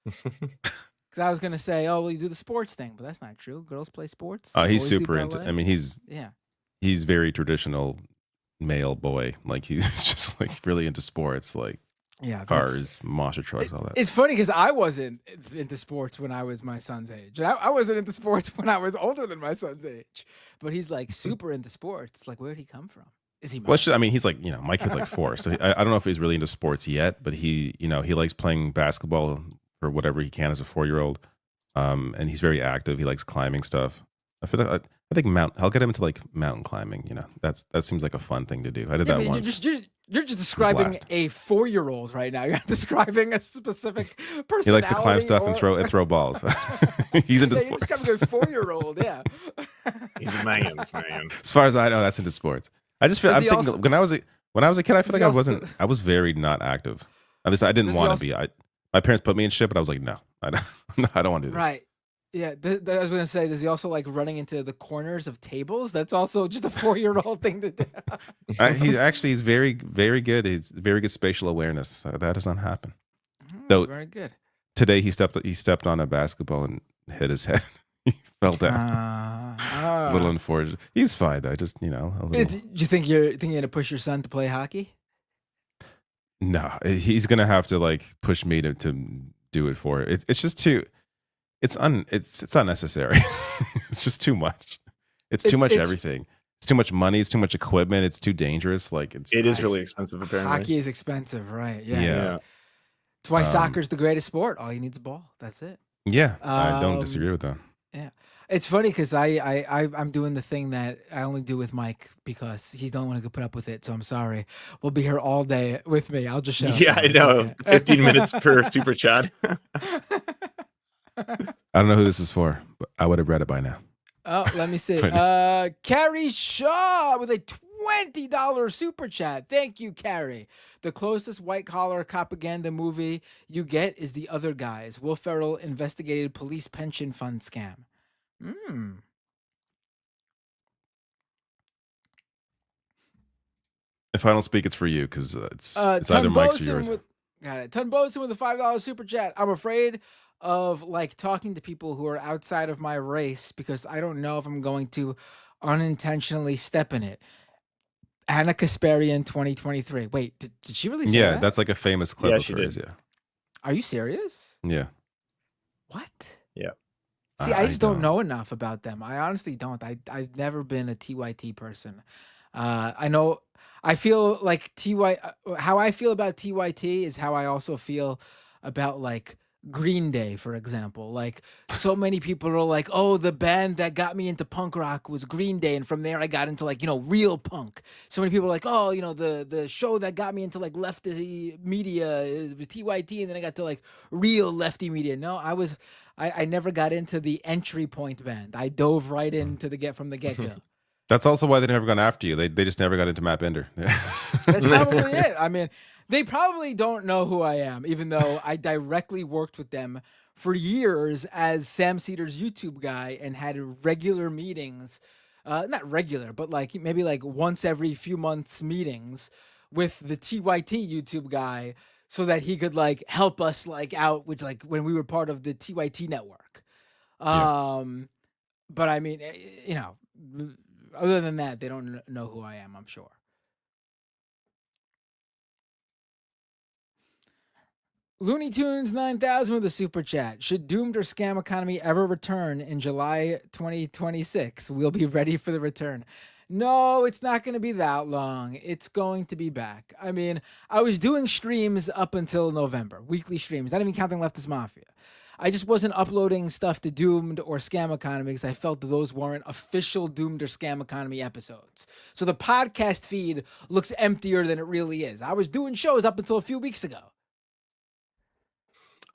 Because I was gonna say, you do the sports thing, but that's not true. Girls play sports. Oh, he's super into. I mean, he's very traditional male boy. Like he's just like really into sports, like cars, monster trucks, all that. It's funny because I wasn't into sports when I was my son's age. And I wasn't into sports when I was older than my son's age. But he's like super into sports. It's like, where'd he come from? Is he? Well, I mean, he's like, my kid's like 4, so I don't know if he's really into sports yet. But he likes playing basketball or whatever he can as a 4-year-old. And he's very active. He likes climbing stuff. I think I'll get him into like mountain climbing. That seems like a fun thing to do. I did that once. You're just describing a 4-year-old right now. You're not describing a specific personality. He likes to climb stuff and throw balls. He's into sports. You're describing a 4-year-old. Yeah. He's a man. As far as I know, that's into sports. I just feel. When I was a kid, I feel like I was very not active. At least I didn't want to be. My parents put me in shit, but I was like, no, I don't want to do this. Right. Yeah, I was going to say, does he also like running into the corners of tables? That's also just a 4-year-old thing to do. He's very, very good. He's very good spatial awareness. So that does not happen. That's very good. Today he stepped on a basketball and hit his head. He fell down. A little unfortunate. He's fine though. Just a little. Do you think you're going to push your son to play hockey? No, he's going to have to like push me to do it for it. It's just too. It's unnecessary. It's just too much. It's too much everything. It's too much money. It's too much equipment. It's too dangerous. Like it is really expensive. Apparently, hockey is expensive, right? Yeah. That's why soccer's the greatest sport. All you need is a ball. That's it. Yeah, I don't disagree with that. Yeah, it's funny because I'm doing the thing that I only do with Mike because he's the only one who could put up with it. So I'm sorry. We'll be here all day with me. I'll just show. Yeah, I know. 15 minutes per super chat. I don't know who this is for, but I would have read it by now. Oh, let me see. Carrie Shaw with a $20 super chat. Thank you, Carrie. The closest white-collar propaganda movie you get is The Other Guys. Will Ferrell investigated police pension fund scam. If I don't speak, it's for you because it's either Mike's or yours. Got it. Ton Bosun with a $5 super chat. I'm afraid of like talking to people who are outside of my race because I don't know if I'm going to unintentionally step in it. Anna Kasparian 2023. Wait, did she really say that? Yeah, that's like a famous clip of hers. Yeah. Are you serious? Yeah. What? Yeah. See, I just don't know enough about them. I honestly don't. I've never been a TYT person. I feel like how I feel about TYT is how I also feel about like Green Day, for example. Like, so many people are like, oh, the band that got me into punk rock was Green Day, and from there I got into, like, real punk. So many people are like, oh, the show that got me into, like, Leftist Media was TYT, and then I got to, like, real lefty media. No, I never got into the entry point band. I dove right into from the get-go. That's also why they never gone after you. They just never got into Map Ender. That's probably it. I mean, they probably don't know who I am, even though I directly worked with them for years as Sam Cedar's YouTube guy and had regular meetings, not regular, but like maybe like once every few months meetings with the TYT YouTube guy so that he could like help us like out with like when we were part of the TYT network. Yeah. But I mean, other than that, they don't know who I am, I'm sure. Looney Tunes 9000 with a super chat. Should doomed or scam economy ever return in July 2026? We'll be ready for the return. No, it's not going to be that long. It's going to be back. I mean, I was doing streams up until November, weekly streams, not even counting Leftist Mafia. I just wasn't uploading stuff to Doomed or Scam Economy because I felt that those weren't official Doomed or Scam Economy episodes. So the podcast feed looks emptier than it really is. I was doing shows up until a few weeks ago.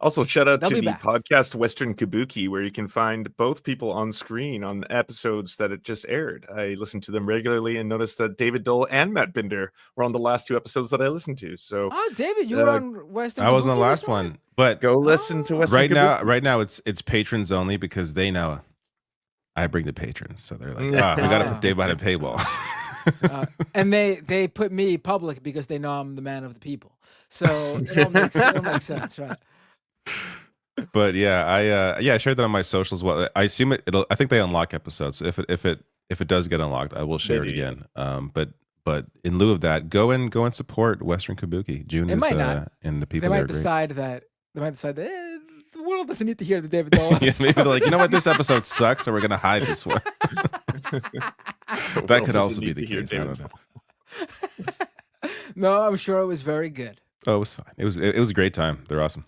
Also, shout out They'll to be the back. podcast Western Kabuki, where you can find both people on screen on episodes that it just aired. I listen to them regularly and noticed that David Dole and Matt Binder were on the last two episodes that I listened to. So, Oh, David, you were on Western I was on the Kabuki last recently? one, but go listen to Western Kabuki. Right now it's patrons only because they know I bring the patrons, so they're like, we got to put Dave behind a paywall. And they put me public because they know I'm the man of the people. So it all makes sense, right? But yeah, I shared that on my socials. Well, I assume it'll. I think they unlock episodes. If it does get unlocked, I will share it again. But in lieu of that, go and support Western Kabuki. June is and the people. They might decide that the world doesn't need to hear the David Dole. Yes, maybe they're like, you know what, this episode sucks, so we're gonna hide this one. That could also be the case. I don't know. No, I'm sure it was very good. Oh, it was fine. It was a great time. They're awesome.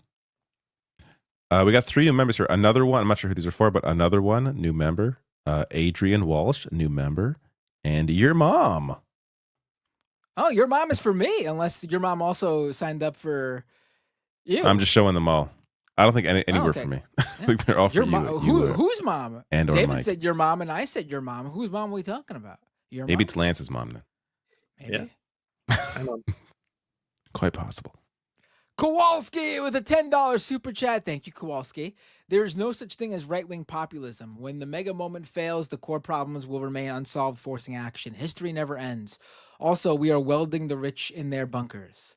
We got 3 new members here. Another one, I'm not sure who these are for, but another one, new member. Adrian Walsh, new member. And your mom. Oh, your mom is for me, unless your mom also signed up for you. I'm just showing them all. I don't think any were for me. I think they're all for you. Whose mom? And David Mike. said your mom, and I said your mom. Whose mom are we talking about? Your Maybe mom? it's Lance's mom then. Maybe. Yeah. Quite possible. Kowalski with a $10 super chat. Thank you, Kowalski. There is no such thing as right-wing populism. When the mega moment fails, the core problems will remain unsolved, forcing action. History never ends. Also, we are welding the rich in their bunkers.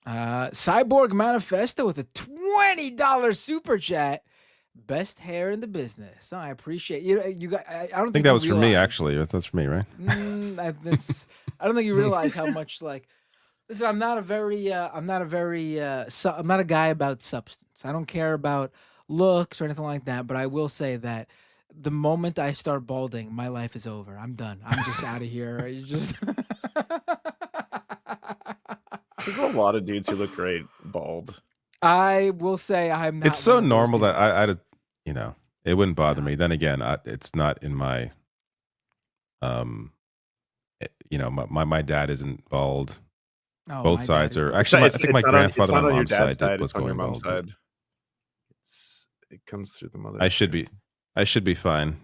Cyborg Manifesto with a $20 super chat. Best hair in the business. Oh, I appreciate you. You got. I don't think that was for me, actually. That's for me, right? I don't think you realize how much like. Listen, I'm not a guy about substance. I don't care about looks or anything like that. But I will say that the moment I start balding, my life is over. I'm done. I'm just out of here. You just. There's a lot of dudes who look great bald. I will say I'm not. It's so normal that I it wouldn't bother me. Then again, it's not in my, my dad isn't bald. Oh, both sides are actually. I think my grandfather on my mom's side was going bald. It comes through the mother. I should be fine.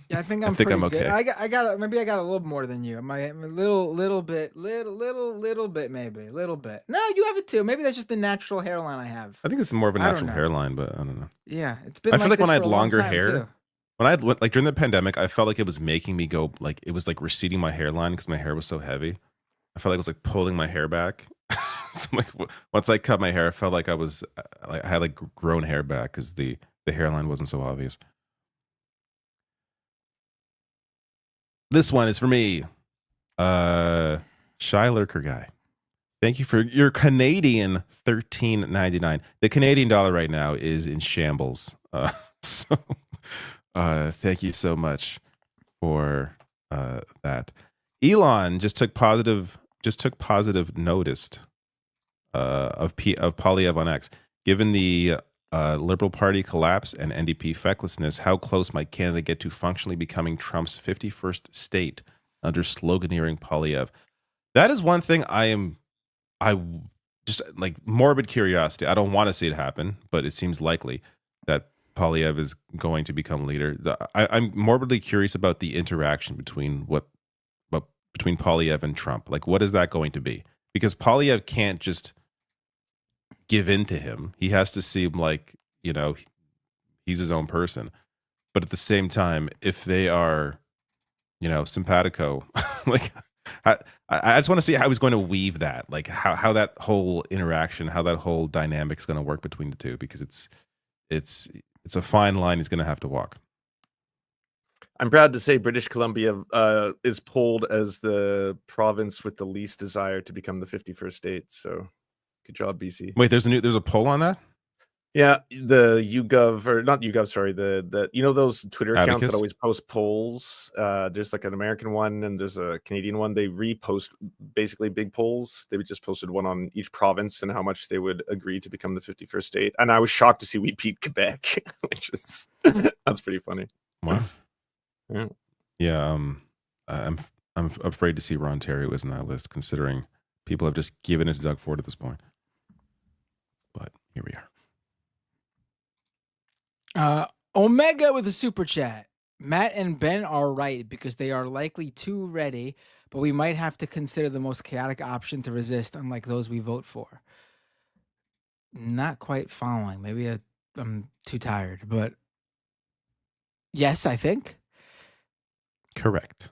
Yeah, I think I'm okay. Good. I got a little more than you. I'm a little bit, maybe a little bit. No, you have it too. Maybe that's just the natural hairline I have. I think it's more of a natural hairline, but I don't know. Yeah, it's been. I feel like when I had longer hair, too. When I had like during the pandemic, I felt like it was making me go like it was like receding my hairline because my hair was so heavy. I felt like it was like pulling my hair back. So like once I cut my hair, I felt like I was like I had like grown hair back because the hairline wasn't so obvious. This one is for me. Shy Lurker guy. Thank you for your Canadian $13.99. The Canadian dollar right now is in shambles. So thank you so much for that. Elon just took positive just took positive notice of Polyev on X. Given the Liberal Party collapse and NDP fecklessness, how close might Canada get to functionally becoming Trump's 51st state under sloganeering Polyev? That is one thing I just like morbid curiosity. I don't want to see it happen, but it seems likely that Polyev is going to become leader. I'm morbidly curious about the interaction between between Polyev and Trump. Like, what is that going to be? Because Polyev can't just give in to him. He has to seem like, he's his own person. But at the same time, if they are, simpatico, like I just want to see how he's going to weave that, like how that whole interaction, how that whole dynamic is going to work between the two, because it's a fine line he's going to have to walk. I'm proud to say British Columbia is polled as the province with the least desire to become the 51st state. So good job, BC. Wait, there's a poll on that? Yeah, the YouGov, or not YouGov, sorry, the those Twitter accounts Abacus? that always post polls. There's like an American one and there's a Canadian one. They repost basically big polls. They just posted one on each province and how much they would agree to become the 51st state. And I was shocked to see we beat Quebec, which is that's pretty funny. Wow. Yeah. I'm afraid to see where Ontario is in that list, considering people have just given it to Doug Ford at this point. But here we are. Omega with a super chat. Matt and Ben are right because they are likely too ready, but we might have to consider the most chaotic option to resist, unlike those we vote for. Not quite following. Maybe I'm too tired, but yes, I think. Correct.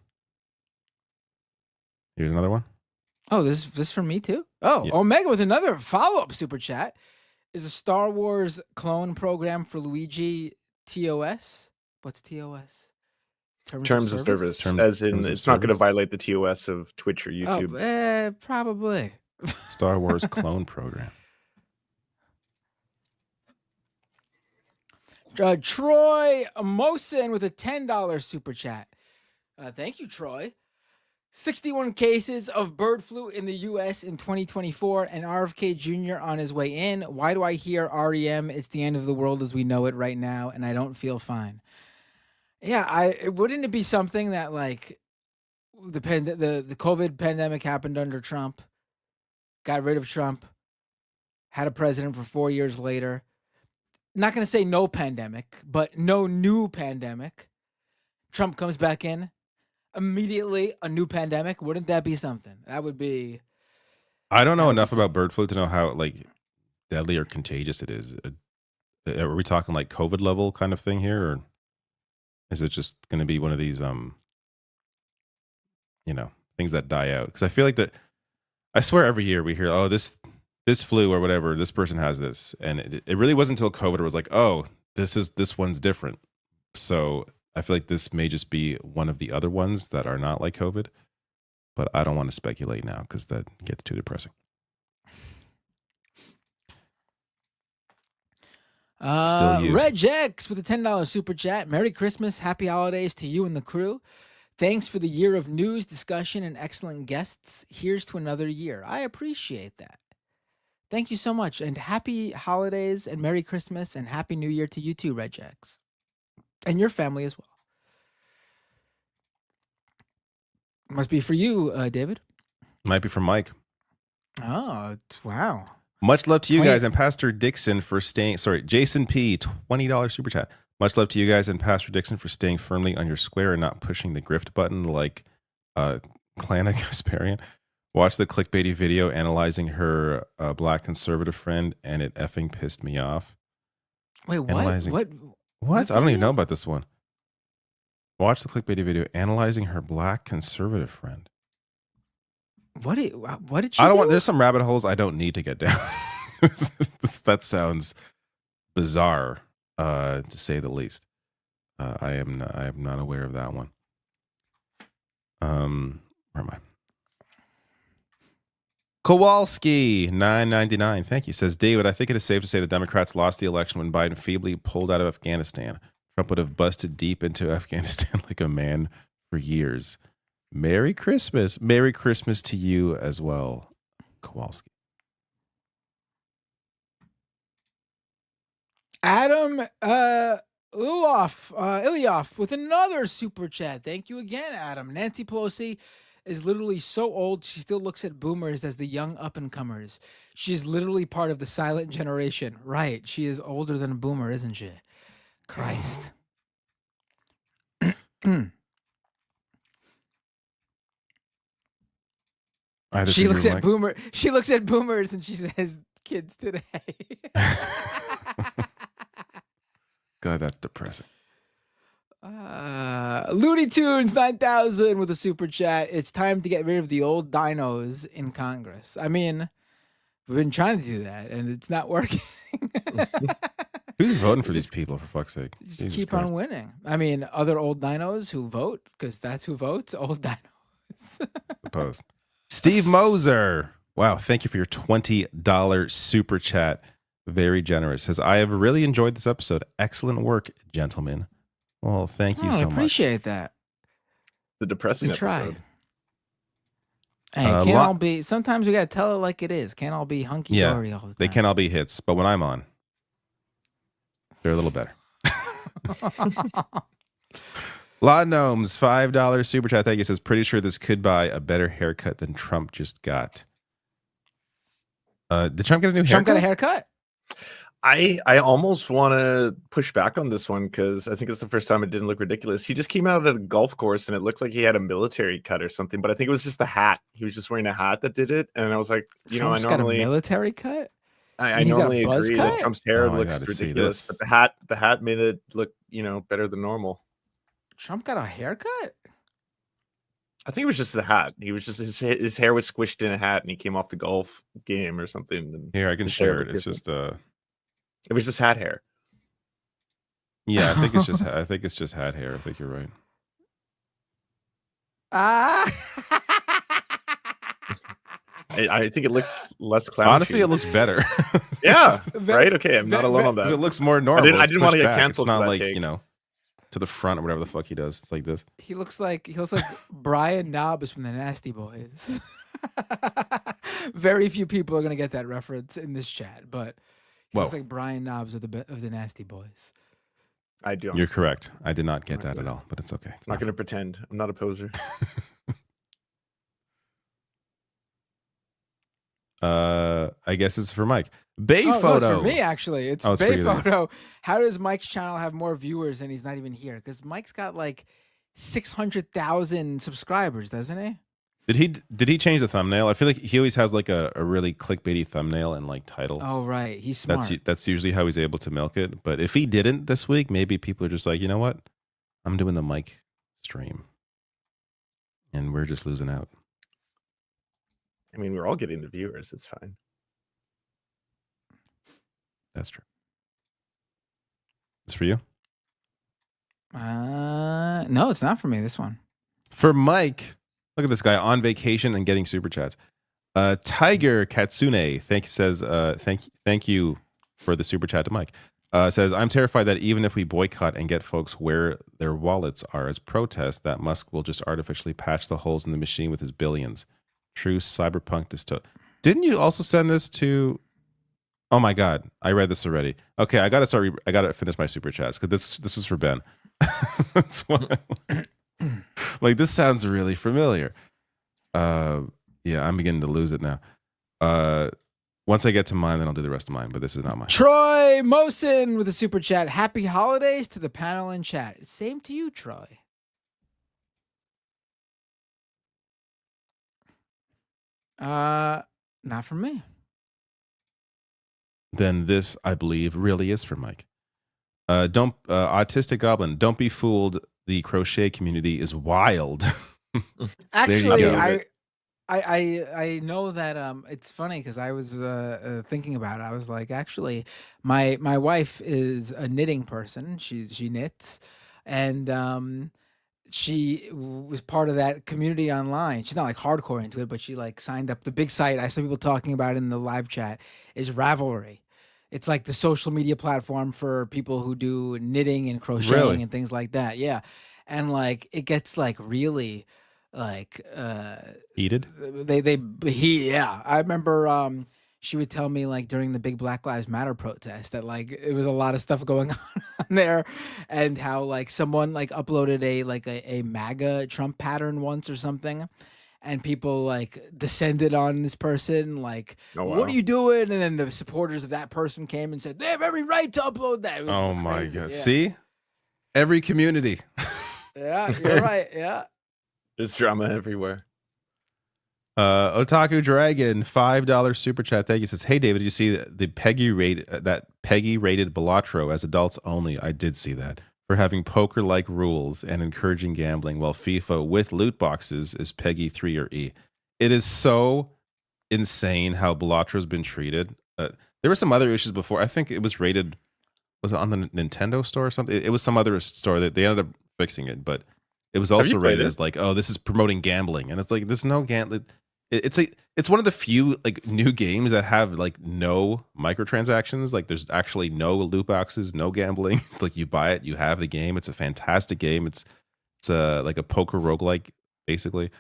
Here's another one. Oh, this for me too? Oh, yeah. Omega with another follow-up super chat. Is a Star Wars clone program for Luigi TOS? What's TOS? Terms of service. As in, it's not going to violate the TOS of Twitch or YouTube. Oh, probably. Star Wars clone program. Troy Mosin with a $10 super chat. Thank you, Troy. 61 cases of bird flu in the U.S. in 2024, and RFK Jr. on his way in. Why do I hear REM? It's the end of the world as we know it right now, and I don't feel fine. Yeah, wouldn't it be something that like the COVID pandemic happened under Trump, got rid of Trump, had a president for 4 years later. Not going to say no pandemic, but no new pandemic. Trump comes back in. Immediately a new pandemic. Wouldn't that be something? That would be. I don't know enough about bird flu to know how like deadly or contagious it is. Are we talking like COVID level kind of thing here, or is it just going to be one of these things that die out? Because I feel like that. I swear every year we hear, oh, this flu or whatever, this person has this, and it really wasn't until COVID it was like, oh, this one's different. So I feel like this may just be one of the other ones that are not like COVID, but I don't want to speculate now because that gets too depressing. Reg X with a $10 super chat. Merry Christmas, happy holidays to you and the crew. Thanks for the year of news, discussion, and excellent guests. Here's to another year. I appreciate that. Thank you so much, and happy holidays and Merry Christmas and Happy New Year to you too, Reg X. And your family as well. Must be for you, David. Might be for Mike. Oh, wow. Much love to you guys and Pastor Dixon for staying. Sorry, Jason P, $20 super chat. Much love to you guys and Pastor Dixon for staying firmly on your square and not pushing the grift button like Klana Gasparian. Watched the clickbaity video analyzing her black conservative friend, and it effing pissed me off. Wait, what? What? I don't even know about this one. Watch the clickbaity video analyzing her black conservative friend. What did she I don't do? want. There's some rabbit holes I don't need to get down. That sounds bizarre, to say the least. I am not aware of that one. Where am I? Kowalski 999. Thank you. Says David, I think it is safe to say the Democrats lost the election when Biden feebly pulled out of Afghanistan. Trump would have busted deep into Afghanistan like a man for years. Merry Christmas. Merry Christmas to you as well, Kowalski. Adam Ilyoff with another super chat. Thank you again, Adam. Nancy Pelosi is literally so old, she still looks at boomers as the young up-and-comers. She's literally part of the silent generation. Right. She is older than a boomer, isn't she? Christ. She looks at boomers and she says, kids today. God, that's depressing. Looney Tunes 9000 with a super chat. It's time to get rid of the old dinos in Congress. I mean, we've been trying to do that and it's not working. Who's voting for these people, for fuck's sake? Just Jesus keep Christ. on winning. I mean, other old dinos who vote, because that's who votes, old dinos. Opposed. Steve Moser. Wow, thank you for your $20 super chat. Very generous. Says, I have really enjoyed this episode. Excellent work, gentlemen. Well, thank you so I much. appreciate that. The depressing We tried. episode. Hey, can't all be, sometimes we got to tell it like it is. Can't all be hunky-dory all the time. They can't all be hits, but when I'm on, they're a little better. La Gnomes, $5 super chat. Thank you. Says, pretty sure this could buy a better haircut than Trump just got. Did Trump get a new haircut? Trump got a haircut? I almost want to push back on this one because I think it's the first time it didn't look ridiculous. He just came out at a golf course and it looked like he had a military cut or something, but I think it was just the hat. He was just wearing a hat that did it, and I was like, Trump's I normally got a military cut. I normally got a buzz agree cut? that Trump's hair Oh, I looks gotta see ridiculous, this. but the hat made it look better than normal. Trump got a haircut? I think it was just the hat. He was just his hair was squished in a hat, and he came off the golf game or something. And Here, I can his hair share it. looked It's different. just It was just hat hair. yeah, I think it's just hat hair. I think you're right. I think it looks less clowny. Honestly, it looks better. Yeah, right. Okay, I'm not alone on 'Cause that. it looks more normal. I It's didn't want to pushed get back. canceled. It's not for that like, take. to the front or whatever the fuck he does. It's like this. He looks like Brian Knobs from the Nasty Boys. Very few people are gonna get that reference in this chat, but he looks Whoa. like Brian Knobs of the Nasty Boys. I do. You're correct. I did not get that at all, but it's okay. It's I'm not going to pretend. I'm not a poser. I guess it's for Mike. Bay No, photo. it's for me actually. It's Oh, it's for Bay you then. Photo. How does Mike's channel have more viewers and he's not even here? Because Mike's got like 600,000 subscribers, doesn't he? Did he change the thumbnail? I feel like he always has like a really clickbaity thumbnail and like title. Oh right, he's smart. That's usually how he's able to milk it. But if he didn't this week, maybe people are just like, you know what? I'm doing the Mike stream, and we're just losing out. I mean, we're all getting the viewers. It's fine. That's true. It's for you? No, it's not for me. This one. For Mike, look at this guy on vacation and getting super chats. Tiger Katsune thank you for the super chat to Mike. Says, I'm terrified that even if we boycott and get folks where their wallets are as protest, that Musk will just artificially patch the holes in the machine with his billions. True cyberpunk dystopia. Didn't you also send this to? Oh my God, I read this already. Okay, I gotta finish my super chats because this was for Ben. That's why. Like, this sounds really familiar. Yeah, I'm beginning to lose it now. Once I get to mine, then I'll do the rest of mine. But this is not mine. Troy Mosin with a super chat. Happy holidays to the panel and chat. Same to you, Troy. Not for me. Then this, I believe, really is for Mike. Autistic Goblin, don't be fooled. The crochet community is wild. Actually, I know that it's funny because I was thinking about it. I was like, actually, my wife is a knitting person. She knits, and she was part of that community online. She's not like hardcore into it, but she like signed up. The big site I saw people talking about in the live chat is Ravelry. It's like the social media platform for people who do knitting and crocheting Really? and things like that. Yeah. And like it gets like really like Heated. Yeah. I remember she would tell me like during the big Black Lives Matter protest that like it was a lot of stuff going on there, and how like someone like uploaded a MAGA Trump pattern once or something, and people like descended on this person like, what are you doing? And then the supporters of that person came and said they have every right to upload that. It was Oh my crazy. god! Yeah. See, every community. Yeah, you're right. Yeah. There's drama everywhere. Otaku Dragon, $5 super chat. Thank you. Says, hey David, did you see the Peggy rated Balatro as adults only? I did see that, for having poker-like rules and encouraging gambling, while FIFA with loot boxes is Peggy 3 or E. It is so insane how Balatro's been treated. There were some other issues before. I think it was rated. Was it on the Nintendo store or something? It was some other store that they ended up fixing it, but it was also rated as like, oh, this is promoting gambling, and it's like there's no gambling. It's one of the few like new games that have like no microtransactions. Like there's actually no loot boxes, no gambling. Like you buy it, you have the game. It's a fantastic game. It's like a poker roguelike, basically.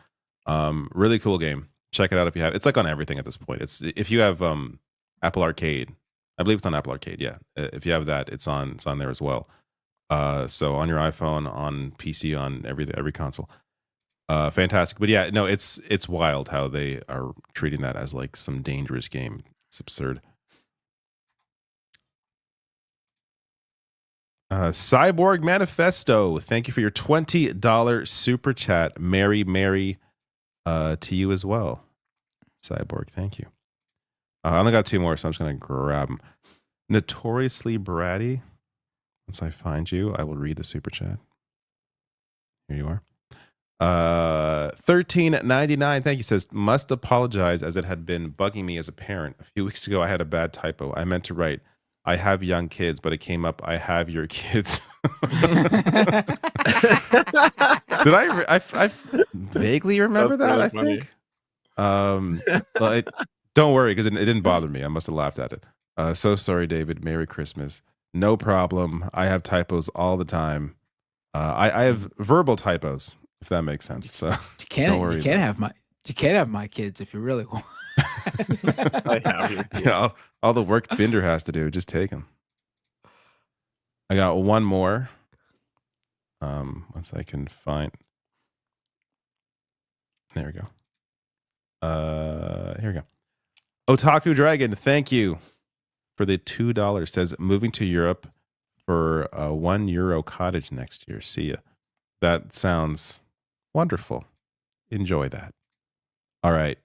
Really cool game. Check it out if you have. It's like on everything at this point. It's if you have Apple Arcade. I believe it's on Apple Arcade. Yeah, if you have that, it's on there as well. So on your iPhone, on PC, on every console. Fantastic. But yeah, no, it's wild how they are treating that as like some dangerous game. It's absurd. Cyborg Manifesto, thank you for your $20 super chat. Mary to you as well. Cyborg, thank you. I only got 2 more, so I'm just going to grab them. Notoriously Bratty. Once I find you, I will read the super chat. Here you are. $13.99. Thank you. Says, must apologize as it had been bugging me as a parent. A few weeks ago, I had a bad typo. I meant to write, I have young kids, but it came up, I have your kids. Did I vaguely remember that? Really I think. But don't worry, because it didn't bother me. I must have laughed at it. So sorry, David. Merry Christmas. No problem. I have typos all the time. I have verbal typos, if that makes sense. So don't worry. You can't have my kids if you really want. I have your kids. Yeah, all the work Binder has to do, just take them. I got one more. Once I can find. There we go. Here we go. Otaku Dragon, thank you for the $2. Says, moving to Europe for a €1 cottage next year. See ya. That sounds wonderful. Enjoy that. All right.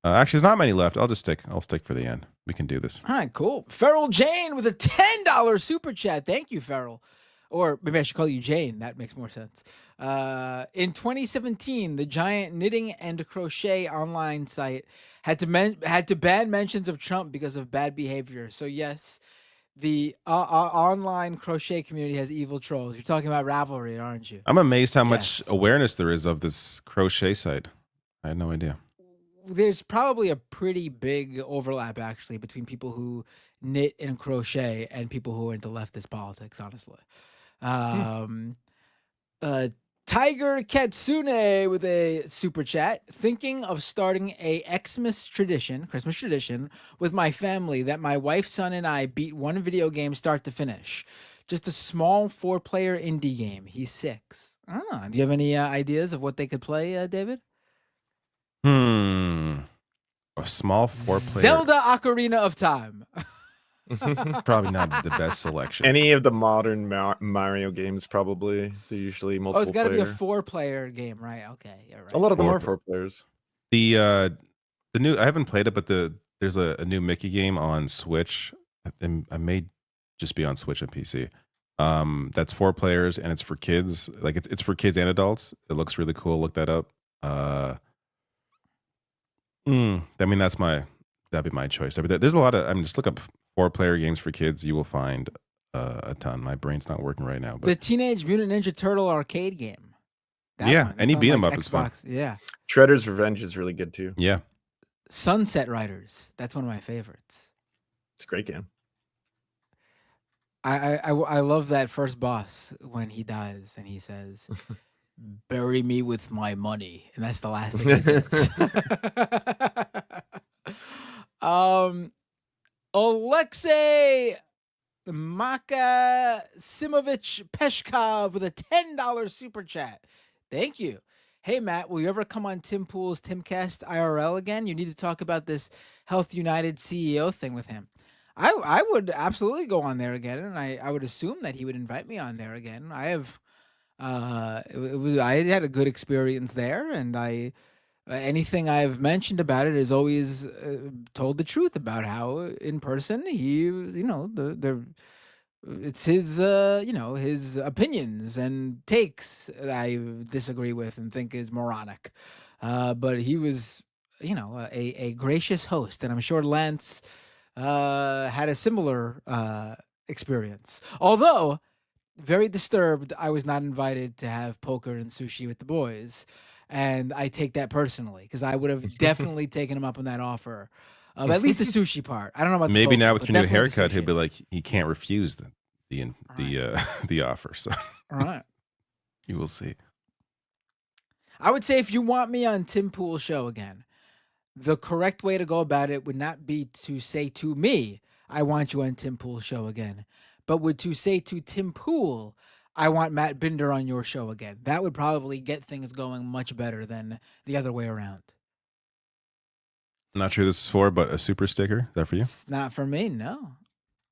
Actually, there's not many left. I'll stick for the end. We can do this. All right, cool. Feral Jane with a $10 super chat. Thank you, Feral. Or maybe I should call you Jane. That makes more sense. In 2017, the giant knitting and crochet online site had to ban mentions of Trump because of bad behavior. So yes, the online crochet community has evil trolls. You're talking about Ravelry, aren't you? I'm amazed how much awareness there is of this crochet site. I had no idea. There's probably a pretty big overlap actually between people who knit and crochet and people who are into leftist politics, honestly. Tiger Katsune with a super chat, thinking of starting a Christmas tradition with my family that my wife, son, and I beat one video game start to finish. Just a small 4-player indie game. He's 6. Do you have any ideas of what they could play, David? A small 4-player. Zelda Ocarina of Time. Probably not the best selection. Any of the modern Mario games, probably. They're usually multiple. Oh, it's got to be a 4-player game, right? Okay, yeah, right. A lot of them are 4 players. The new, I haven't played it, but there's a new Mickey game on Switch. I may just be on Switch and PC. That's 4 players and it's for kids. Like it's for kids and adults. It looks really cool. Look that up. I mean, that'd be my choice. There's a lot of. Just look up 4-player games for kids. You will find a ton. My brain's not working right now. But the Teenage Mutant Ninja Turtle arcade game. Any beat 'em up is fun. Yeah. Shredder's Revenge is really good too. Yeah. Sunset Riders. That's one of my favorites. It's a great game. I love that first boss when he dies and he says, bury me with my money, and that's the last thing he says. Alexei Makasimovich Peshkov with a $10 super chat. Thank you. Hey, Matt, will you ever come on Tim Pool's Timcast IRL again? You need to talk about this Health United CEO thing with him. I would absolutely go on there again, and I would assume that he would invite me on there again. I have I had a good experience there, and anything I've mentioned about it is always told the truth about how in person it's his his opinions and takes that I disagree with and think is moronic, but he was a gracious host, and I'm sure Lance had a similar experience, although very disturbed I was not invited to have poker and sushi with the boys. And I take that personally because I would have definitely taken him up on that offer of at least the sushi part. I don't know about the Maybe poker, now with but your new definitely the haircut, he'll sushi. be like, he can't refuse the offer. So All right. you will see. I would say if you want me on Tim Pool's show again, the correct way to go about it would not be to say to me, I want you on Tim Pool's show again, but would to say to Tim Pool, I want Matt Binder on your show again. That would probably get things going much better than the other way around. Not sure this is for, but a super sticker. Is that for you? It's not for me, no.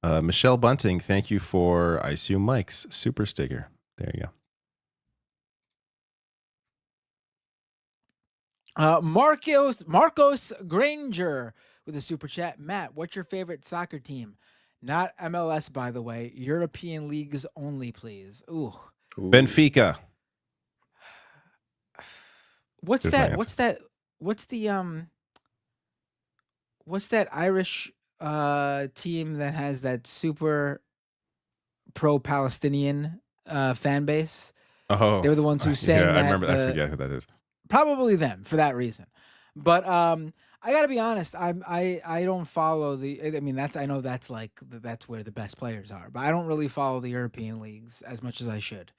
Michelle Bunting, thank you for I assume Mike's super sticker. There you go. Marcos Granger with a super chat. Matt, what's your favorite soccer team? Not MLS, by the way. European leagues only, please. Ooh. Benfica. What's that? What's that? What's the What's that Irish team that has that super pro-Palestinian fan base? Oh, they were the ones who sang that. I remember. I forget who that is. Probably them for that reason. But I got to be honest. I don't follow the. I mean, I know that's where the best players are. But I don't really follow the European leagues as much as I should.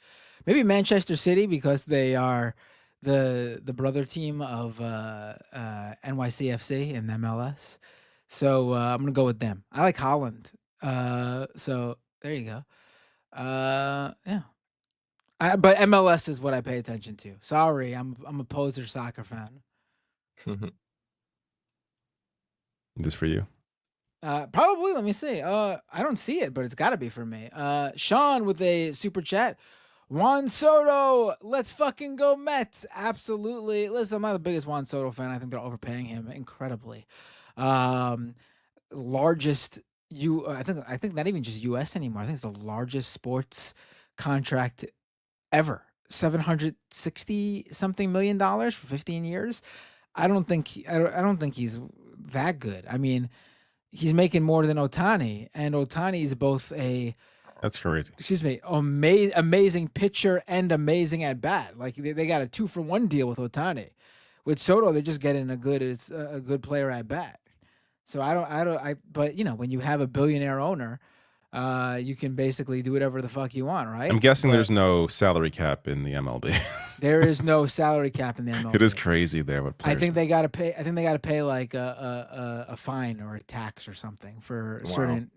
Maybe Manchester City because they are the brother team of NYCFC and MLS. So I'm gonna go with them. I like Holland. So there you go. Yeah. But MLS is what I pay attention to. Sorry, I'm a poser soccer fan. This for you? Probably. Let me see. I don't see it, but it's got to be for me. Sean with a super chat. Juan Soto, let's fucking go Mets. Absolutely. Listen, I'm not the biggest Juan Soto fan. I think they're overpaying him incredibly. Largest I think not even just US anymore. I think it's the largest sports contract ever. $760 something million for 15 years. I don't think he's that good. I mean, he's making more than Ohtani, and Ohtani is both that's crazy. Excuse me, amazing pitcher and amazing at bat. Like they got a 2-for-1 deal with Ohtani. With Soto, they're just getting a good player at bat. So but when you have a billionaire owner, you can basically do whatever the fuck you want, right? I'm guessing there's no salary cap in the MLB. There is no salary cap in the MLB. It is crazy there. What I think they got to pay. I think they got to pay like a fine or a tax or something for certain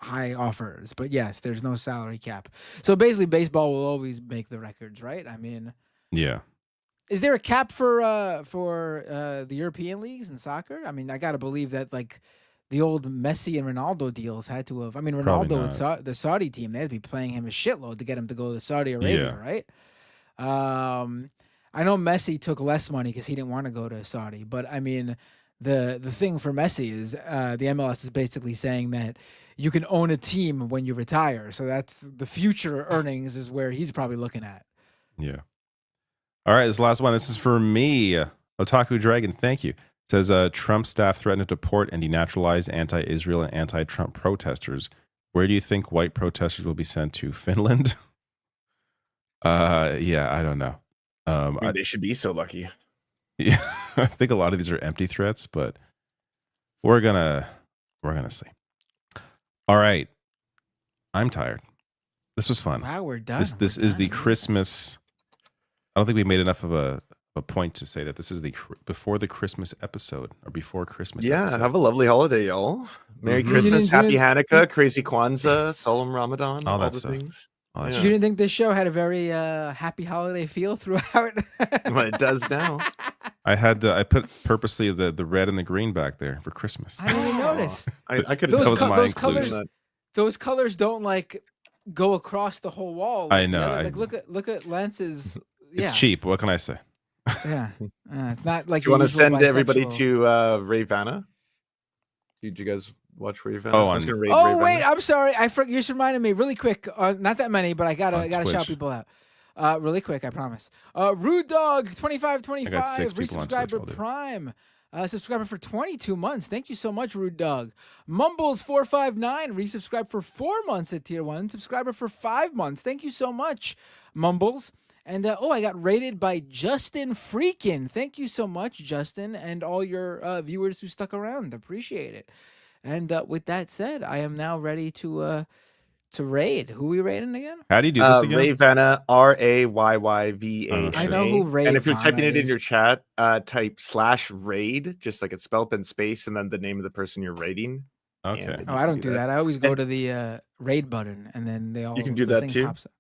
high offers. But yes, there's no salary cap. So basically, baseball will always make the records, right? I mean, yeah. Is there a cap for the European leagues in soccer? I mean, I got to believe that like the old Messi and Ronaldo deals had to have. I mean, Ronaldo with the Saudi team, they had to be playing him a shitload to get him to go to Saudi Arabia, right? I know Messi took less money because he didn't want to go to Saudi, but I mean, the thing for Messi is the MLS is basically saying that you can own a team when you retire. So that's the future earnings is where he's probably looking at. Yeah. All right, this last one. This is for me. Otaku Dragon, thank you. It says Trump staff threatened to deport and denaturalize anti-Israel and anti-Trump protesters. Where do you think white protesters will be sent to? Finland? Yeah, I don't know. They should be so lucky. Yeah, I think a lot of these are empty threats, but we're gonna see. All right, I'm tired. This was fun. Wow, we're done. This is the Christmas I don't think we made enough of a point to say that this is the before the Christmas episode or before Christmas. Yeah, episode. have a lovely holiday, y'all. Merry Mhm. Christmas, Happy didn't- Hanukkah, Crazy Kwanzaa, Solemn Ramadan, All all that the stuff. things. All that You didn't think this show had a very happy holiday feel throughout? Well, it does now. I put purposely the red and the green back there for Christmas. I didn't even notice. I could That have was my those inclusion. colors. Those colors don't like go across the whole wall. I like the know, other- I- like look at Lance's. Yeah. It's cheap. What can I say? Yeah, it's not like Do you want to your usual send everybody bisexual- to Ray Vanna? Did you guys watch Ray Vanna? Oh, I was gonna raid Ray Oh Vanna. wait, I'm sorry. You just reminded me really quick. Not that many, but I gotta shout Twitch. people out. Really quick, I promise. Rude Dog I got 2525 6 people on Twitch, resubscriber I'll do. Prime. Subscriber for 22 months. Thank you so much, Rude Dog. Mumbles459 resubscribed for 4 months at tier 1. Subscriber for 5 months. Thank you so much, Mumbles. And I got rated by Justin Freakin. Thank you so much, Justin, and all your viewers who stuck around. Appreciate it. And with that said, I am now ready to raid. Who are we raiding again? How do you do this again? Ray Vanna, RAYYVA. I know who Ray And if you're Vanna typing it in is. your chat, type /raid, just like it's spelled, then space, and then the name of the person you're raiding. Okay. And Oh, you I can don't do that. I always go And to the raid button, and then they all. You can do the that thing too. pops up.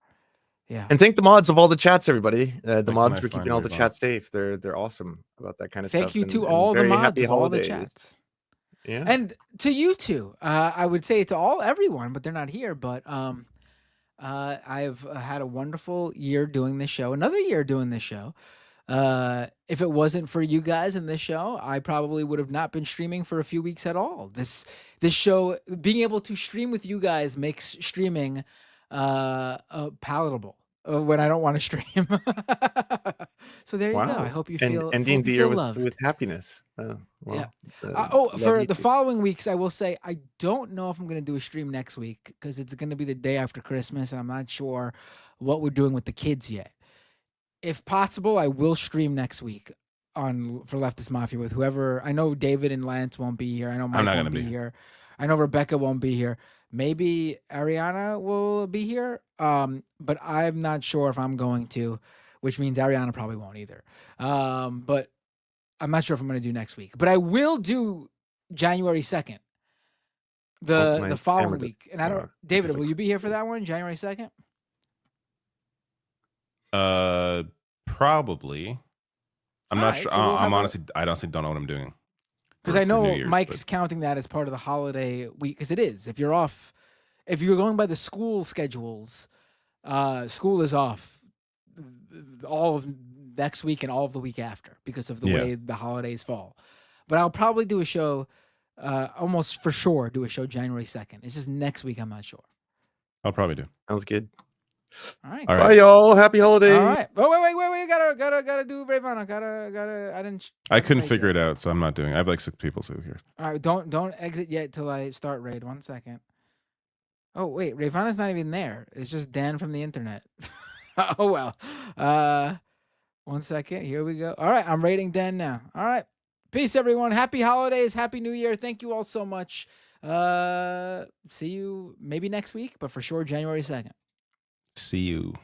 Yeah. And thank the mods of all the chats, everybody. The can mods I for find keeping all the Ray chats safe. They're awesome about that kind of Thank stuff. you and- to and all the very mods happy of all the holidays. chats. Yeah. And to you two, I would say to everyone, but they're not here. But I've had a wonderful year doing this show. Another year doing this show. If it wasn't for you guys in this show, I probably would have not been streaming for a few weeks at all. This show, being able to stream with you guys, makes streaming palatable when I don't want to stream. So there you go. I hope you feel and ending hope the you year feel with, loved. with happiness. Well, Yeah. love For you the too. following weeks, I will say I don't know if I'm going to do a stream next week because it's going to be the day after Christmas, and I'm not sure what we're doing with the kids yet. If possible, I will stream next week for Leftist Mafia with whoever. I know David and Lance won't be here. I know Mike not won't gonna be be. here. I know Rebecca won't be here. Maybe Ariana will be here, but I'm not sure if I'm going to, which means Ariana probably won't either. But I'm not sure if I'm going to do next week. But I will do January 2nd, my the following camera week. And I don't, just David, like- will you be here for that one, January 2nd? Probably. I'm All not right, sure. so we'll I'm have honestly, I honestly don't know what I'm doing. Because for- I for know New Year's, Mike's counting that as part of the holiday week. Because it is. If you're off, if you're going by the school schedules, school is off all of next week and all of the week after because of the Yeah. way the holidays fall. But I'll probably do a show, almost for sure, do a show January 2nd. It's just next week. I'm not sure. I'll probably do. Sounds good. All right. All Bye, right. y'all. Happy holidays. All right. Oh wait. Gotta do Ravana. Gotta. I didn't. I couldn't figure it out, so I'm not doing it. I have like 6 people so here. All right. Don't exit yet till I start raid. 1 second. Oh wait, Ravana's not even there. It's just Dan from the internet. Oh well. 1 second. Here we go. All right. I'm raiding Dan now. All right. Peace, everyone. Happy holidays. Happy New Year. Thank you all so much. See you maybe next week, but for sure January 2nd. See you.